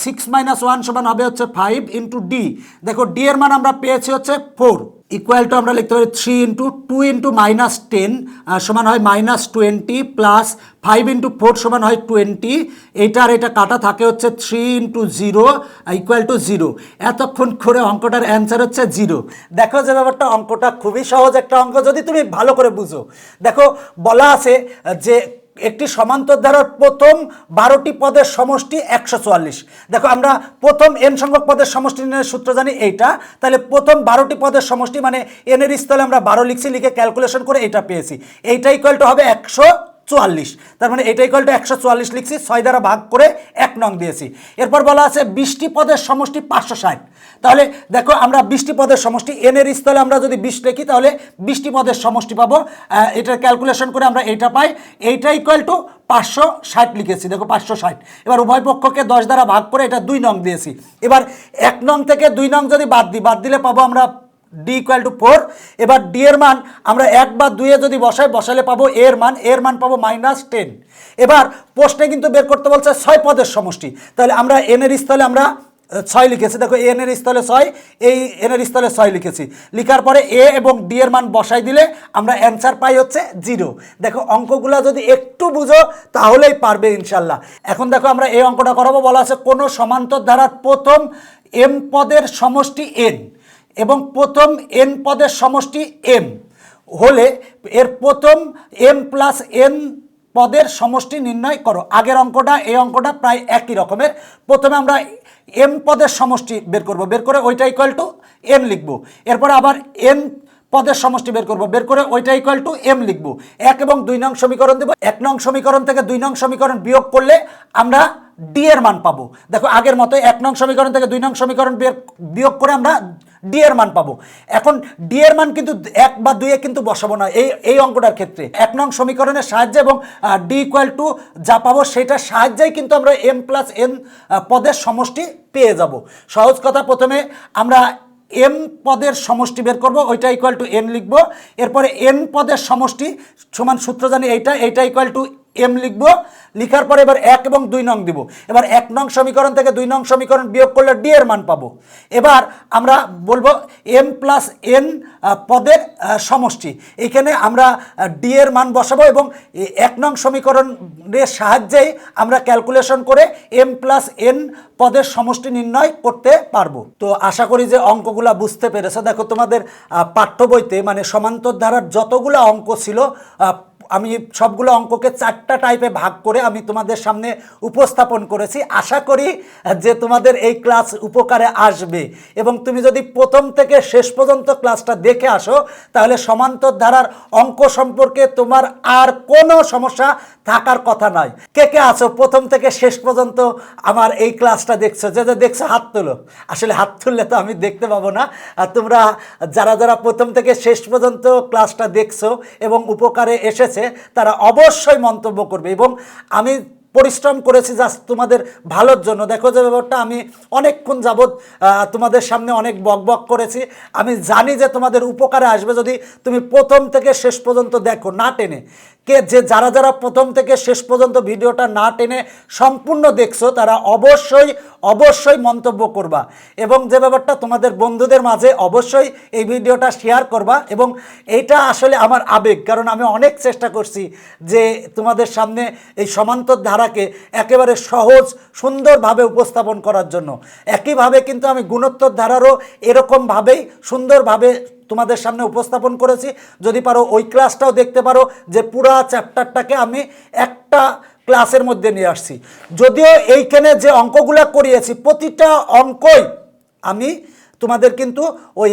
6 - 1 সমান হবে হচ্ছে 5 × d। দেখো d এর মান আমরা পেয়েছি হচ্ছে 4 = আমরা লিখতে পারি 3 × 2 × -10 সমান হয় -20 প্লাস 5 × 4 সমান হয় 20। এটা কাটা থাকে হচ্ছে 3 × 0 = 0। এতক্ষণ করে অঙ্কটার অ্যান্সার হচ্ছে 0। দেখো যে ব্যাপারটা, অঙ্কটা খুবই সহজ একটা অঙ্ক যদি তুমি ভালো করে বুঝো। দেখো বলা আছে যে একটি সমান্তর ধারার প্রথম 12টি পদের সমষ্টি 144। দেখো আমরা প্রথম n সংখ্যক পদের সমষ্টি নির্ণয়ের সূত্র জানি এইটা। তাহলে প্রথম 12টি পদের সমষ্টি মানে n এর স্থলে আমরা 12 লিখছি, লিখে ক্যালকুলেশন করে এইটা পেয়েছি। এইটা = হবে 144। তার মানে এটা = 144 লিখছি, 6 দ্বারা ভাগ করে 1 নং দিয়েছি। এরপর বলা আছে 20টি পদের সমষ্টি 560। তাহলে দেখো আমরা 20টি পদের সমষ্টি n এর স্থলে আমরা যদি 20 লিখি তাহলে 20টি পদের সমষ্টি পাবো। এটা ক্যালকুলেশন করে আমরা এইটা পাই। এইটা = 560 লিখেছি। দেখো 560। এবার উভয় পক্ষকে 10 দ্বারা ভাগ করে এটা 2 নং দিয়েছি। এবার 1 নং থেকে 2 নং যদি বাদ দিলে পাবো আমরা d = 4। এবার d এর মান আমরা 1 বা 2 এ যদি বসালে পাবো এর মান পাবো -10। এবার প্রশ্নে কিন্তু বের করতে বলছে 6 পদের সমষ্টি। তাহলে আমরা n এর স্থলে আমরা 6 লিখেছি। দেখো n এর স্থলে 6, এই n এর স্থলে 6 লিখেছি। লিখার পরে a এবং d এর মান বসাই দিলে আমরা অ্যান্সার পাই হচ্ছে 0। দেখো অঙ্কগুলো যদি একটু বুঝো তাহলেই পারবে ইনশাল্লাহ। এখন দেখো আমরা এই অঙ্কটা করাবো। বলা আছে কোনো সমান্তর ধারার প্রথম m পদের সমষ্টি n এবং প্রথম n পদের সমষ্টি m হলে এর প্রথম m + n পদের সমষ্টি নির্ণয় করো। আগের অঙ্কটা এই অঙ্কটা প্রায় একই রকমের। প্রথমে আমরা m পদের সমষ্টি বের করে ওইটা = n লিখব। এরপর আবার n পদের সমষ্টি বের করে ওইটা = m লিখব। 1 এবং 2 নং সমীকরণ দেব। 1 নং সমীকরণ থেকে 2 নং সমীকরণ বিয়োগ করলে আমরা d এর মান পাবো। দেখো আগের মতো 1 নং সমীকরণ থেকে 2 নং সমীকরণ বিয়োগ করে আমরা d এর মান পাবো। এখন d এর মান কিন্তু 1 বা 2 এ কিন্তু বসাবো না এই অঙ্কটার ক্ষেত্রে। 1 নং সমীকরণের সাহায্যে এবং d = যা পাবো সেটার সাহায্যেই কিন্তু আমরা m + n পদের সমষ্টি পেয়ে যাব। সহজ কথা, প্রথমে আমরা m পদের সমষ্টি বের করব, ওইটা = n লিখব। এরপরে n পদের সমষ্টি সমান সূত্র জানি এইটা = m লিখব। লিখার পরে এবার 1 এবং 2 নং দিব। এবার 1 নং সমীকরণ থেকে 2 নং সমীকরণ বিয়োগ করলে d এর মান পাবো। এবার আমরা বলবো m + n পদের সমষ্টি। এখানে আমরা d এর মান বসাবো এবং 1 নং সমীকরণের সাহায্যেই আমরা ক্যালকুলেশন করে m + n পদের সমষ্টি নির্ণয় করতে পারবো। তো আশা করি যে অঙ্কগুলো বুঝতে পেরেছো। দেখো তোমাদের পাঠ্য বইতে মানে সমান্তর ধারার যতগুলো অঙ্ক ছিল আমি সবগুলো অঙ্ককে 4টা টাইপে ভাগ করে আমি তোমাদের সামনে উপস্থাপন করেছি। আশা করি যে তোমাদের এই ক্লাস উপকারে আসবে এবং তুমি যদি প্রথম থেকে শেষ পর্যন্ত ক্লাসটা দেখে আসো তাহলে সমান্তর ধারার অঙ্ক সম্পর্কে তোমার আর কোনো সমস্যা থাকার কথা নয়। কে কে আছো প্রথম থেকে শেষ পর্যন্ত আমার এই ক্লাসটা দেখছো? যে দেখছো হাত তোলো। আসলে হাত তুললে তো আমি দেখতে পাবো না। আর তোমরা যারা প্রথম থেকে শেষ পর্যন্ত ক্লাসটা দেখছো এবং উপকারে এসেছে তারা অবশ্যই মন্তব্য করবে। এবং আমি পরিশ্রম করেছি জাস্ট তোমাদের ভালোর জন্য। দেখো যে ব্যাপারটা, আমি অনেকক্ষণ যাবৎ তোমাদের সামনে অনেক বকবক করেছি। আমি জানি যে তোমাদের উপকারে আসবে যদি তুমি প্রথম থেকে শেষ পর্যন্ত দেখো, না টেনে। যারা প্রথম থেকে শেষ পর্যন্ত ভিডিওটা না টেনে সম্পূর্ণ দেখছো তারা অবশ্যই মন্তব্য করবা এবং যে ব্যাপারটা তোমাদের বন্ধুদের মাঝে অবশ্যই এই ভিডিওটা শেয়ার করবা। এবং এইটা আসলে আমার আবেগ, কারণ আমি অনেক চেষ্টা করছি যে তোমাদের সামনে এই সমান্তর ধারা ধারাকে একেবারে সহজ সুন্দরভাবে উপস্থাপন করার জন্য। একইভাবে কিন্তু আমি গুণোত্তর ধারারও এরকমভাবেই সুন্দরভাবে তোমাদের সামনে উপস্থাপন করেছি। যদি পারো ওই ক্লাসটাও দেখতে পারো, যে পুরা চ্যাপ্টারটাকে আমি একটা ক্লাসের মধ্যে নিয়ে আসছি। যদিও এইখানে যে অঙ্কগুলো করিয়েছি প্রতিটা অঙ্কই আমি তোমাদের কিন্তু ওই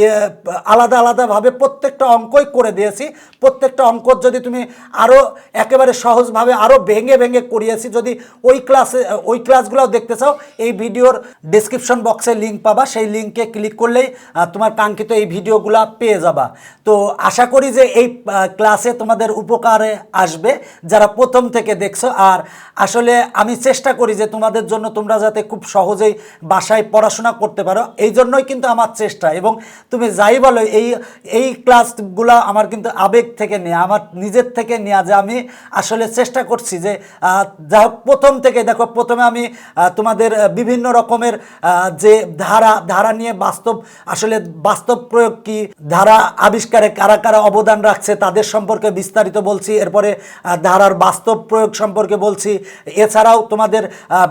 আলাদা আলাদাভাবে প্রত্যেকটা অঙ্কই করে দিয়েছি। প্রত্যেকটা অঙ্ক যদি তুমি আরও একেবারে সহজভাবে আরও ভেঙে ভেঙে করিয়েছি, যদি ওই ক্লাসগুলোও দেখতে চাও, এই ভিডিওর ডেসক্রিপশন বক্সে লিঙ্ক পাবা, সেই লিঙ্কে ক্লিক করলেই তোমার কাঙ্ক্ষিত এই ভিডিওগুলো পেয়ে যাবা। তো আশা করি যে এই ক্লাসে তোমাদের উপকারে আসবে যারা প্রথম থেকে দেখছো। আর আসলে আমি চেষ্টা করি যে তোমাদের জন্য তোমরা যাতে খুব সহজেই বাসায় পড়াশোনা করতে পারো, এই জন্যই কিন্তু আমার চেষ্টা। এবং তুমি যাই বলো, এই ক্লাসগুলো আমার কিন্তু আবেগ থেকে নেওয়া, আমার নিজের থেকে নেওয়া, যে আমি আসলে চেষ্টা করছি যে যা হোক প্রথম থেকে দেখো, প্রথমে আমি তোমাদের বিভিন্ন রকমের যে ধারা নিয়ে আসলে বাস্তব প্রয়োগ কি, ধারা আবিষ্কারে কারা কারা অবদান রাখছে তাদের সম্পর্কে বিস্তারিত বলছি। এরপরে ধারার বাস্তব প্রয়োগ সম্পর্কে বলছি। এছাড়াও তোমাদের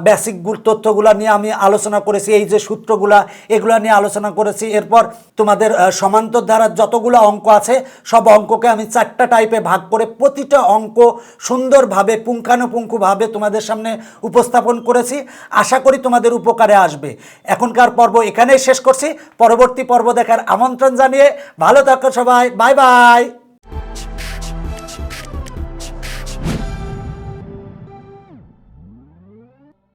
বেসিক তথ্যগুলো নিয়ে আমি আলোচনা করেছি, এই যে সূত্রগুলা এগুলো নিয়ে আলোচনা করেছি। এরপর তোমাদের সমান্তর ধারার যতগুলো অঙ্ক আছে সব অঙ্ককে আমি 4টা টাইপে ভাগ করে প্রতিটা অঙ্ক সুন্দরভাবে পুঙ্খানুপুঙ্খভাবে তোমাদের সামনে উপস্থাপন করেছি। আশা করি তোমাদের উপকারে আসবে। এখনকার পর্ব এখানেই শেষ করছি। পরবর্তী পর্ব দেখার আমন্ত্রণ জানিয়ে ভালো থাকো সবাই। Bye bye.